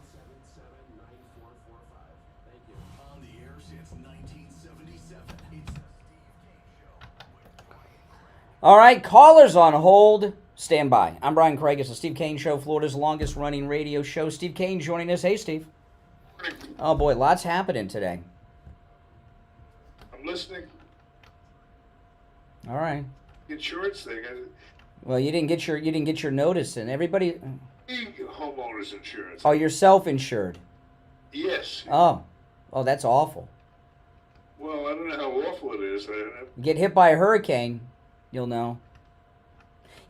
Thank you. On the air since 1977, it's the Steve Kane Show. All right, callers on hold. Stand by. I'm Brian Craig. It's the Steve Kane Show, Florida's longest running radio show. Steve Kane joining us. Hey, Steve. Oh, boy, lots happening today. I'm listening. All right. Insurance thing. Well, you didn't get your notice, and everybody. Homeowners insurance. Oh, you're self-insured. Yes. Oh, that's awful. Well, I don't know how awful it is. Get hit by a hurricane, you'll know.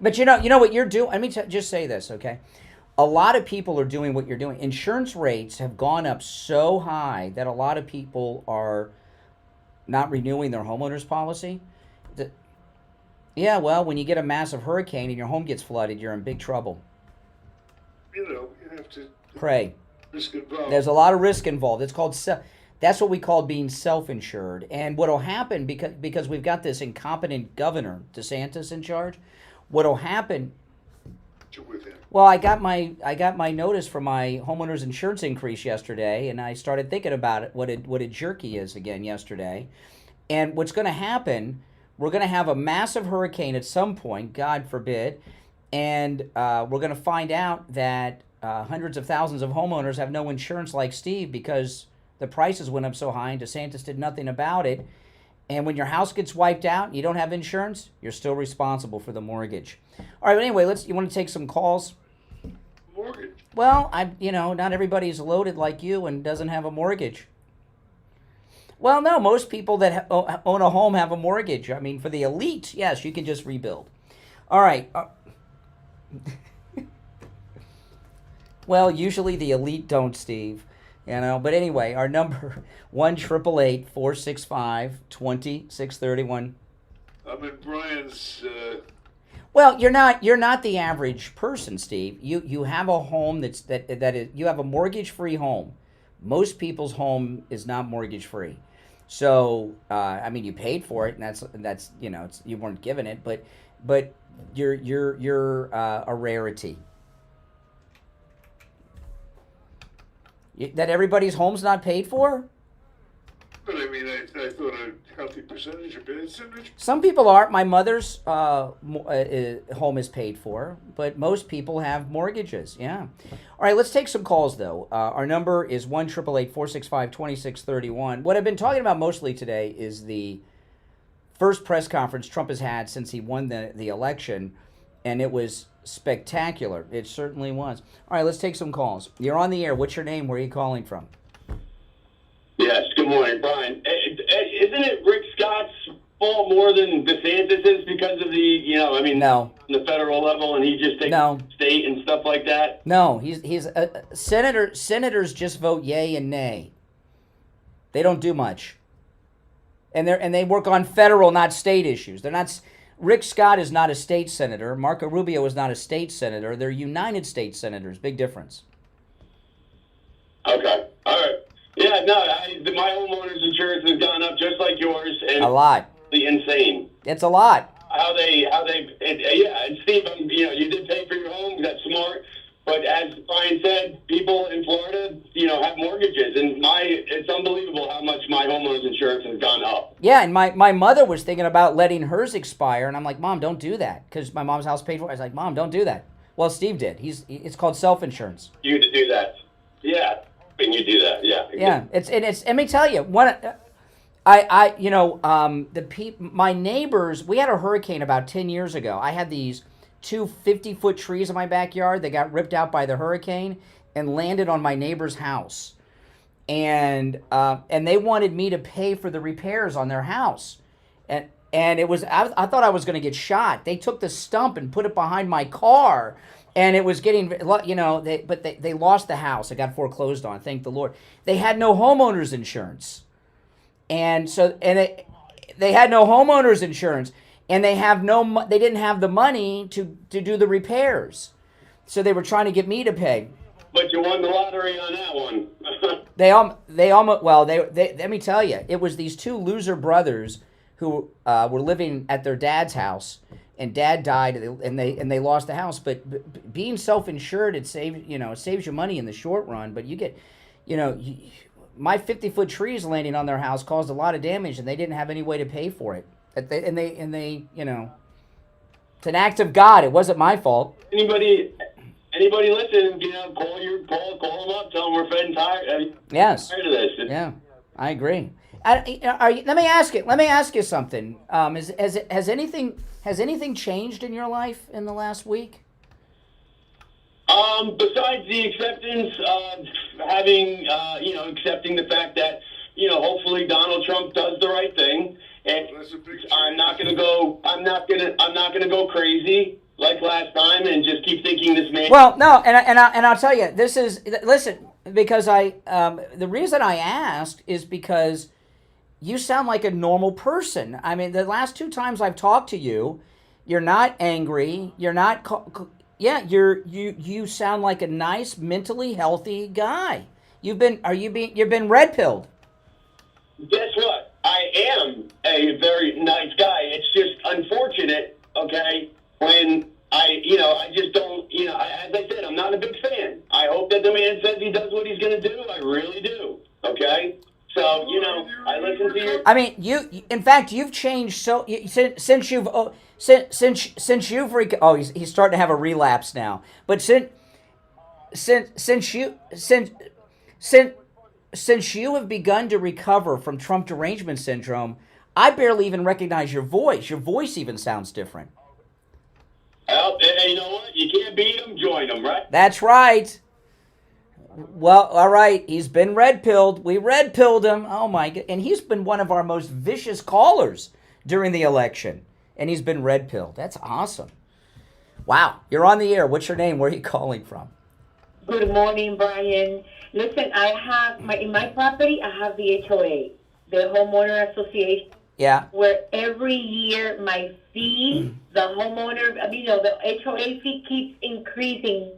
But you know what you're doing? Let me just say this, okay? A lot of people are doing what you're doing. Insurance rates have gone up so high that a lot of people are not renewing their homeowners policy. Yeah, well, when you get a massive hurricane and your home gets flooded, you're in big trouble. You have to Pray. risk involved. There's a lot of risk involved. It's called that's what we call being self-insured. And what'll happen because we've got this incompetent governor, DeSantis, in charge. What'll happen? Well, I got my notice for my homeowner's insurance increase yesterday, and I started thinking about it. What a jerk he is again yesterday. And what's going to happen? We're going to have a massive hurricane at some point, God forbid, and we're going to find out that hundreds of thousands of homeowners have no insurance like Steve because the prices went up so high and DeSantis did nothing about it. And when your house gets wiped out and you don't have insurance, you're still responsible for the mortgage. All right, but anyway, you want to take some calls? Mortgage? Well, not everybody's loaded like you and doesn't have a mortgage. Well, no, most people that own a home have a mortgage. I mean, for the elite, yes, you can just rebuild. All right. Well, usually the elite don't, Steve. But anyway, our number 1-888-465-2631. I'm in Brian's. Well, you're not the average person, Steve. You have a home that is you have a mortgage-free home. Most people's home is not mortgage-free. So, I mean, you paid for it, and that's you know, you weren't given it, but you're a rarity. That everybody's home's not paid for? But I mean, I thought a healthy percentage of it. Some people are. My mother's home is paid for, but most people have mortgages. Yeah. All right, let's take some calls, though. Our number is 1-888-465-2631. What I've been talking about mostly today is the first press conference Trump has had since he won the election, and it was spectacular. It certainly was. All right, let's take some calls. You're on the air. What's your name? Where are you calling from? Yes, good morning, Brian. Isn't it Rick Scott's fault more than DeSantis's because of the, no. the federal level, and he just takes state and stuff like that? No, he's a senator. Senators just vote yay and nay. They don't do much, and they work on federal, not state issues. They're not. Rick Scott is not a state senator. Marco Rubio is not a state senator. They're United States senators. Big difference. Okay, all right. Yeah, no, my homeowner's insurance has gone up just like yours, and a lot. It's insane. It's a lot. And Steve, you did pay for your home. That's smart. But as Brian said, people in Florida, have mortgages, and it's unbelievable how much my homeowner's insurance has gone up. Yeah, and my mother was thinking about letting hers expire, and I'm like, Mom, don't do that, because my mom's house paid for it. I was like, Mom, don't do that. Well, Steve did. It's called self-insurance. You to do that. Yeah. And you do that, yeah. Yeah, it's let me tell you, my neighbors, we had a hurricane about 10 years ago. I had these 2 50-foot trees in my backyard that got ripped out by the hurricane and landed on my neighbor's house. And they wanted me to pay for the repairs on their house. And it was, I thought I was going to get shot. They took the stump and put it behind my car. And it was getting, they lost the house. It got foreclosed on, thank the Lord. They had no homeowners insurance. And so, they had no homeowners insurance. And they didn't have the money to do the repairs. So they were trying to get me to pay. But you won the lottery on that one. Let me tell you, it was these 2 loser brothers who were living at their dad's house. And Dad died, and they lost the house. But being self-insured, it saves you money in the short run. But you get, my 50-foot trees landing on their house caused a lot of damage, and they didn't have any way to pay for it. It's an act of God. It wasn't my fault. Anybody listening, call them up, tell them we're fed and tired. Yes. Tired of this. Yeah, I agree. Let me ask you something. Has anything changed in your life in the last week? Besides the acceptance of accepting the fact that, hopefully Donald Trump does the right thing, and I'm not gonna go crazy like last time and just keep thinking this man. Well, no, and I'll tell you, listen, because the reason I asked is because you sound like a normal person. I mean, the last 2 times I've talked to you, you're not angry. You're not. You sound like a nice, mentally healthy guy. You've been red pilled. Guess what? I am a very nice guy. It's just unfortunate, okay, when I just don't, as I said, I'm not a big fan. I hope that the man says he does what he's going to do. I really do, okay? So, I listen to you. I mean, in fact, you've changed since you've he's starting to have a relapse now. But since you have begun to recover from Trump derangement syndrome, I barely even recognize your voice. Your voice even sounds different. Well, you know what? You can't beat them, join them, right? That's right. Well, all right. He's been red-pilled. We red-pilled him. Oh, my God. And he's been one of our most vicious callers during the election. And he's been red-pilled. That's awesome. Wow. You're on the air. What's your name? Where are you calling from? Good morning, Brian. Listen, I have in my property, I have the HOA, the Homeowner Association. Yeah. Where every year my fee, the HOA fee keeps increasing.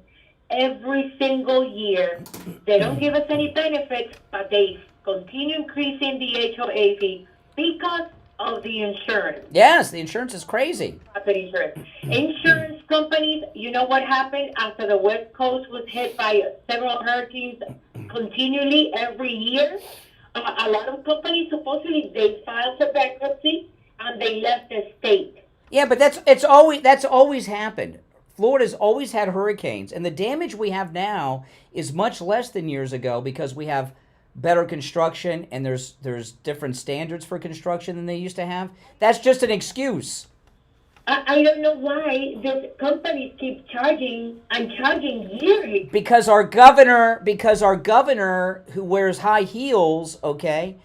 every single year. They don't give us any benefits, but they continue increasing the HOA fee because of the insurance. Yes, the insurance is crazy. Insurance companies, you know what happened after the West Coast was hit by several hurricanes continually every year? A lot of companies supposedly they filed for bankruptcy and they left the state. Yeah, but that's always happened. Florida's always had hurricanes, and the damage we have now is much less than years ago because we have better construction and there's different standards for construction than they used to have. That's just an excuse. I don't know why the companies keep charging yearly. Because our governor, who wears high heels, okay,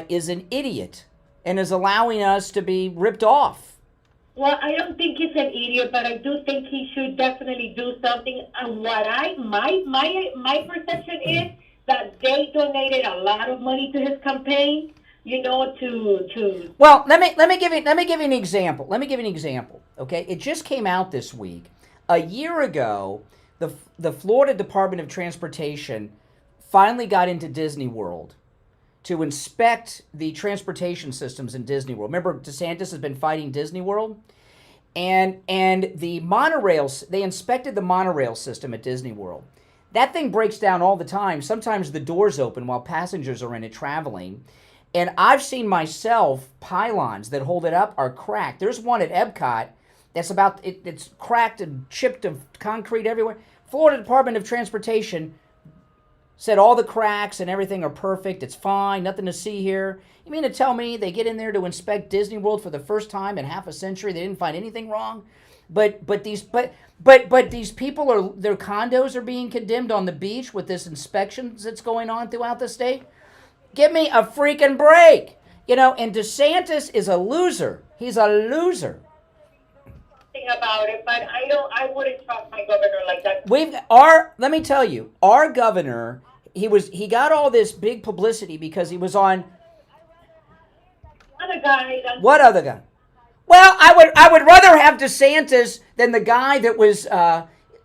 is an idiot and is allowing us to be ripped off. Well, I don't think he's an idiot, but I do think he should definitely do something. And what my perception is that they donated a lot of money to his campaign. You know, to. Well, let me give you an example. Okay, it just came out this week. A year ago, the Florida Department of Transportation finally got into Disney World to inspect the transportation systems in Disney World. Remember, DeSantis has been fighting Disney World, and the monorails. They inspected the monorail system at Disney World. That thing breaks down all the time. Sometimes the doors open while passengers are in it traveling. And I've seen myself, pylons that hold it up are cracked. There's one at Epcot that's it's cracked and chipped of concrete everywhere. Florida Department of Transportation said all the cracks and everything are perfect. It's fine, nothing to see here. You mean to tell me they get in there to inspect Disney World for the first time in half a century? They didn't find anything wrong? But these people their condos are being condemned on the beach with this inspections that's going on throughout the state. Give me a freaking break. You know, and DeSantis is a loser. He's a loser. About it, but I wouldn't trust my governor like that. Let me tell you, our governor, he got all this big publicity because he was on. Other guy. What other guy? Well, I would rather have DeSantis than the guy that was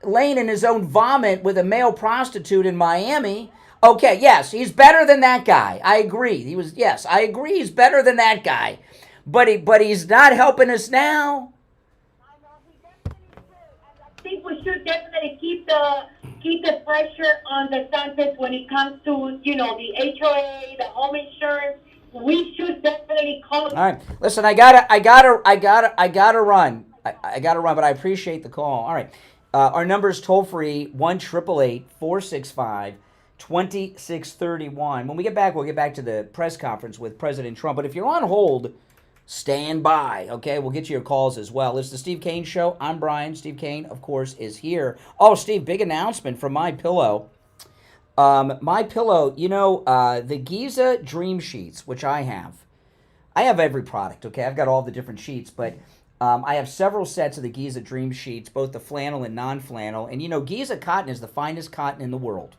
laying in his own vomit with a male prostitute in Miami. Okay, yes, he's better than that guy. I agree. I agree he's better than that guy. But he's not helping us now. I think we should definitely keep the pressure on DeSantis when it comes to, the HOA, the home insurance. We should definitely call. All right. Listen, I gotta run. I gotta run, but I appreciate the call. All right. Our number is toll free 1-888-465-2631. When we get back, we'll get back to the press conference with President Trump. But if you're on hold, stand by, okay? We'll get you your calls as well. It's the Steve Kane Show. I'm Brian. Steve Kane, of course, is here. Oh, Steve, big announcement from MyPillow. MyPillow, the Giza Dream Sheets, which I have every product, okay? I've got all the different sheets, but I have several sets of the Giza Dream Sheets, both the flannel and non-flannel. And, Giza cotton is the finest cotton in the world.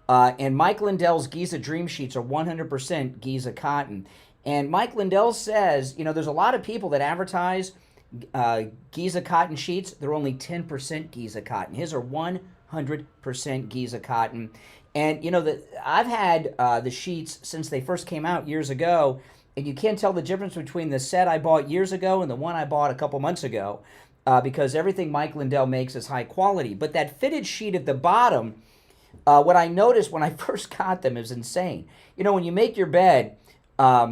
And Mike Lindell's Giza Dream Sheets are 100% Giza cotton. And Mike Lindell says, there's a lot of people that advertise Giza cotton sheets. They're only 10% Giza cotton. His are 100% Giza cotton. And, I've had the sheets since they first came out years ago, and you can't tell the difference between the set I bought years ago and the one I bought a couple months ago because everything Mike Lindell makes is high quality. But that fitted sheet at the bottom, what I noticed when I first got them is insane. When you make your bed, that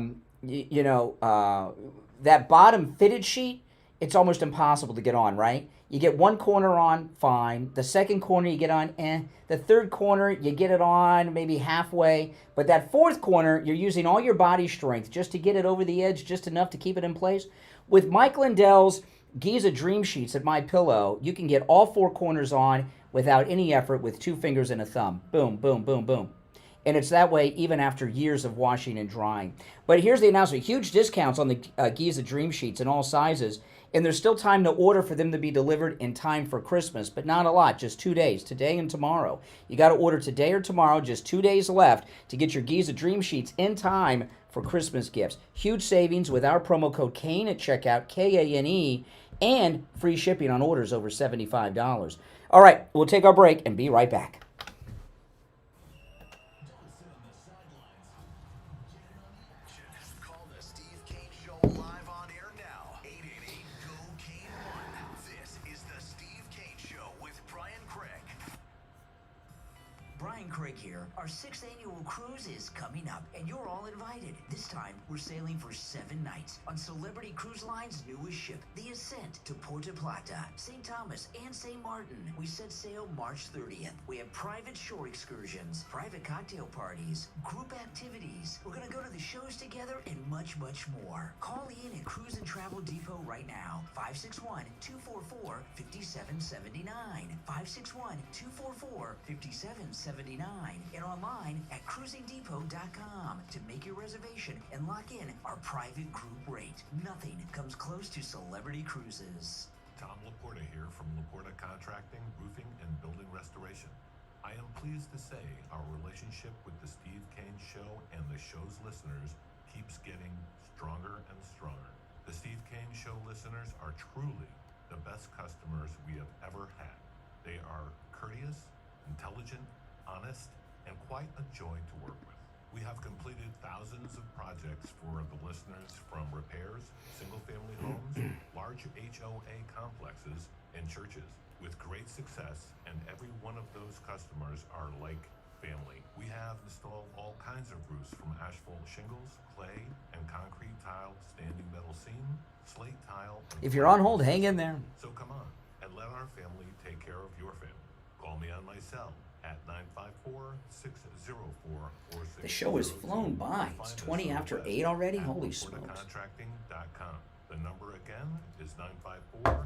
bottom fitted sheet, it's almost impossible to get on, right? You get one corner on, fine. The second corner you get on, The third corner, you get it on maybe halfway. But that fourth corner, you're using all your body strength just to get it over the edge, just enough to keep it in place. With Mike Lindell's Giza Dream Sheets at MyPillow, you can get all four corners on without any effort with 2 fingers and a thumb. Boom, boom, boom, boom. And it's that way even after years of washing and drying. But here's the announcement. Huge discounts on the Giza Dream Sheets in all sizes. And there's still time to order for them to be delivered in time for Christmas. But not a lot, just 2 days, today and tomorrow. You got to order today or tomorrow, just 2 days left to get your Giza Dream Sheets in time for Christmas gifts. Huge savings with our promo code KANE at checkout, K-A-N-E, and free shipping on orders over $75. All right, we'll take our break and be right back. Call the Steve Kane Show live on air now. 888-GO-KANE-1. This is the Steve Kane Show with Brian Craig. Brian Craig here. Our 6th annual cruise is coming up, and you're all invited. This time, we're sailing for 7 nights on Celebrity Cruise Line's newest ship, the Ascent, to Puerto Plata, St. Thomas, and St. Martin. We set sail March 30th. We have private shore excursions, private cocktail parties, group activities. We're going to go to the shows together and much, much more. Call in at Cruise and Travel Depot right now. 561-244-5779. 561-244-5779. And online at cruisingdepot.com to make your reservation and lock in our private group rate. Nothing comes close to Celebrity Cruises. Tom Laporta here from Laporta Contracting, Roofing, and Building Restoration. I am pleased to say our relationship with the Steve Kane Show and the show's listeners keeps getting stronger and stronger. The Steve Kane Show listeners are truly the best customers we have ever had. They are courteous, intelligent, honest, and quite a joy to work with. We have completed thousands of projects for the listeners, from repairs, single-family homes, large HOA complexes, and churches, with great success, and every one of those customers are like family. We have installed all kinds of roofs, from asphalt shingles, clay, and concrete tile, standing metal seam, slate tile. If you're on hold, hang in there. So come on, and let our family take care of your family. Call me on my cell at 954-604-4602. The show has flown by. It's 20 after 8 already? Holy smokes. Contracting.com. The number again is 954-604-4602.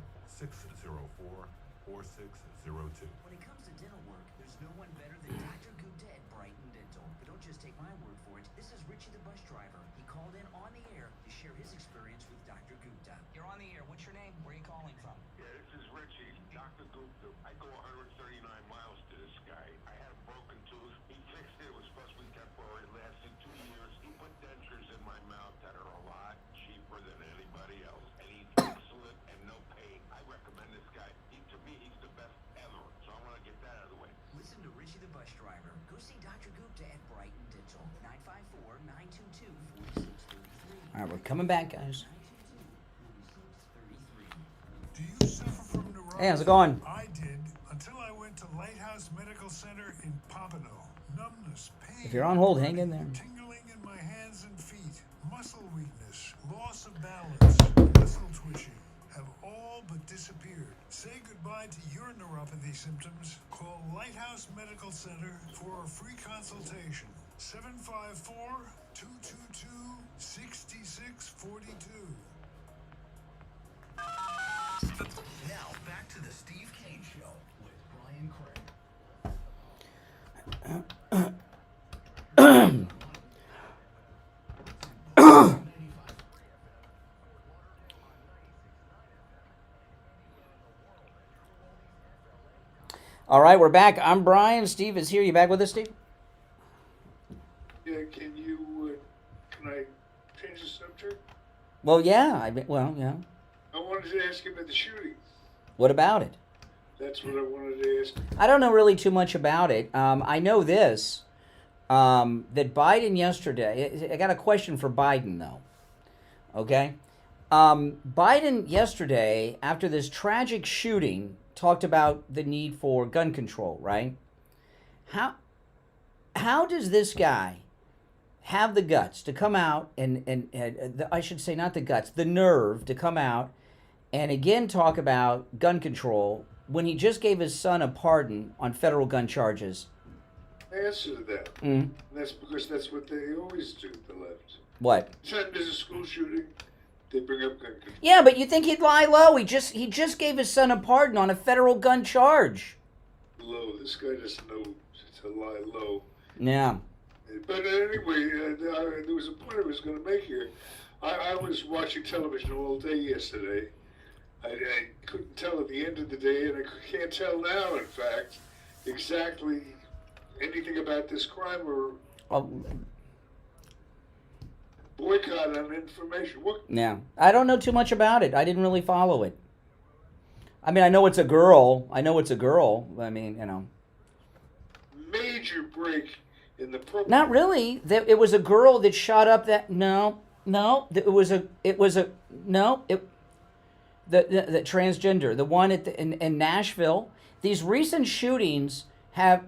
When it comes to dental work, there's no one better than Dr. Gupta at Brighton Dental. But don't just take my word for it. This is Richie the bus driver. He called in on the air to share his experience with Dr. Gupta. You're on the air. What's your name? Where are you calling from? Yeah, this is Richie, Dr. Gupta. I go 139 miles to this guy. I had a broken tooth. He fixed it. It was supposed to be temporary. It lasted 2 years. He put dentures in my mouth that are a lot cheaper than anybody else. And he's excellent and no pain. I recommend this guy. To me, he's the best ever. So I want to get that out of the way. Listen to Richie the bus driver. Go see Dr. Gupta at Brighton Dental. 954-922-4633. All right, we're coming back, guys. Do you suffer from neuropathy? Hey, how's it going? I did, until I went to Lighthouse Medical Center in Pompano. Numbness, pain, If you're on hold, hang in there. tingling in my hands and feet, muscle weakness, loss of balance, muscle twitching have all but disappeared. Say goodbye to your neuropathy symptoms. Call Lighthouse Medical Center for a free consultation. 754-222-6642. Now, back to the Steve Kane Show with Brian Craig. All right, we're back. I'm Brian. Steve is here. You back with us, Steve? Yeah, can I change the subject? Well, yeah. Yeah. I wanted to ask him about the shooting. What about it? That's what I wanted to ask. I don't know really too much about it. I know this, that Biden yesterday, I got a question for Biden, though. Okay? Biden yesterday, after this tragic shooting, talked about the need for gun control, right? How does this guy have the guts to come out and I should say not the guts, the nerve to come out and again talk about gun control when he just gave his son a pardon on federal gun charges? Answer to that. Mm. That's because that's what they always do, the left. What? Anytime there's a school shooting, they bring up gun control. Yeah, but you think he'd lie low? He just gave his son a pardon on a federal gun charge. Low. This guy doesn't know to lie low. Yeah. But anyway, there was a point I was going to make here. I was watching television all day yesterday. I couldn't tell at the end of the day, and I can't tell now, in fact, exactly anything about this crime or boycott on information. What? Yeah. I don't know too much about it. I didn't really follow it. I mean, I know it's a girl. I mean, Major break in the program. Not really. It was a girl that shot up that. The transgender, the one in Nashville. These recent shootings have.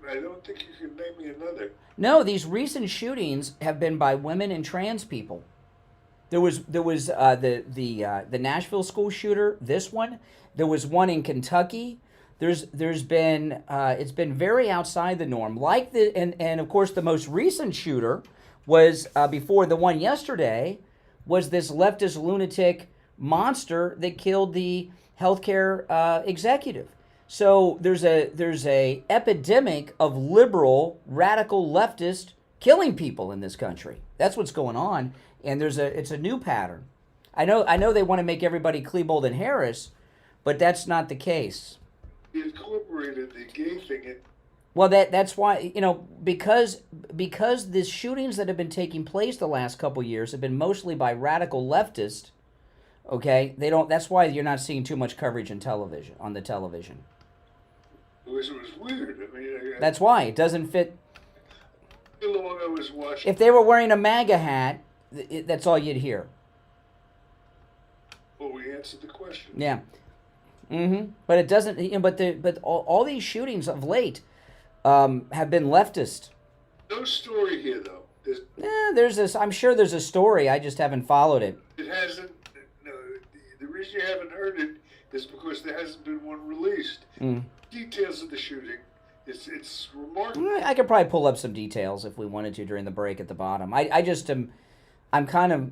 I don't think you can name me another. No, these recent shootings have been by women and trans people. There was the Nashville school shooter. This one. There was one in Kentucky. There's been it's been very outside the norm. And of course the most recent shooter was before the one yesterday was this leftist lunatic monster that killed the healthcare executive. So there's a epidemic of liberal radical leftist killing people in this country. That's what's going on, and it's a new pattern. I know they want to make everybody Klebold and Harris, but that's not the case. He incorporated the gay thing. Well, that's why, because the shootings that have been taking place the last couple years have been mostly by radical leftists. Okay, that's why you're not seeing too much coverage on the television. It was weird. I mean, that's why it doesn't fit. How long I was watching. If they were wearing a MAGA hat, that's all you'd hear. Well, we answered the question. Yeah. But it doesn't. But all these shootings of late have been leftist. No story here, though. There's this. I'm sure there's a story. I just haven't followed it. It hasn't. No, the reason you haven't heard it is because there hasn't been one released. Details of the shooting. It's remarkable. I could probably pull up some details if we wanted to during the break at the bottom. I just am. I'm kind of.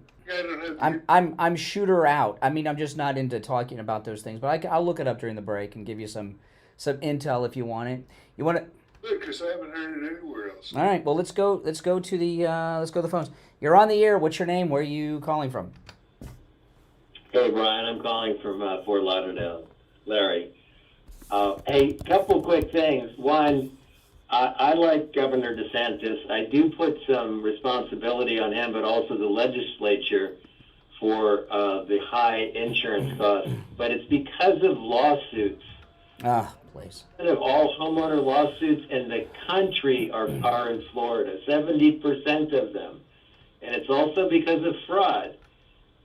I'm shooter out. I mean, I'm just not into talking about those things. But I'll look it up during the break and give you some intel if you want it. You want it? Good, because I haven't heard it anywhere else. All right. Well, let's go to the phones. You're on the air. What's your name? Where are you calling from? Hey, Brian. I'm calling from Fort Lauderdale. Larry. Hey, couple quick things. One, I like Governor DeSantis. I do put some responsibility on him, but also the legislature for the high insurance costs. But it's because of lawsuits. Please. Of all homeowner lawsuits in the country are in Florida, 70% of them. And it's also because of fraud.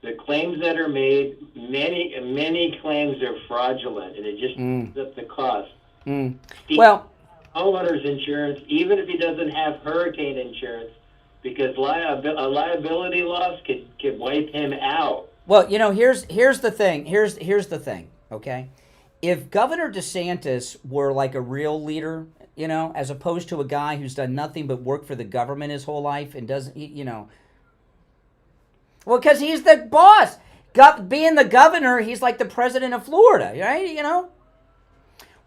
The claims that are made, many claims are fraudulent, and it just eats up the cost. Well, homeowner's insurance, even if he doesn't have hurricane insurance, because a liability loss could wipe him out. Well, here's the thing. Here's the thing. Okay, if Governor DeSantis were like a real leader, as opposed to a guy who's done nothing but work for the government his whole life and doesn't, Well, because he's the boss. Being the governor, he's like the president of Florida, right?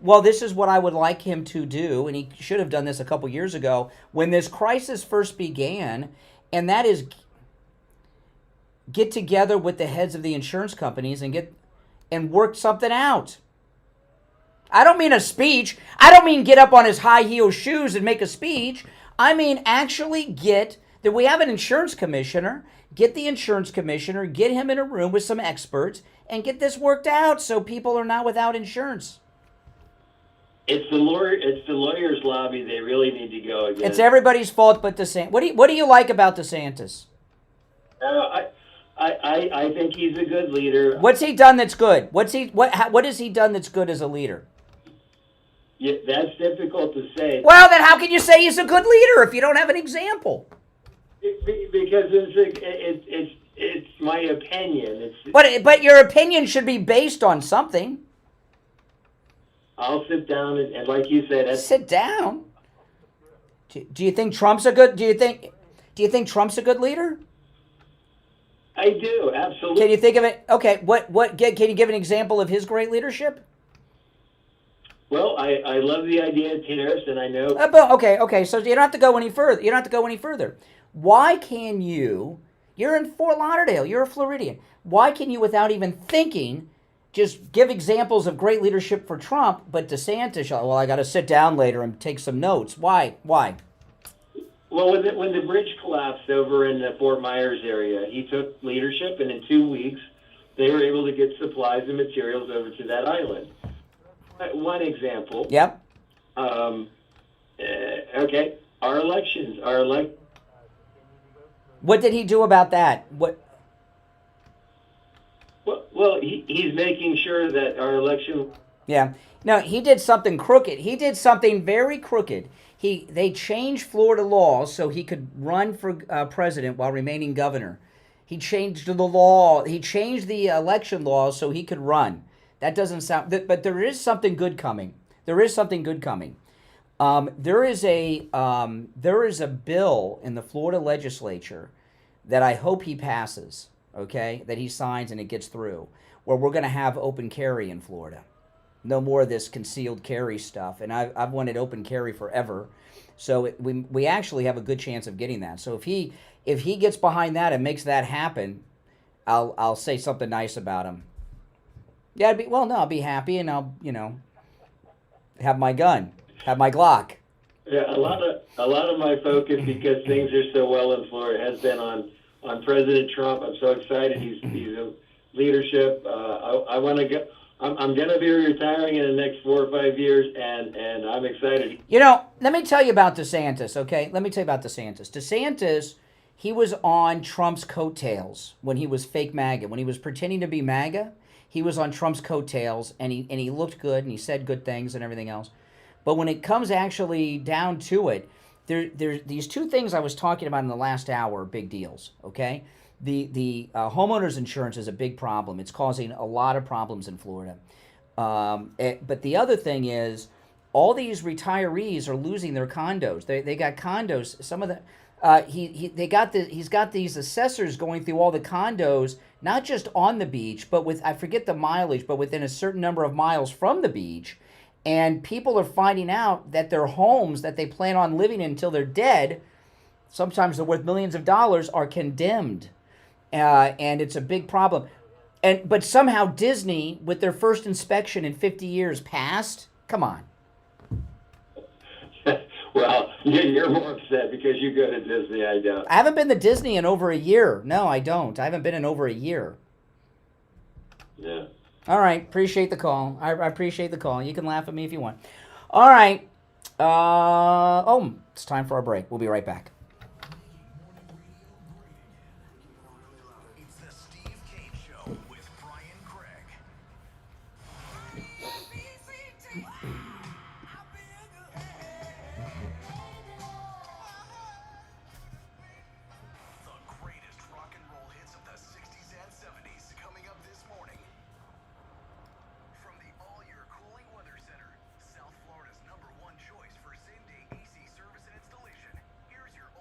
Well, this is what I would like him to do, and he should have done this a couple years ago when this crisis first began, and that is get together with the heads of the insurance companies and work something out. I don't mean a speech. I don't mean get up on his high heel shoes and make a speech. I mean actually that we have an insurance commissioner. Get the insurance commissioner, get him in a room with some experts, and get this worked out so people are not without insurance. It's the lawyers' lobby. They really need to go against. It's everybody's fault but DeSantis. What do you like about DeSantis? I think he's a good leader. What's he done that's good? What has he done that's good as a leader? Yeah, that's difficult to say. Well, then how can you say he's a good leader if you don't have an example? Because it's my opinion. But your opinion should be based on something. I'll sit down and like you said. Sit down. Do you think Trump's a good? Do you think Trump's a good leader? I do, absolutely. Can you think of it? Okay, can you give an example of his great leadership? Well, I love the idea of tariffs, and I know. Okay. So you don't have to go any further. Why can you? You're in Fort Lauderdale. You're a Floridian. Why can you, without even thinking, just give examples of great leadership for Trump, but DeSantis? Well, I got to sit down later and take some notes. Why? Well, when the bridge collapsed over in the Fort Myers area, he took leadership, and in 2 weeks, they were able to get supplies and materials over to that island. One example. Yep. Okay, our elections, What did he do about that? What? Well, he's making sure that our election. Yeah. No, he did something crooked. He did something very crooked. They changed Florida laws so he could run for president while remaining governor. He changed the law. He changed the election laws so he could run. That doesn't sound. But there is something good coming. There is something good coming. There is a bill in the Florida legislature that I hope he passes. Okay, that he signs and it gets through, where we're going to have open carry in Florida. No more of this concealed carry stuff. And I've wanted open carry forever. So we actually have a good chance of getting that. So if he gets behind that and makes that happen, I'll say something nice about him. Yeah, I'll be happy, and I'll have my gun, have my Glock. Yeah, a lot of my focus, because things are so well in Florida, has been on President Trump. I'm so excited. He's a leadership. I want to go. I'm going to be retiring in the next 4 or 5 years, and I'm excited. Let me tell you about DeSantis, okay? Let me tell you about DeSantis. DeSantis, he was on Trump's coattails when he was fake MAGA. When he was pretending to be MAGA, he was on Trump's coattails, and he looked good, and he said good things and everything else. But when it comes actually down to it, there's these two things I was talking about in the last hour are big deals, okay? The homeowners insurance is a big problem. It's causing a lot of problems in Florida. But the other thing is, all these retirees are losing their condos. They got condos. Some of the he's got these assessors going through all the condos, not just on the beach, but I forget the mileage, but within a certain number of miles from the beach. And people are finding out that their homes that they plan on living in until they're dead, sometimes they're worth millions of dollars, are condemned. And it's a big problem. But somehow Disney, with their first inspection in 50 years, passed? Come on. Well, you're more upset because you go to Disney, I doubt. I haven't been to Disney in over a year. No, I don't. I haven't been in over a year. Yeah. All right. Appreciate the call. I appreciate the call. You can laugh at me if you want. All right. It's time for our break. We'll be right back. It's the Steve Kane Show with Brian Craig. The greatest rock and roll hits of the 60s and 70s coming up this morning. From the all-year cooling weather center, South Florida's #1 choice for same-day AC service and installation. Here's your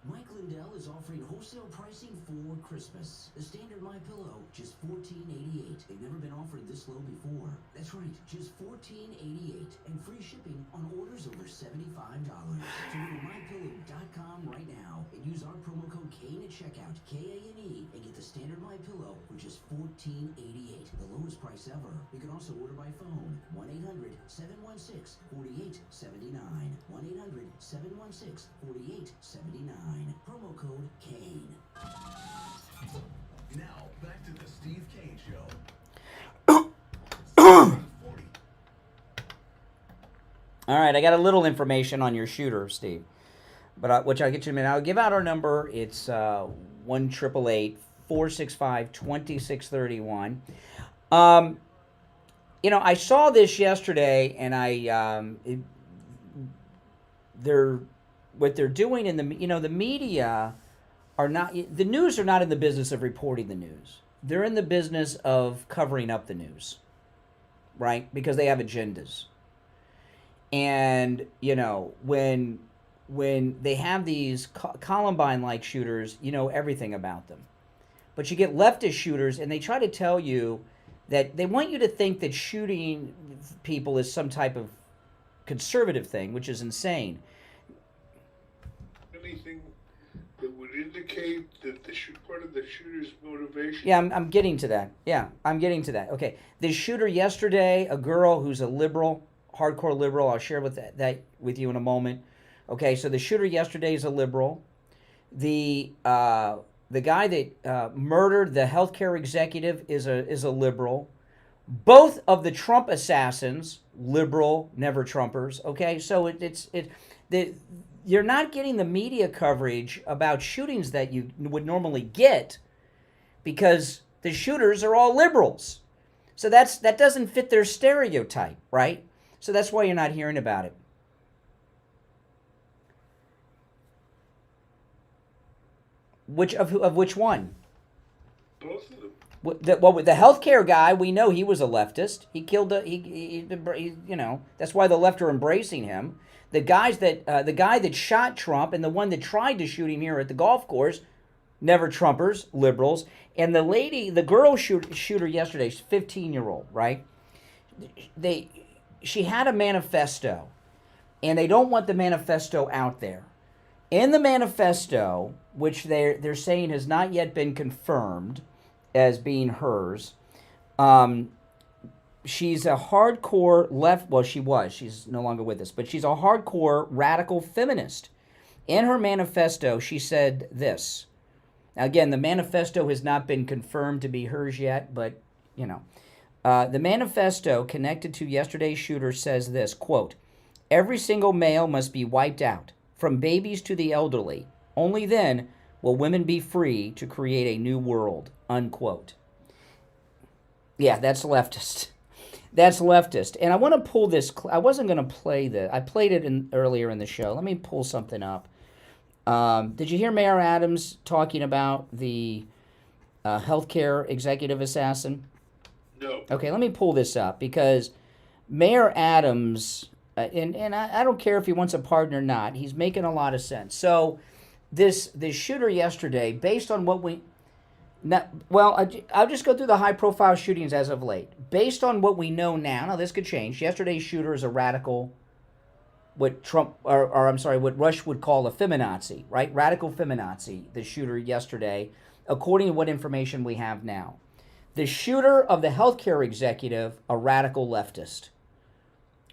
Mike Lindell is offering wholesale pricing for Christmas. The standard MyPillow, just $14.88. They've never been offered this low before. That's right, just $14.88. And free shipping on orders over $75. So go to MyPillow.com right now and use our promo code Kane at checkout, K-A-N-E, and get the standard MyPillow for just $14.88. The lowest price ever. You can also order by phone. 1-800-716-4879. 1-800-716-4879. Promo code Kane. Now, back to the Steve Kane Show. All right, I got a little information on your shooter, Steve, but which I'll get to in a minute. I'll give out our number. It's 1-888-465-2631. You know, I saw this yesterday, and what they're doing in the media are not, the news are not in the business of reporting the news. They're in the business of covering up the news, right? Because they have agendas. And, you know, when they have these Columbine-like shooters, you know everything about them. But you get leftist shooters, and they try to tell you that they want you to think that shooting people is some type of conservative thing, which is insane. Anything that would indicate that part of the shooter's motivation? Yeah, I'm getting to that. Okay, the shooter yesterday, a girl who's a liberal, hardcore liberal. I'll share that with you in a moment. Okay, so the shooter yesterday is a liberal. The guy that murdered the healthcare executive is a liberal. Both of the Trump assassins, liberal, never Trumpers. Okay, so you're not getting the media coverage about shootings that you would normally get because the shooters are all liberals. So that doesn't fit their stereotype, right? So that's why you're not hearing about it. Which one? Both of them. The healthcare guy, we know he was a leftist. He killed that's why the left are embracing him. The guy that shot Trump and the one that tried to shoot him here at the golf course, never Trumpers, liberals. And the girl shooter yesterday, 15-year-old, right? She had a manifesto, and they don't want the manifesto out there. In the manifesto, which they're saying has not yet been confirmed as being hers, she's a hardcore left. Well, she's no longer with us, but she's a hardcore radical feminist. In her manifesto, she said this. Now, again, the manifesto has not been confirmed to be hers yet, but, you know. The manifesto connected to yesterday's shooter says this, quote, "Every single male must be wiped out, from babies to the elderly. Only then will women be free to create a new world," unquote. Yeah, that's leftist. That's leftist. And I want to pull this. I wasn't going to play this. I played it earlier in the show. Let me pull something up. Did you hear Mayor Adams talking about the healthcare executive assassin? No. Okay, let me pull this up because Mayor Adams, and I don't care if he wants a pardon or not, he's making a lot of sense. So this shooter yesterday, based on what I'll just go through the high-profile shootings as of late. Based on what we know now this could change. Yesterday's shooter is a radical, what Rush would call a feminazi, right? Radical feminazi, the shooter yesterday, according to what information we have now. The shooter of the healthcare executive, a radical leftist,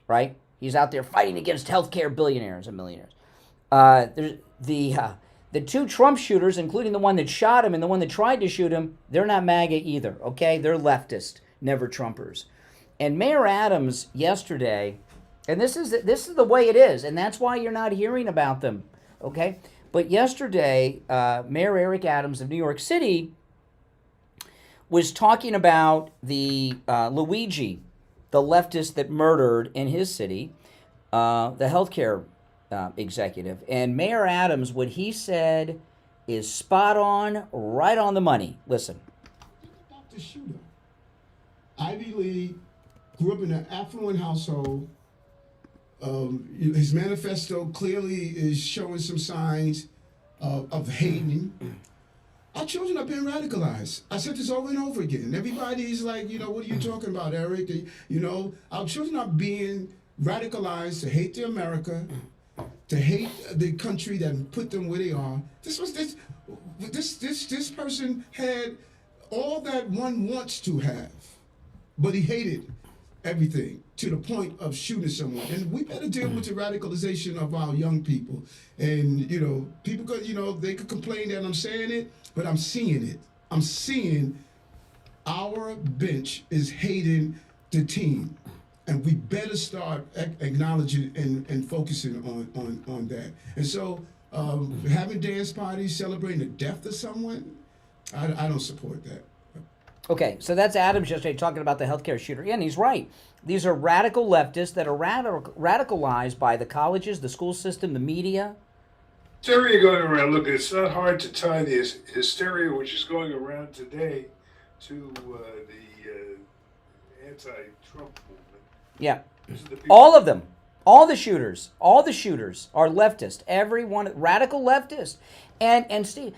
right? He's out there fighting against healthcare billionaires and millionaires. The two Trump shooters, including the one that shot him and the one that tried to shoot him, they're not MAGA either, okay? They're leftist, never Trumpers. And Mayor Adams yesterday, and this is the way it is, and that's why you're not hearing about them, okay? But yesterday, Mayor Eric Adams of New York City was talking about the Luigi, the leftist that murdered in his city, the healthcare executive. And Mayor Adams, what he said is spot on, right on the money. Listen. About the shooter. Ivy League, grew up in an affluent household. His manifesto clearly is showing some signs of hating. Our children are being radicalized. I said this over and over again. Everybody's like, what are you talking about, Eric? Our children are being radicalized to hate their America, to hate the country that put them where they are. This person had all that one wants to have, but he hated everything to the point of shooting someone. And we better deal with the radicalization of our young people. And, people could, they could complain that I'm saying it, but I'm seeing it. I'm seeing our bench is hating the team. And we better start acknowledging and focusing on that. And so having dance parties celebrating the death of someone, I don't support that. Okay, so that's Adams yesterday talking about the healthcare shooter. Yeah, and he's right. These are radical leftists that are radicalized by the colleges, the school system, the media. Hysteria going around. Look, it's not hard to tie the hysteria which is going around today to the anti-Trump movement. Yeah. All of them. All the shooters are leftist. Every one, radical leftist. And Steve,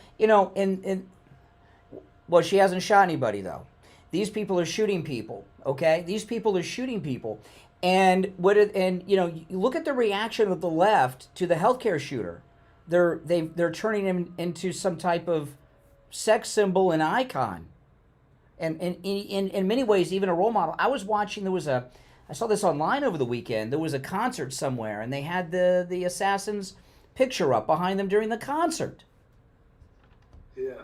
well, she hasn't shot anybody, though. These people are shooting people, okay? These people are shooting people. And you look at the reaction of the left to the healthcare shooter. They're turning him into some type of sex symbol and icon. And in many ways, even a role model. I was watching, I saw this online over the weekend. There was a concert somewhere, and they had the assassin's picture up behind them during the concert. Yeah.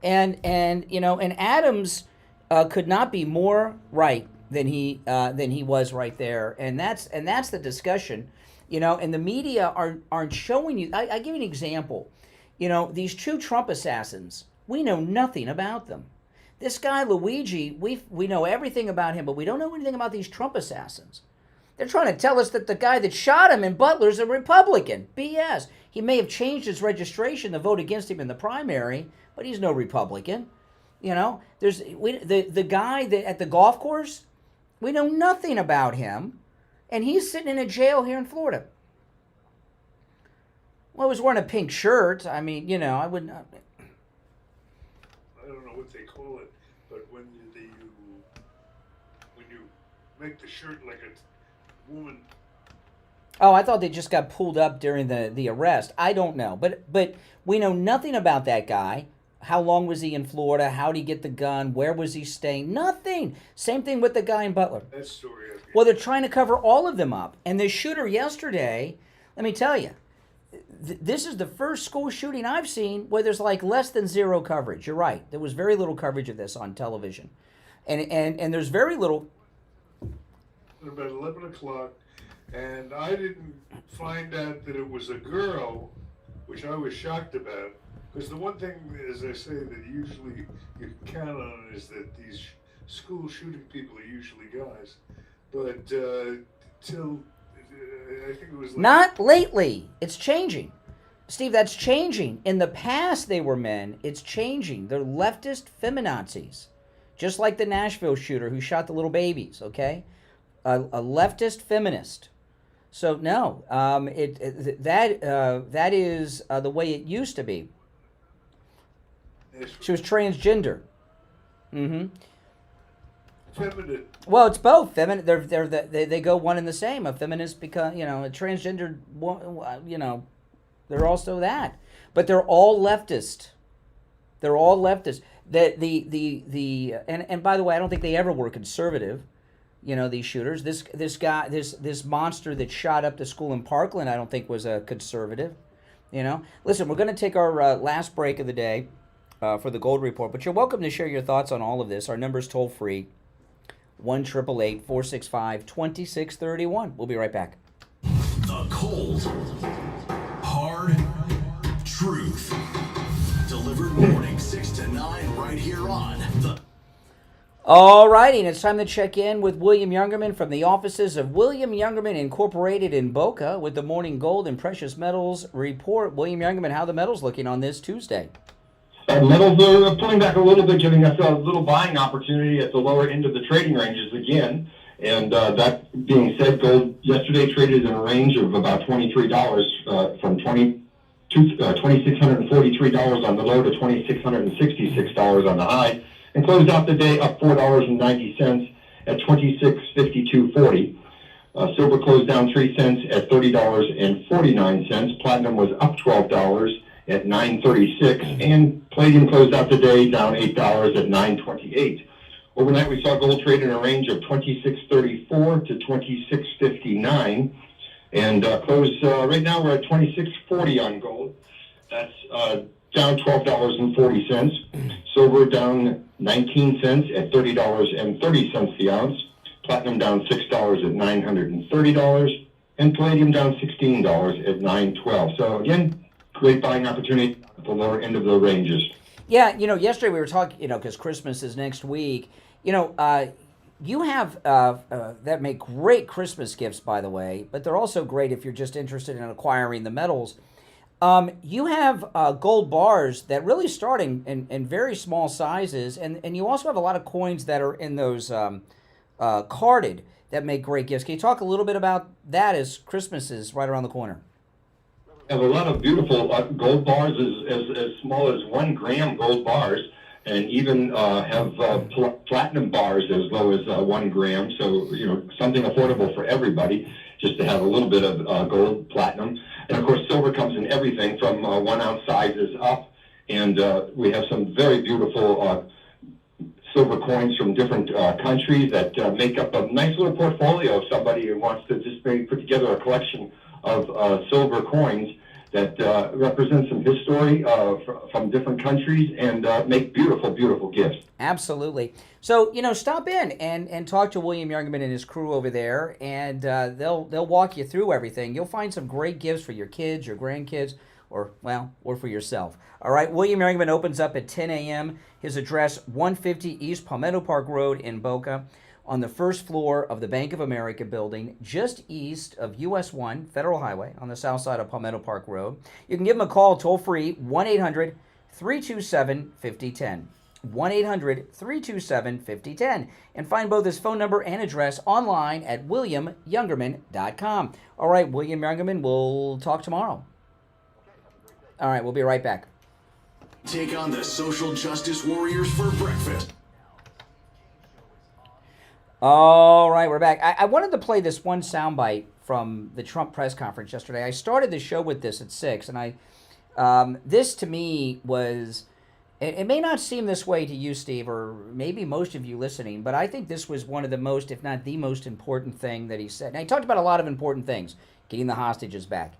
And Adams could not be more right than he was right there, and that's the discussion, And the media aren't showing you. I give you an example. These two Trump assassins. We know nothing about them. This guy Luigi, we know everything about him, but we don't know anything about these Trump assassins. They're trying to tell us that the guy that shot him in Butler's a Republican. BS. He may have changed his registration to vote against him in the primary, but he's no Republican. There's the guy at the golf course. We know nothing about him, and he's sitting in a jail here in Florida. Well, he was wearing a pink shirt. I mean, I would not. I don't know what they call it, but when you make the shirt like a woman. Oh, I thought they just got pulled up during the arrest. I don't know, but we know nothing about that guy. How long was he in Florida? How did he get the gun? Where was he staying? Nothing. Same thing with the guy in Butler. That story. Well, they're trying to cover all of them up. And the shooter yesterday, let me tell you, this is the first school shooting I've seen where there's like less than zero coverage. You're right. There was very little coverage of this on television. And there's very little. About 11 o'clock, and I didn't find out that it was a girl, which I was shocked about. Because the one thing, as I say, that usually you can count on is that these school shooting people are usually guys. But till I think it was not lately. It's changing. Steve, that's changing. In the past, they were men. It's changing. They're leftist feminazis. Just like the Nashville shooter who shot the little babies, okay? A leftist feminist. So, no, that is the way it used to be. She was transgender. Mm-hmm. Feminine. Well, it's both. Feminine. They go one and the same. A feminist become, a transgender. They're also that, but they're all leftist. They're all leftist. And by the way, I don't think they ever were conservative. These shooters. This guy, this monster that shot up the school in Parkland, I don't think was a conservative. Listen, we're going to take our last break of the day for the Gold Report, but you're welcome to share your thoughts on all of this. Our number's toll free. 1-888-465-2631. We'll be right back. The cold, hard truth. Delivered morning 6 to 9 right here on the... All righty, and it's time to check in with William Youngerman from the offices of William Youngerman Incorporated in Boca with the Morning Gold and Precious Metals Report. William Youngerman, how are the metals looking on this Tuesday? Metals are pulling back a little bit, giving us a little buying opportunity at the lower end of the trading ranges again. And that being said, gold yesterday traded in a range of about $23 from $2,643 on the low to $2,666 on the high, and closed out the day up $4.90 at $26.5240. Silver closed down 3 cents at $30.49. Platinum was up $12 at $9.36, and palladium closed out the day down $8 at $9.28. Overnight, we saw gold trade in a range of $26.34 to $26.59, and closed right now we're at $26.40 on gold. That's down $12.40. Silver down 19 cents at $30.30 the ounce. Platinum down $6 at $930, and palladium down $16 at $912. So again, great buying opportunity at the lower end of the ranges. Yeah, yesterday we were talking, because Christmas is next week. You have that make great Christmas gifts, by the way, but they're also great if you're just interested in acquiring the metals. You have gold bars that really start in very small sizes, and you also have a lot of coins that are in those carded that make great gifts. Can you talk a little bit about that as Christmas is right around the corner? We have a lot of beautiful gold bars as small as 1 gram gold bars, and even have platinum bars as low as 1 gram. So, something affordable for everybody, just to have a little bit of gold, platinum. And of course, silver comes in everything from 1 ounce sizes up. And we have some very beautiful silver coins from different countries that make up a nice little portfolio of somebody who wants to just maybe put together a collection of silver coins that represent some history from different countries and make beautiful, beautiful gifts. Absolutely. So, stop in and talk to William Youngerman and his crew over there, and they'll walk you through everything. You'll find some great gifts for your kids, your grandkids, or for yourself. All right, William Youngerman opens up at 10 a.m. His address, 150 East Palmetto Park Road in Boca, on the first floor of the Bank of America building, just east of US 1 Federal Highway on the south side of Palmetto Park Road. You can give him a call toll-free, 1-800-327-5010. 1-800-327-5010. And find both his phone number and address online at williamyoungerman.com. All right, William Youngerman, we'll talk tomorrow. All right, we'll be right back. Take on the social justice warriors for breakfast. All right, we're back. I wanted to play this one soundbite from the Trump press conference yesterday. I started the show with this at 6, and this to me was, it may not seem this way to you, Steve, or maybe most of you listening, but I think this was one of the most, if not the most important thing that he said. Now, he talked about a lot of important things, getting the hostages back,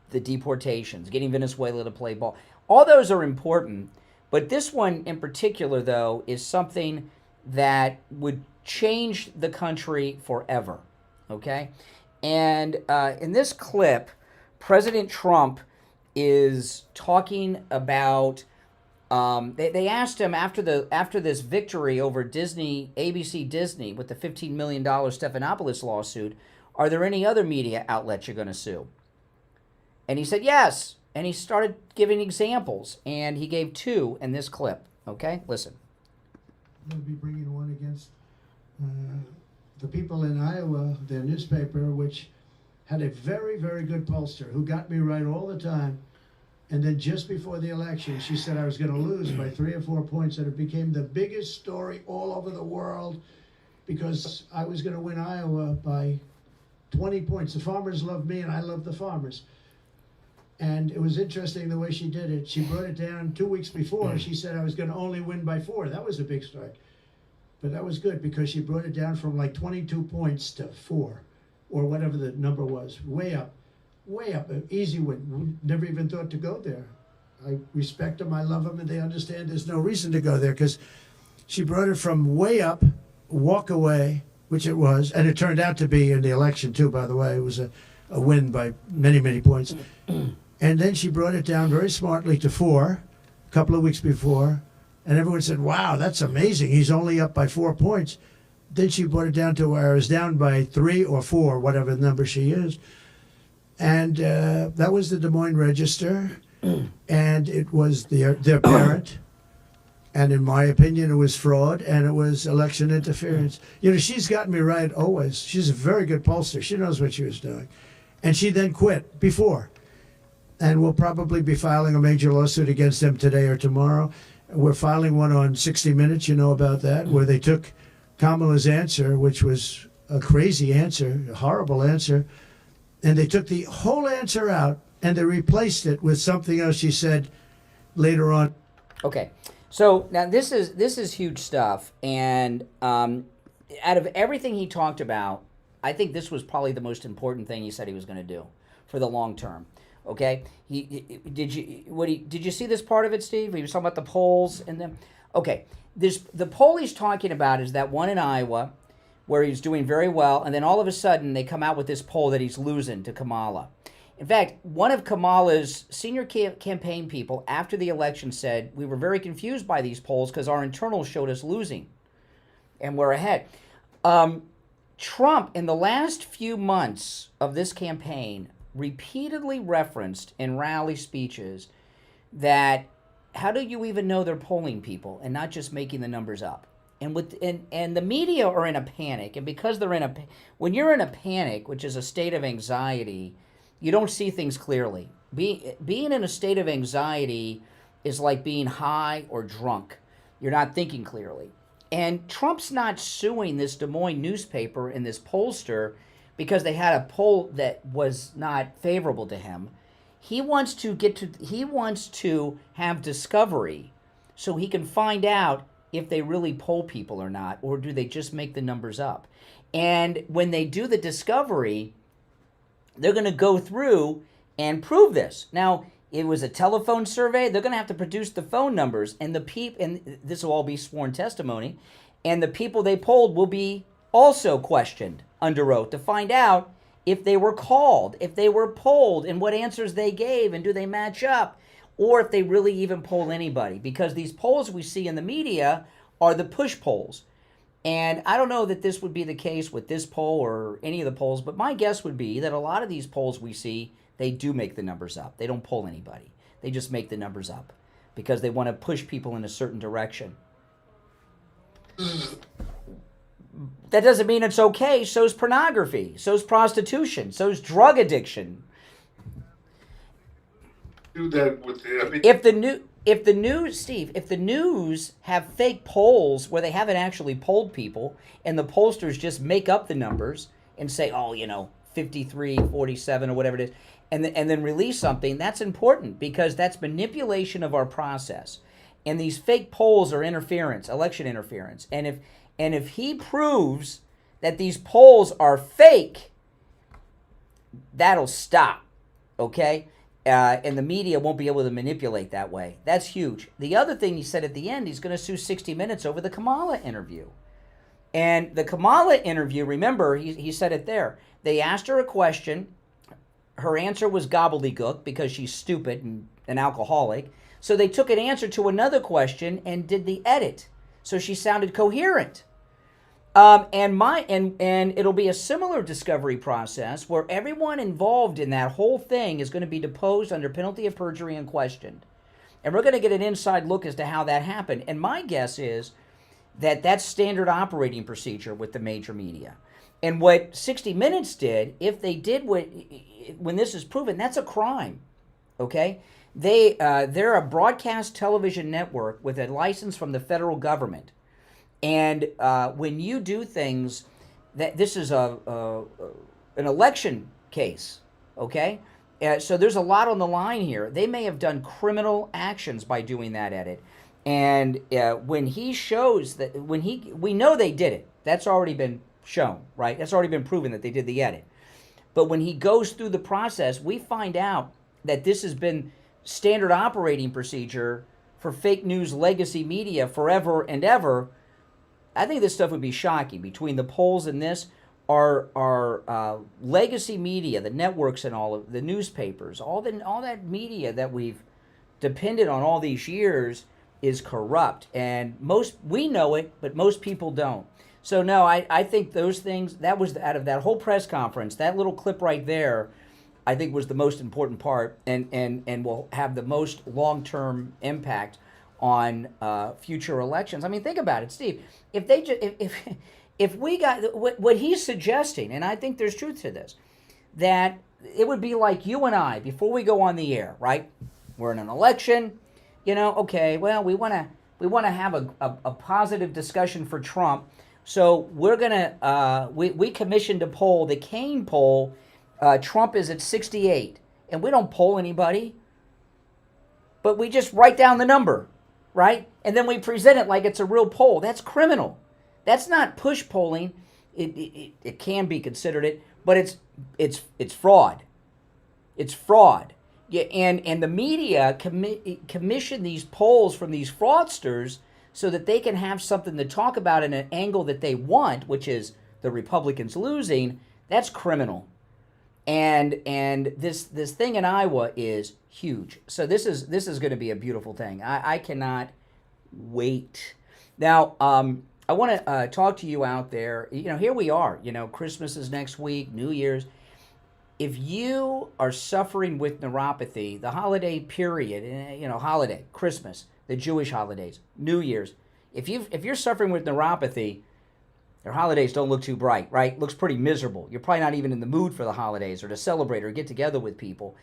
the deportations, getting Venezuela to play ball. All those are important, but this one in particular, though, is something that would change the country forever, okay? And in this clip, President Trump is talking about, they asked him after this victory over Disney, ABC Disney, with the $15 million Stephanopoulos lawsuit, are there any other media outlets you're going to sue? And he said yes, and he started giving examples, and he gave 2 in this clip, okay? Listen. I'm going to be bringing one against the people in Iowa, their newspaper, which had a very, very good pollster who got me right all the time. And then just before the election, she said I was going to lose by 3 or 4 points, and it became the biggest story all over the world because I was going to win Iowa by 20 points. The farmers love me, and I love the farmers. And it was interesting the way she did it. She brought it down 2 weeks before. She said I was going to only win by 4. That was a big story. But that was good because she brought it down from like 22 points to 4 or whatever the number was. Way up, an easy win. Never even thought to go there. I respect them, I love them, and they understand there's no reason to go there because she brought it from way up, walk away, which it was, and it turned out to be in the election too, by the way. It was a win by many, many points. And then she brought it down very smartly to 4 a couple of weeks before, and everyone said, wow, that's amazing. He's only up by 4 points. Then she brought it down to where I was down by 3 or 4, whatever the number she used. And that was the Des Moines Register, and it was their parent. And in my opinion, it was fraud, and it was election interference. You know, she's gotten me right always. She's a very good pollster. She knows what she was doing. And she then quit before. And we'll probably be filing a major lawsuit against them today or tomorrow. We're filing one on 60 Minutes, you know about that, where they took Kamala's answer, which was a crazy answer, a horrible answer, and they took the whole answer out and they replaced it with something else she said later on. Okay. So now this is huge stuff, and out of everything he talked about, I think this was probably the most important thing he said he was going to do for the long term. Okay, did you see this part of it, Steve? He was talking about the polls and then. Okay, the poll he's talking about is that one in Iowa, where he's doing very well, and then all of a sudden they come out with this poll that he's losing to Kamala. In fact, one of Kamala's senior campaign people after the election said, we were very confused by these polls because our internals showed us losing, and we're ahead. Trump, in the last few months of this campaign, repeatedly referenced in rally speeches that how do you even know they're polling people and not just making the numbers up? And the media are in a panic, and because they're when you're in a panic, which is a state of anxiety, you don't see things clearly. Being in a state of anxiety is like being high or drunk. You're not thinking clearly. And Trump's not suing this Des Moines newspaper and this pollster because they had a poll that was not favorable to him. He wants to have discovery so he can find out if they really poll people or not, or do they just make the numbers up. And when they do the discovery, they're going to go through and prove this. Now, it was a telephone survey. They're going to have to produce the phone numbers, and and this will all be sworn testimony, and the people they polled will be also questioned under oath to find out if they were called, if they were polled, and what answers they gave, and do they match up, or if they really even poll anybody. Because these polls we see in the media are the push polls. And I don't know that this would be the case with this poll or any of the polls, but my guess would be that a lot of these polls we see, they do make the numbers up. They don't poll anybody. They just make the numbers up because they want to push people in a certain direction. That doesn't mean it's okay. So's pornography. So's prostitution. So's drug addiction. Do that with the. If the news have fake polls where they haven't actually polled people, and the pollsters just make up the numbers and say, 53, 47, or whatever it is, and then release something, that's important because that's manipulation of our process. And these fake polls are interference, election interference. And if he proves that these polls are fake, that'll stop, okay? And the media won't be able to manipulate that way. That's huge. The other thing he said at the end, he's going to sue 60 Minutes over the Kamala interview. And the Kamala interview, remember, he said it there. They asked her a question. Her answer was gobbledygook because she's stupid and an alcoholic. So they took an answer to another question and did the edit. So she sounded coherent. And it'll be a similar discovery process where everyone involved in that whole thing is going to be deposed under penalty of perjury and questioned. And we're going to get an inside look as to how that happened. And my guess is that that's standard operating procedure with the major media. And what 60 Minutes did, if they did when this is proven, that's a crime, okay? They're a broadcast television network with a license from the federal government. And when you do things, this is an election case, okay? So there's a lot on the line here. They may have done criminal actions by doing that edit. And when he shows that, we know they did it. That's already been shown, right? That's already been proven that they did the edit. But when he goes through the process, we find out that this has been standard operating procedure for fake news legacy media forever and ever. I think this stuff would be shocking. Between the polls and this, our legacy media, the networks and all of the newspapers, all that media that we've depended on all these years is corrupt. And we know it, but most people don't. So no, I think those things, that was out of that whole press conference, that little clip right there, I think was the most important part and will have the most long-term impact on future elections. I mean, think about it, Steve. If we got what he's suggesting, and I think there's truth to this, that it would be like you and I before we go on the air, right? We're in an election, okay, well, we want to have a positive discussion for Trump. So we're going to, we commissioned a poll, the Kane poll. Trump is at 68, and we don't poll anybody, but we just write down the number, right? And then we present it like it's a real poll. That's criminal. That's not push polling. It can be considered it, but it's fraud. It's fraud. Yeah, and the media commission these polls from these fraudsters so that they can have something to talk about in an angle that they want, which is the Republicans losing. That's criminal. And this thing in Iowa is huge. So this is going to be a beautiful thing. I cannot wait. Now, I want to talk to you out there. Here we are. Christmas is next week, New Year's. If you are suffering with neuropathy, the holiday period, holiday, Christmas, the Jewish holidays, New Year's, if you're suffering with neuropathy, their holidays don't look too bright, right? Looks pretty miserable. You're probably not even in the mood for the holidays or to celebrate or get together with people.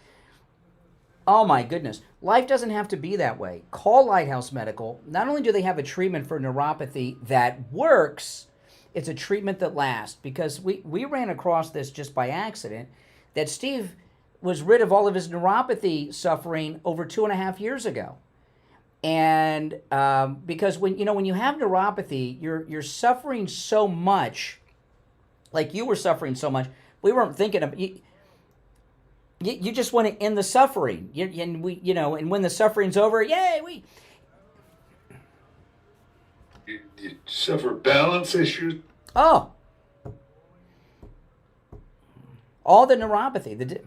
Oh my goodness. Life doesn't have to be that way. Call Lighthouse Medical. Not only do they have a treatment for neuropathy that works, it's a treatment that lasts. Because we ran across this just by accident, that Steve was rid of all of his neuropathy suffering over 2.5 years ago. And because when you have neuropathy, you're suffering so much, like you were suffering so much. We weren't thinking of you just want to end the suffering. And when the suffering's over, yay, you suffer balance issues. Oh, all the neuropathy.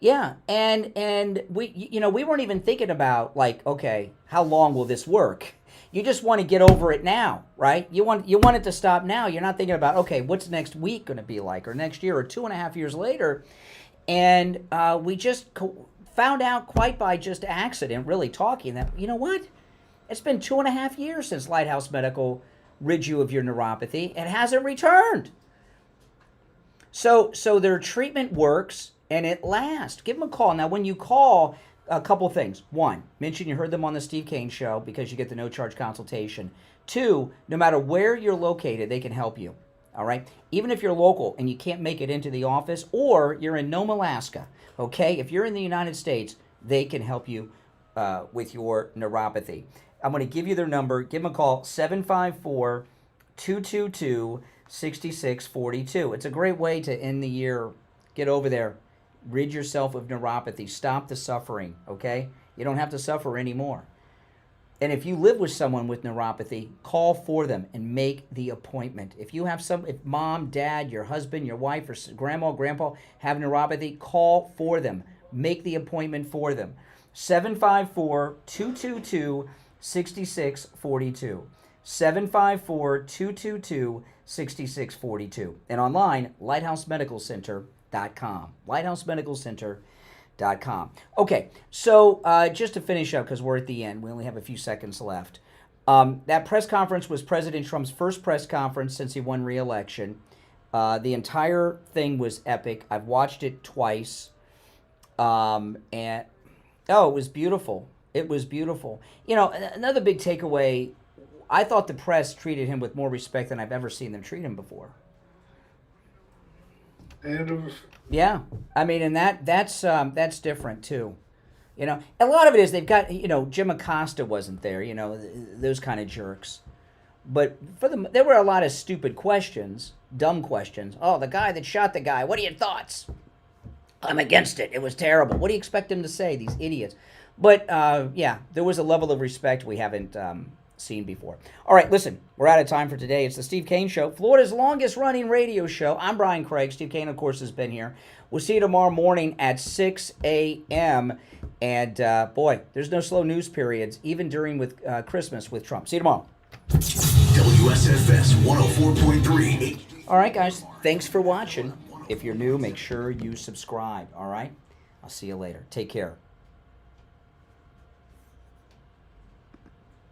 Yeah, and we weren't even thinking about okay, how long will this work? You just want to get over it now, right? You want it to stop now. You're not thinking about, okay, what's next week going to be like, or next year, or 2.5 years later. And we just found out quite by just accident, really talking, that, what? It's been 2.5 years since Lighthouse Medical rid you of your neuropathy. It hasn't returned. So their treatment works. And it lasts. Give them a call. Now, when you call, a couple things. 1, mention you heard them on the Steve Kane Show because you get the no-charge consultation. 2, no matter where you're located, they can help you. All right? Even if you're local and you can't make it into the office, or you're in Nome, Alaska, okay? If you're in the United States, they can help you with your neuropathy. I'm going to give you their number. Give them a call, 754-222-6642. It's a great way to end the year. Get over there. Rid yourself of neuropathy. Stop the suffering, okay? You don't have to suffer anymore. And if you live with someone with neuropathy, call for them and make the appointment. If you have if mom, dad, your husband, your wife, or grandma, grandpa have neuropathy, call for them. Make the appointment for them. 754-222-6642. 754-222-6642. And online, lighthousemedicalcenter.com. lighthousemedicalcenter.com. Okay, so just to finish up, because we're at the end, we only have a few seconds left. That press conference was President Trump's first press conference since he won re-election. The entire thing was epic. I've watched it twice. And it was beautiful. It was beautiful. Another big takeaway, I thought the press treated him with more respect than I've ever seen them treat him before. Yeah, I mean, and that's different too. A lot of it is they've got, Jim Acosta wasn't there, those kind of jerks. But there were a lot of stupid questions, dumb questions. Oh, the guy that shot the guy, what are your thoughts? I'm against it. It was terrible. What do you expect him to say, these idiots? But yeah, there was a level of respect we haven't seen before. All right, listen, we're out of time for today. It's the Steve Kane Show, Florida's longest-running radio show. I'm Brian Craig. Steve Kane, of course, has been here. We'll see you tomorrow morning at 6 a.m., and, boy, there's no slow news periods, even during with Christmas with Trump. See you tomorrow. WSFS 104.3. All right, guys, thanks for watching. If you're new, make sure you subscribe, all right? I'll see you later. Take care.